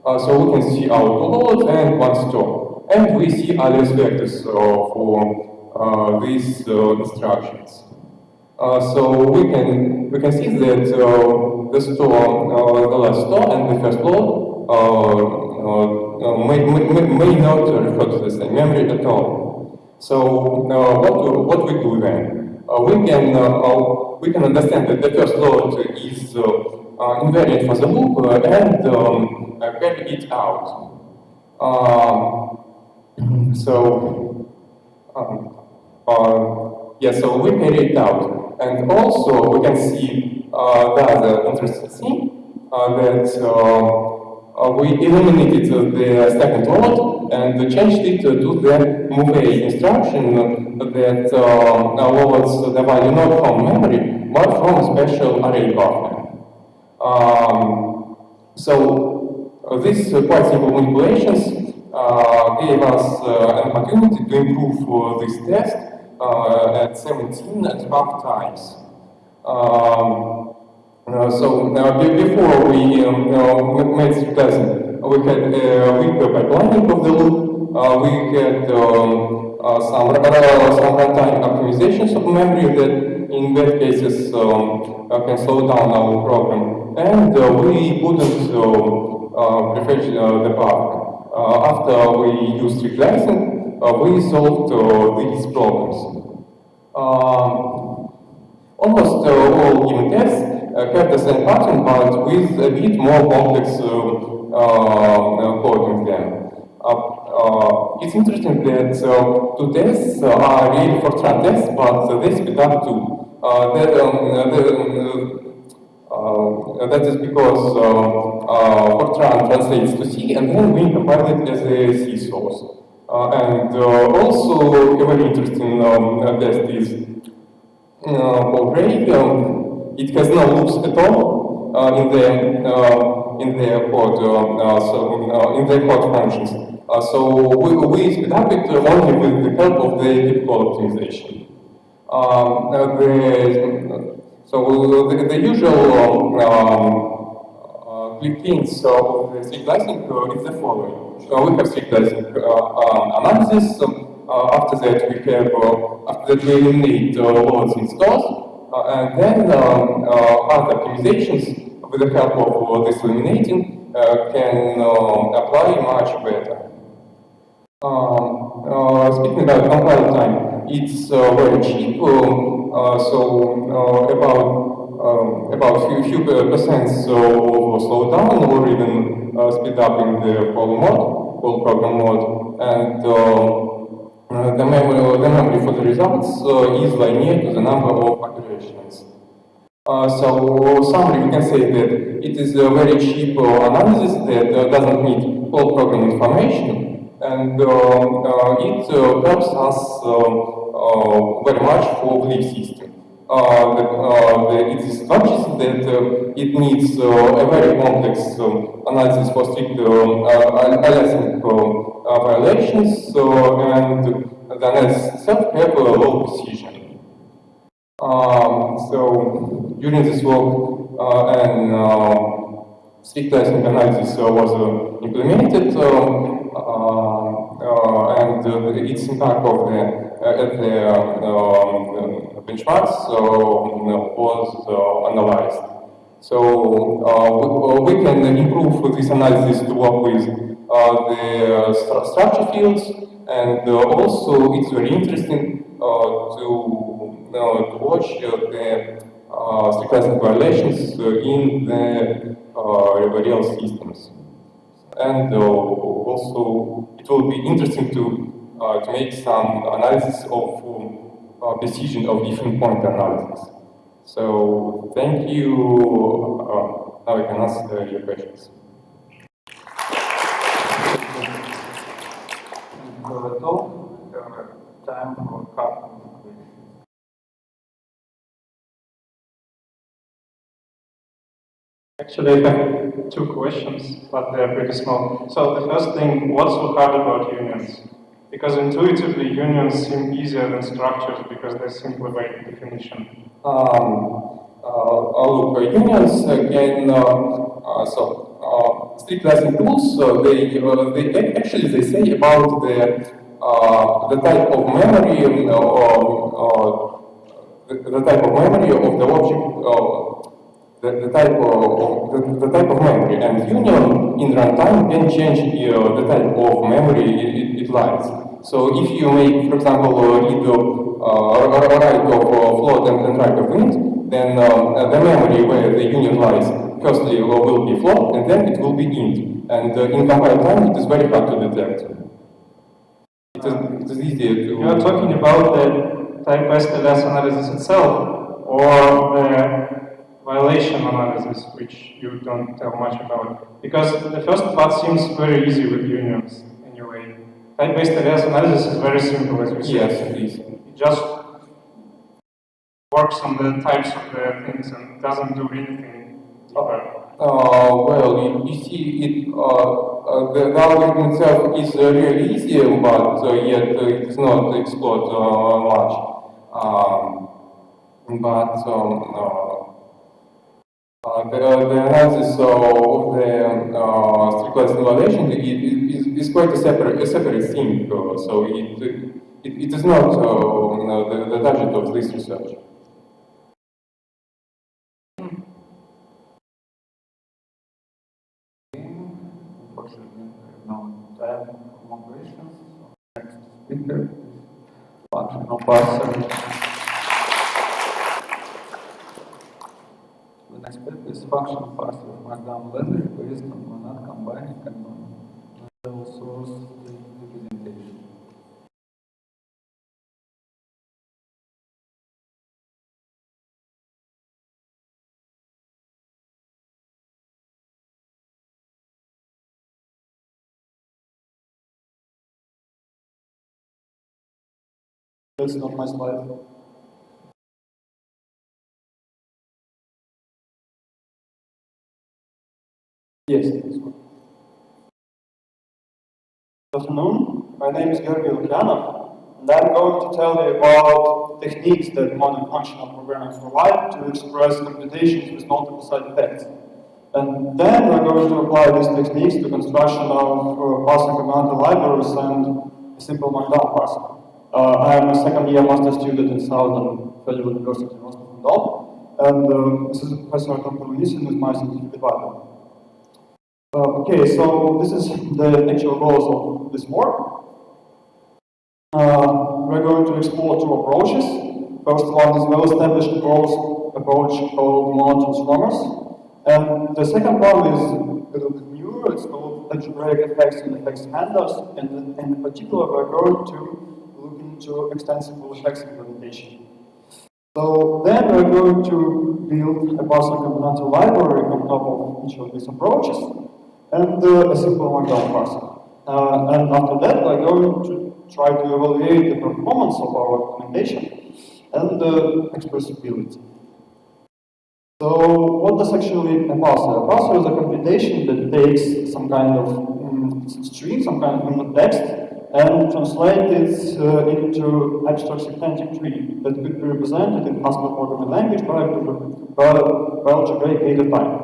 So we can see our load and one store, and we see alias vectors for these instructions. So we can see that the store, the last store and the first load may not refer to the same memory at all. So what we do then? We can understand that the first load is invariant for the loop and carry it out. So we carry it out, and also we can see the other interesting thing that we eliminated the second load and changed it to the move A instruction that loads the value not from memory but from a special array buffer. So these quite simple manipulations gave us an opportunity to improve this test at 17.5 times. Before we made strict license, we had weaker pipelining of the loop, we had some runtime optimizations of memory that in bad cases can slow down our program, and we couldn't prefetch the path. After we used strict license, we solved these problems. Almost all given tests have the same pattern, but with a bit more complex coding then. It's interesting that two tests are really Fortran tests, but they speed up too. That is because Fortran translates to C, and then we compile it as a C source. And also, a very interesting test is for Ray. It has no loops at all, in their code, in their code functions. So we speed up it only with the help of the typical optimization. The usual quick things of the street lighting is the following. We have street lighting analysis. After that, we eliminate loads in stores, and then other optimizations with the help of this eliminating can apply much better. Speaking about compile time, it's very cheap. About few percent of slowdown or even speed up in the whole program mode, and the memory for the results is linear to the number of operations. Summary, we can say that it is a very cheap analysis that doesn't need whole program information, and it helps us very much for belief system. It is conscious that it needs a very complex analysis for strict aliasing violations, and the analysis itself have a low precision. During this work, strict lighting analysis was implemented, and its impact of the benchmarks was analyzed. We can improve this analysis to work with the structure fields, and also it's very interesting to watch the stochastic violations in the real systems. And also, it will be interesting to make some analysis of precision of different point analysis. So, thank you. Now I can answer your questions. Time for a couple of questions. Actually, I have two questions, but they're pretty small. So the first thing, what's so hard about unions? Because intuitively, unions seem easier than structures because they simplify definition. Unions can strict lighting tools. They actually say about the type of memory the type of memory of the object. The type of memory, and union in runtime can change the type of memory it lies. So if you make, for example, read write of float and write of int, then the memory where the union lies firstly will be float, and then it will be int. And in compile time, it is very hard to detect. It is easier to. You are talking about the type-based alias analysis itself, or the violation analysis, which you don't tell much about. Because the first part seems very easy with unions, anyway. Type-based alias analysis is very simple, as you said. Yes, it is. It just works on the types of the things and doesn't do anything deeper. Well, you see, the algorithm itself is really easy, but yet it is not explored much. The analysis of the strict lighting violation is quite a separate thing, so it is not the target of this research. Unfortunately, no time for more questions. Next speaker is functional parser. The next step is functional parser of Markdown letters based on not combining and non source representation. That's not my slide. Yes. Good afternoon. My name is Georgi Lukyanov, and I'm going to tell you about techniques that modern functional programmers provide to express computations with multiple side effects. And then we're going to apply these techniques to construction of parsing combinatorial libraries and a simple markdown parser. I'm a second-year master student in Southern Federal University in Rostov-on-Don, and this is Professor Tom Polonisin with my scientific advisor. Okay, so this is the actual goals of this work. We're going to explore two approaches. First one is well-established approach called monad transformers. And the second one is a little bit newer. It's called algebraic effects and effects handlers. And in particular, we're going to look into extensible effects implementation. So then we're going to build a parsing combinatorial library on top of each of these approaches and a simple markdown parser. And after that, we're going to try to evaluate the performance of our implementation and the expressibility. So what does actually a parser? A parser is a computation that takes some kind of string, some kind of input text, and translates it into abstract syntactic tree that could be represented in Haskell programming language by algebraic data type.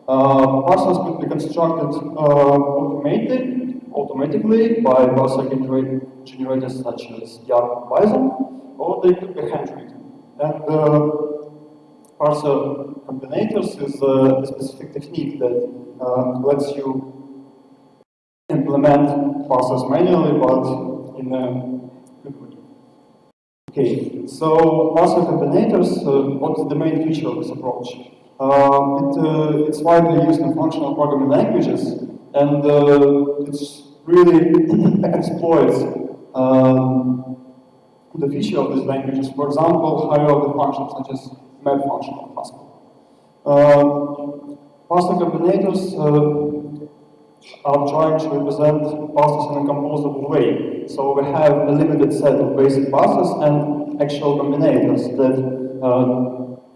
Parsers could be constructed automatically by parser generators such as YARN or Python, or they could be handwritten. And parser combinators is a specific technique that lets you implement parsers manually, but in a good way. Okay, so parser combinators, what is the main feature of this approach? It's widely used in functional programming languages, and it's really exploits the feature of these languages. For example, higher-order functions such as map function of Haskell. Parser combinators are trying to represent parsers in a composable way. So we have a limited set of basic parsers and actual combinators that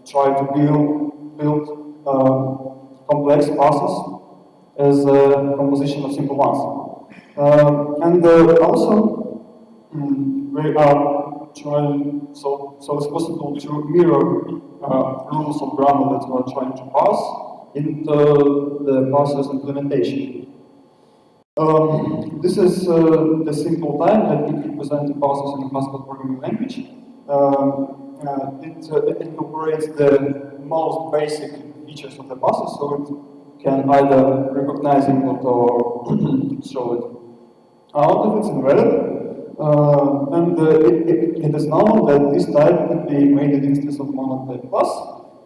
try to build complex parsers as a composition of simple ones. And also, we are trying, so it's possible to mirror rules of grammar that we are trying to parse into the parser's implementation. This is the simple time that we represent the parsers in the Haskell programming language. It incorporates the most basic features of the parser, so it can either recognize input or show it out if it's invalid. And it is known that this type could be made an instance of monad type plus,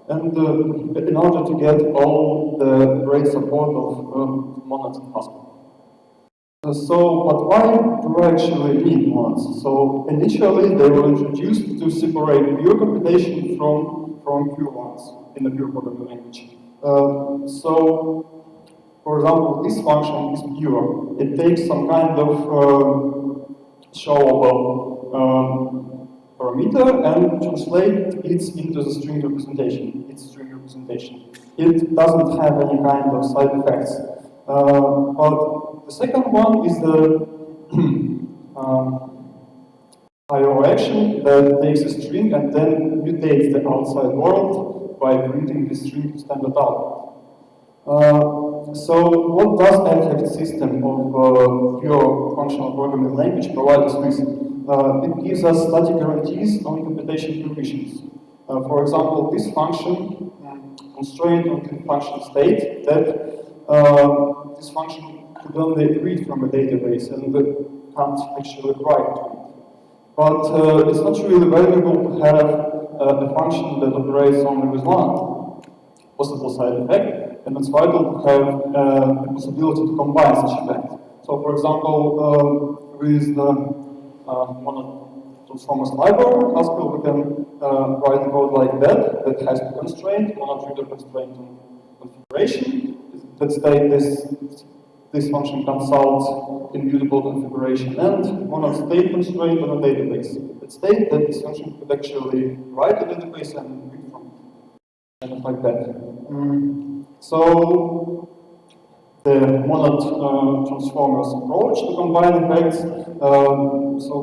and in order to get all the great support of monads in Haskell. But why do I actually need monads? So initially they were introduced to separate pure computation from pure ones in the pure programming language. For example, this function is pure. It takes some kind of showable parameter and translates it into the string representation. It doesn't have any kind of side effects. But the second one is the IO action that takes a string and then mutates the outside world by printing the string to standard output. So what does abstract system of pure functional programming language provide us with? It gives us static guarantees on computation permissions. For example, this function constrained on the function state that this function could only read from a database and can't actually write to it. But it's not really valuable to have a function that operates only with one possible side effect, and it's vital to have the possibility to combine such effects. So, for example, with the monad transformers library, Haskell, we can write code like that has two constraints, monad reader constraint on configuration. That state this function consults immutable configuration, and monad state constraint on a database. That state that this function could actually write a database and read from it. Kind of like that. So the monad transformers approach to combine effects. So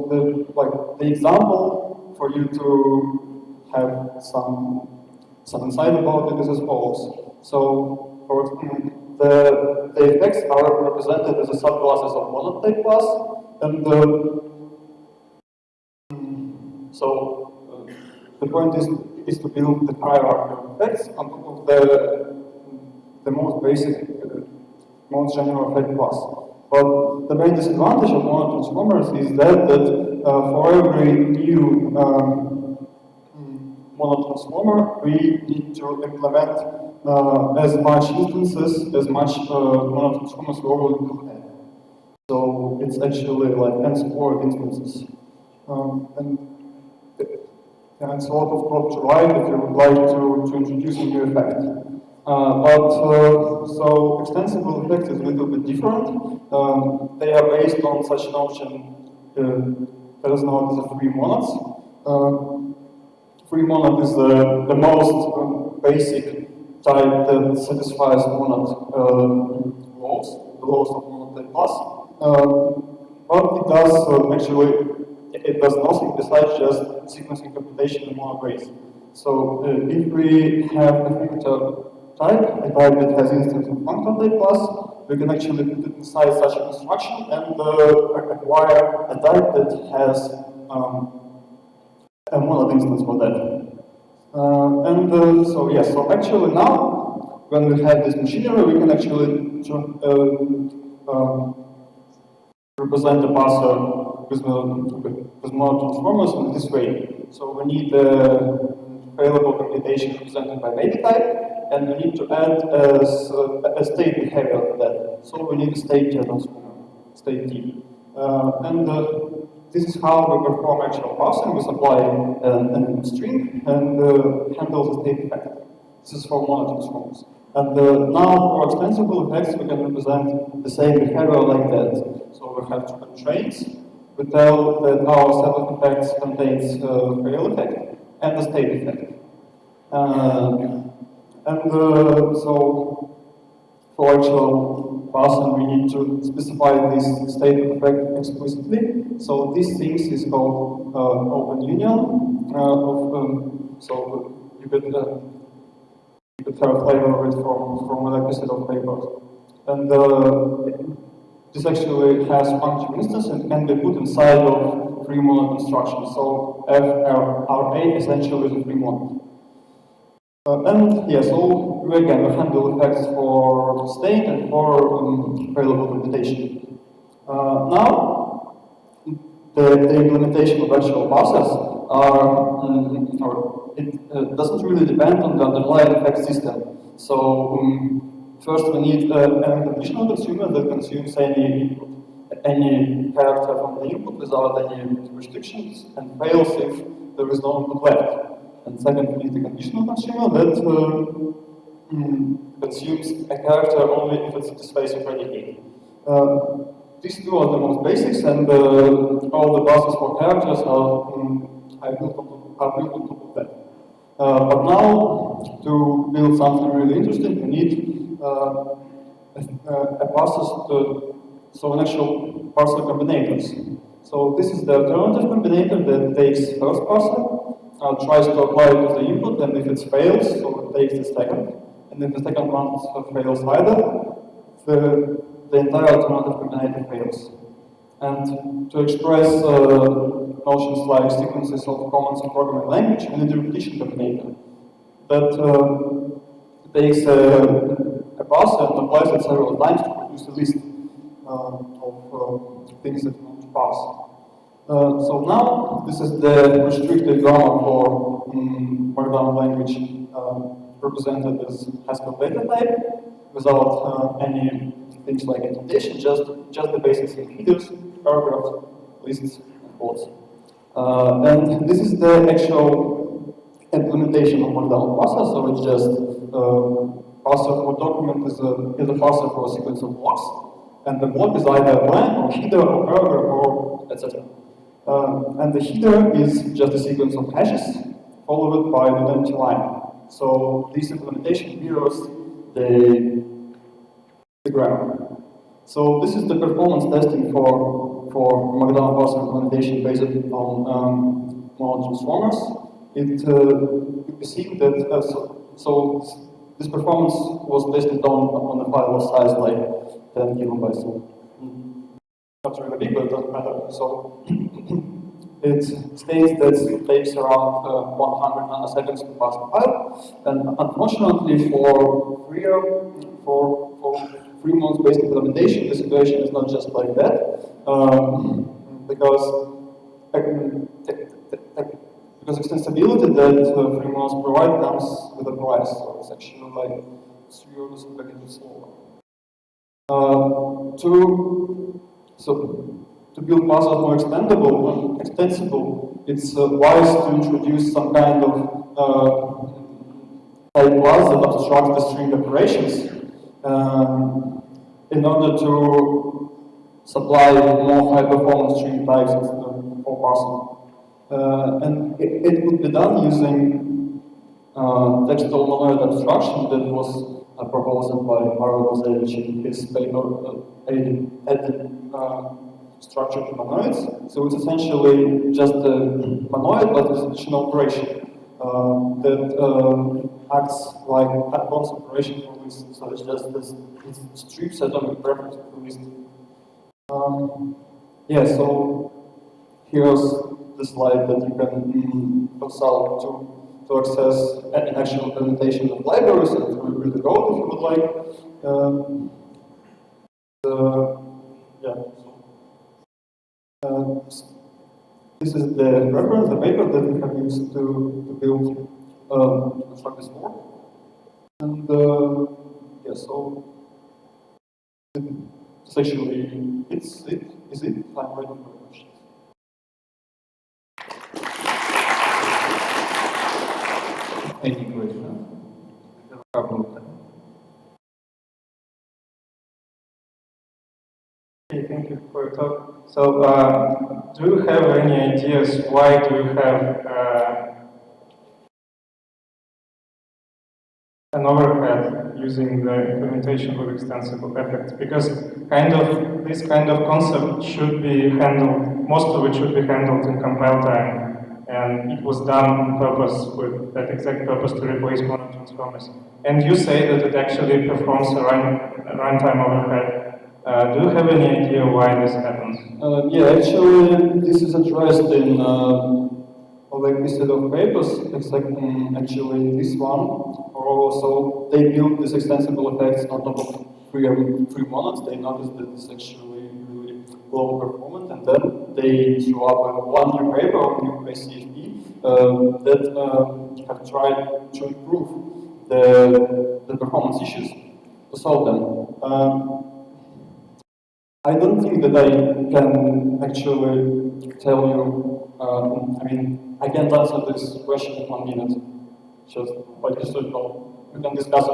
the example for you to have some insight about it is as follows. So the effects are represented as a subclasses of monad type class, and the point is to build the hierarchy of effects on top of the most basic, most general effect class. But the main disadvantage of monad transformers is that for every new monad transformer, we need to implement as much instances, as much monad transformers we already do have. So it's actually like n-squared instances. And it's a lot of code to write if you would like to introduce a new effect. So extensible effect is a little bit different. They are based on such notion that is known as the free monads. Free monad is the most basic type that satisfies monad laws, the laws of monad type class. But it does it does nothing besides just sequencing computation in monad ways. So if we have a vector type, a type that has instance of functor type class, we can actually put it inside such a construction and acquire a type that has a monad instance for that. So actually now, when we have this machinery, we can actually represent the parser with monad transformers in this way. So we need the available computation represented by maybe type, and we need to add a state behavior to that. So we need a state transformer, state T. This is how we perform actual parsing. We supply an string and handle the state effect. This is for monad transformers. And now for extensible effects, we can represent the same behavior like that. So we have two constraints. We tell that our set of effects contains a real effect and a state effect. So for actual parsing, we need to specify this state effect explicitly. So this thing is called open union. So you could have a flavor of it from an episode of papers. And this actually has function instance and can be put inside of free monad instructions. So FRA essentially is a free monad. So we handle effects for state and for available computation. Now, the implementation of actual parsers it doesn't really depend on the underlying effect system. So first we need an unconditional consumer that consumes any character from the input without any restrictions and fails if there is no input left. And second, we need a conditional consumer that consumes a character only if it satisfies a predicate. These two are the most basics, and all the buses for characters are built on top of that. But now, to build something really interesting, we need a parser, so an actual parser combinators. So this is the alternative combinator that takes first parser, tries to apply it to the input, and if it fails, so it takes the second. And if the second one fails either, the entire alternative combinator fails. And to express notions like sequences of commands in programming language, we need a repetition combinator that takes a parser and applies it several times to produce a list of things that we want to parse. So now, this is the restricted grammar for Markdown language represented as Haskell data type without any things like indentation, just the basics in headers, paragraphs, lists, and quotes. And this is the actual implementation of Markdown parser, so it's just parser for document is a parser for a sequence of blocks, and the block is either a blank or header or paragraph or etc. And the header is just a sequence of hashes followed by an empty line. So this implementation mirrors the diagram. So this is the performance testing for Magdalena Bus implementation based on model transformers. It could be seen that this performance was tested on a file size like 10 kilobytes. So not really big, but it doesn't matter. So it states that it takes around 100 nanoseconds to pass the file, and unfortunately for free modes-based implementation, the situation is not just like that, because extensibility that free modes provide comes with a price, so it's actually like 3 orders of magnitude slower. To build puzzles more extensible, it's wise to introduce some kind of type class that abstracts the string operations in order to supply more high-performance string types for parsing. And it could be done using textual monoid abstraction that was proposed by Mario Gozevich in his paper adding structure to monoids. So it's essentially just a monoid, but with additional operation that acts like advanced operation for list. So it's just this strips atomic preference of the list. Yeah, so here's the slide that you can consult to access an actual implementation of libraries and to review the code if you would like. This is the reference, the paper that we have used to build, to construct this board. And yeah, so it's actually, is it? I'm ready for questions. Any questions? We have a couple of them. Okay, thank you for your talk. So, do you have any ideas why do you have an overhead using the implementation of extensible effects? Because this kind of concept should be handled, most of it should be handled in compile time, and it was done on purpose with that exact purpose to replace mono transformers. And you say that it actually performs a runtime overhead. Do you have any idea why this happens? Yeah, actually, this is addressed in like this set of papers. It's like actually this one. So they built these extensible effects on top of free monods. They noticed that it's actually really low performance, and then they threw up one new paper on new CFP that have tried to improve the performance issues to solve them. I don't think that I can actually tell you, I mean, I can't answer this question in 1 minute, just like you should know. We can discuss it.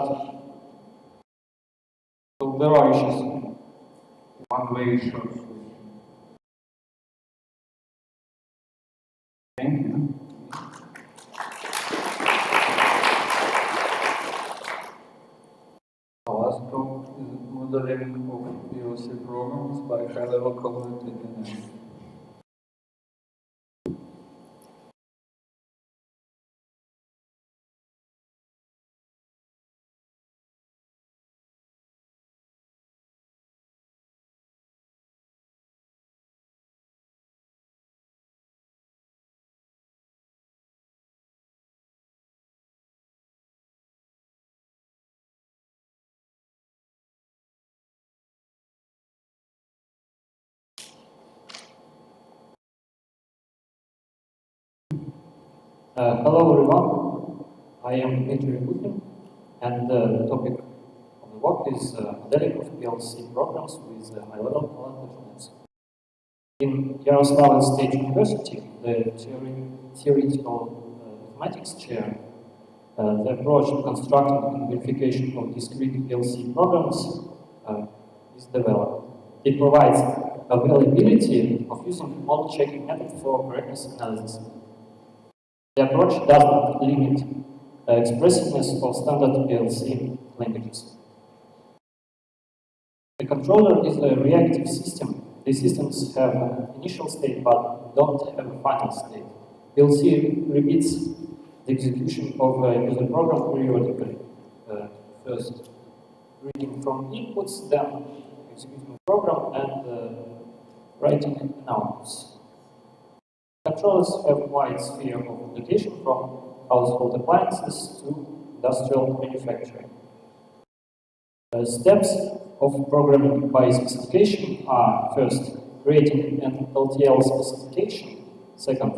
So there are issues. One way short solution. Thank you. Our last talk is modeling of PLC programs by high-level cognitive engineering. Hello everyone, I am Dmitry Putin, and the topic of the work is modeling of PLC programs with high-level collective. In Yaroslavl State University, the theoretical mathematics chair, the approach to constructing and verification of discrete PLC programs is developed. It provides availability of using model checking method for correctness analysis. The approach does not limit expressiveness of standard PLC languages. A controller is a reactive system. These systems have an initial state but don't have a final state. PLC repeats the execution of a user program periodically. First, reading from inputs, then executing the program and writing outputs. Controllers have a wide sphere of application from household appliances to industrial manufacturing. Steps of programming by specification are first, creating an LTL specification, second,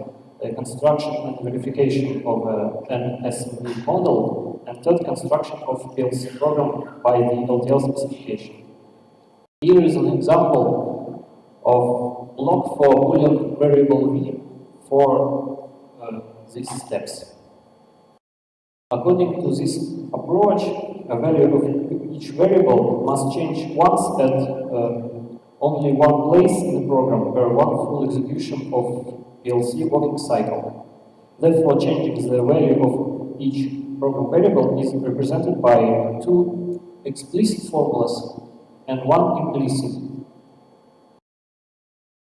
construction and verification of an assembly model, and third, construction of PLC program by the LTL specification. Here is an example of block for Boolean variable v for these steps. According to this approach, a value of each variable must change once at only one place in the program per one full execution of PLC working cycle. Therefore, changing the value of each program variable is represented by two explicit formulas and one implicit.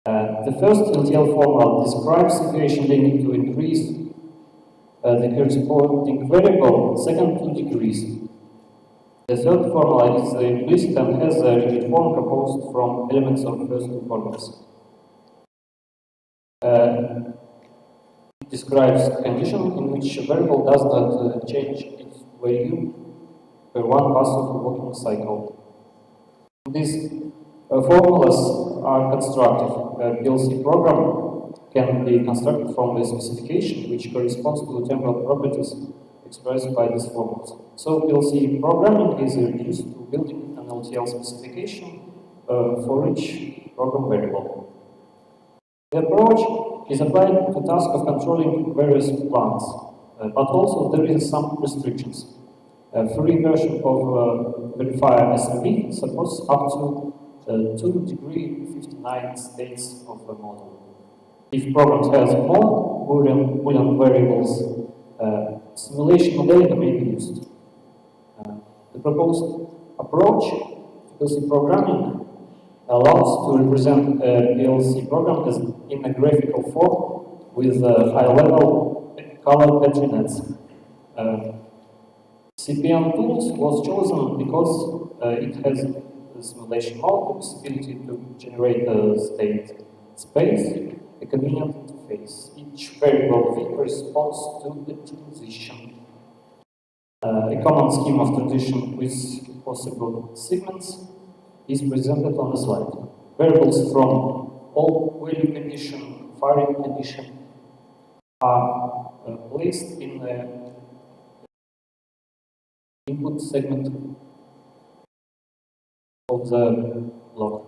The first LTL formula describes situation needing to increase the corresponding variable, second to decrease. The third formula is implicit and has a rigid form composed from elements of the first two formulas. It describes a condition in which a variable does not change its value per one pass of the working cycle. These formulas are constructive. A PLC program can be constructed from the specification which corresponds to the temporal properties expressed by these formulas. So PLC programming is reduced to building an LTL specification for each program variable. The approach is applied to the task of controlling various plants, but also there is some restrictions. A free version of verifier SMB supports up to 2 degree 59 states of the model. If program has more Boolean variables, simulation modeling may be used. The proposed approach, PLC programming, allows to represent a PLC program as in a graphical form with high-level color patterns. CPM tools was chosen because it has the simulation mode, the possibility to generate a state space, a convenient interface. Each variable v corresponds to the transition. A common scheme of transition with possible segments is presented on the slide. Variables from all value condition, firing condition are placed in the input segment of the block.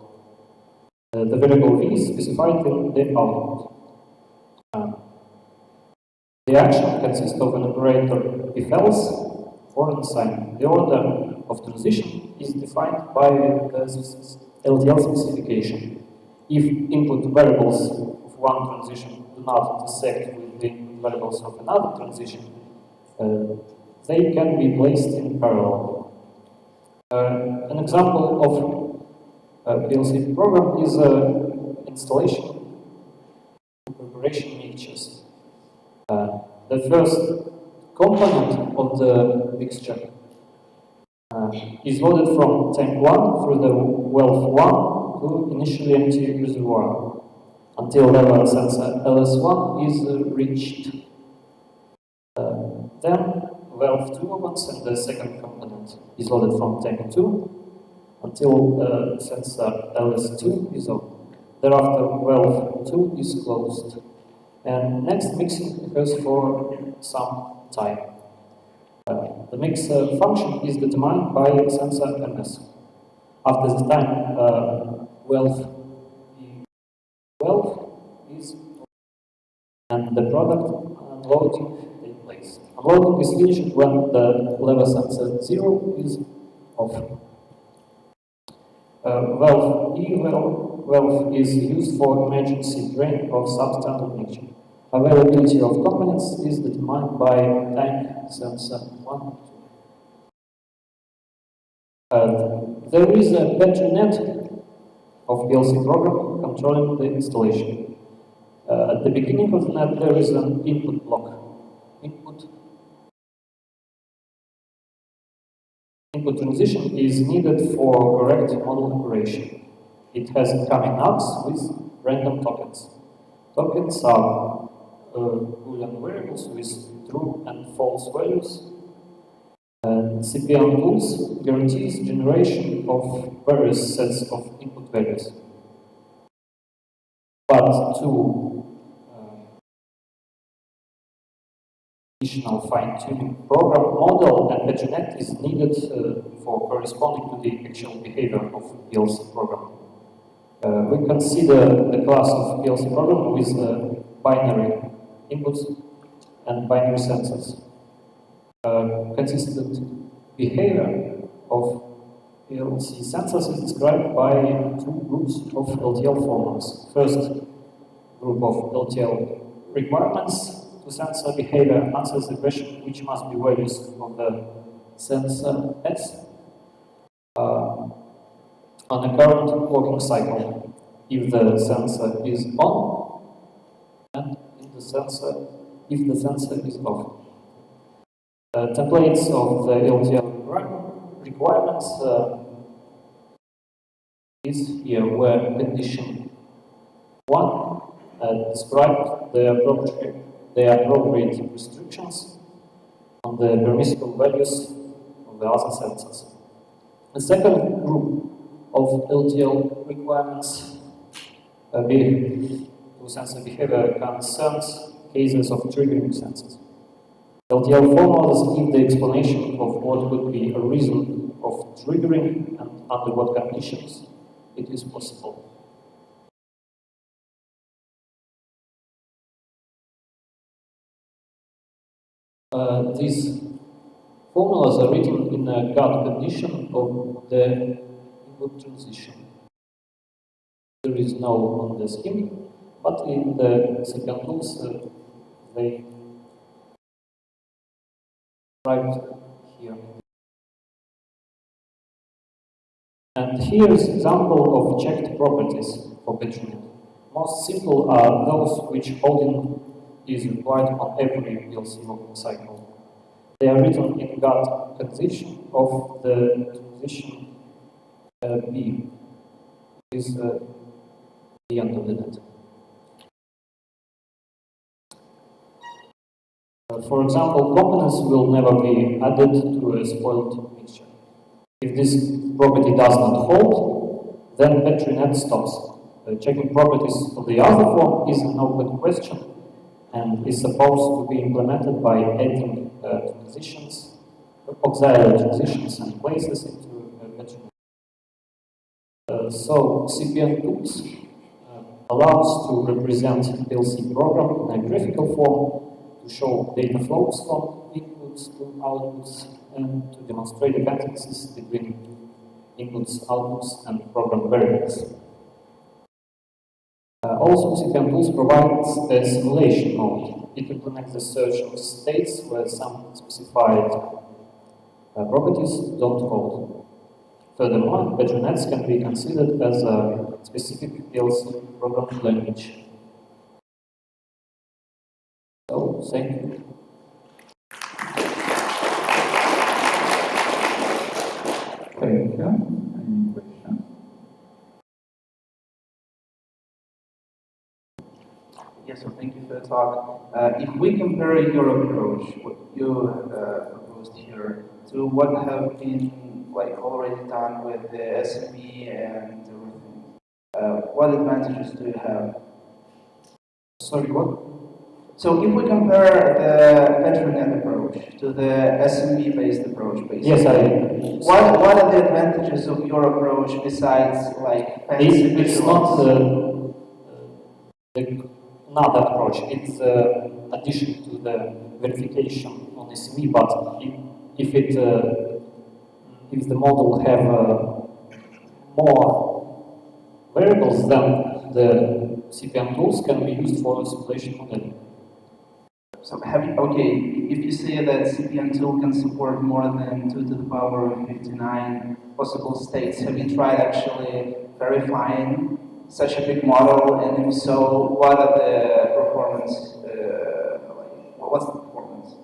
The variable v is specified in the output. The action consists of an operator if else for an assignment. The order of transition is defined by the LTL specification. If input variables of one transition do not intersect with the input variables of another transition, they can be placed in parallel. An example of a PLC program is installation and preparation mixtures. The first component of the mixture is loaded from tank 1 through the valve 1 to initially empty reservoir until level sensor LS1 is reached. Then valve 2 opens and the second component is loaded from tank 2 until sensor LS2 is open. Thereafter valve 2 is closed. And next mixing occurs for some time. The mix function is determined by sensor MS. After the time, valve is and the product unloading takes place. Unloading is finished when the level sensor 0 is off. Valve is used for emergency drain of substandard mixture. Availability of components is determined by tank sensor 1. There is a battery net of PLC program controlling the installation. At the beginning of the net, there is an input block. Input transition is needed for correct model operation. It has incoming knobs with random tokens. Tokens are Boolean variables with true and false values. And CPM tools guarantees generation of various sets of input values. But to additional fine-tuning program model and BetterNet is needed for corresponding to the actual behavior of PLC program. We consider the class of PLC program with binary inputs and binary sensors. Consistent behavior of PLC sensors is described by two groups of LTL formulas. First group of LTL requirements to sensor behavior answers the question which must be values of the sensor S on a current working cycle. If the sensor is on and if the sensor is off. Templates of the LTL requirements is here where condition 1 describes the appropriate restrictions on the permissible values of the other sensors. The second group of LTL requirements to sensor behavior concerns cases of triggering sensors. LTL formulas give the explanation of what could be a reason of triggering and under what conditions it is possible. These formulas are written in a guard condition of the input transition. There is no on the scheme, but in the second tools they right here. And here is an example of checked properties for BetterNet. Most simple are those which holding is required on every PLC working cycle. They are written in guard condition of the transition B is the end of the net. For example, components will never be added to a spoiled mixture. If this property does not hold, then BetterNet stops. Checking properties of the other form is an open question and is supposed to be implemented by adding transitions, auxiliary transitions and places into BetterNet. So CPM tools allows to represent PLC program in a graphical form to show data flows from inputs to outputs and to demonstrate dependencies between inputs, outputs, and program variables. Also, CPM tools provides a simulation mode. It implements the search of states where some specified properties don't hold. Furthermore, BetterNets can be considered as a specific PLC programming language. So, thank you. Thank you. Any questions? Yes, so thank you for the talk. If we compare your approach, what you proposed here, to what have been already done with the SME and everything, what advantages do you have? Sorry, what? So if we compare the BetterNet approach to the SME-based approach, basically, yes, what are the advantages of your approach besides fancy it's not another approach. It's addition to the verification on SME. But if the model have more variables, then the CPM tools can be used for simulation modeling. so have you, okay, if you say that CPN2 can support more than 2 to the power of 59 possible states, have you tried actually verifying such a big model? And if so, what are the performance, what's the performance?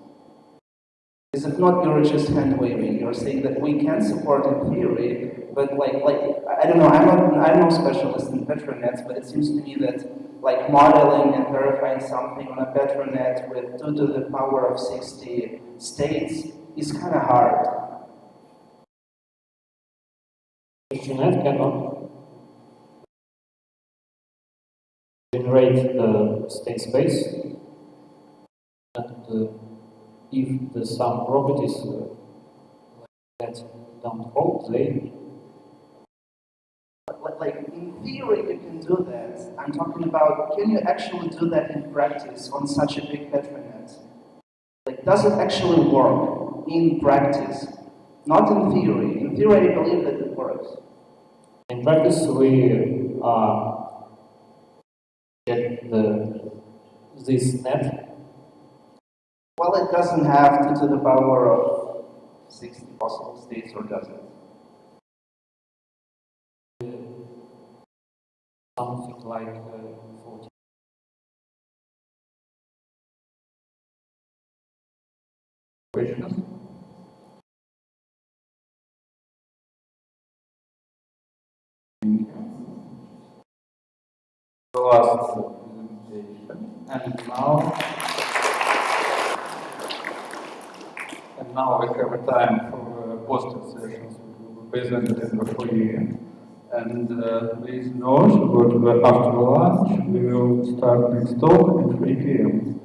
Is it not you're just hand waving? You're saying that we can support in theory, but like I don't know. I'm no specialist in petronets, but it seems to me that like modeling and verifying something on a petronet with 2 to the power of 60 states is kind of hard. Petronet cannot generate the state space, and if the some properties like that don't hold, they like in theory you can do that. I'm talking about, can you actually do that in practice on such a big petronet? Like, does it actually work in practice? Not in theory. In theory, I believe that it works. in practice we get this net. Well, it doesn't have 2 to the power of 60 possible states, or does it? Something like 40. Questions? Thank you. The last presentation. And now we have a time for poster sessions which will be presented in the foyer. And please note that after lunch we will start next talk at 3 p.m.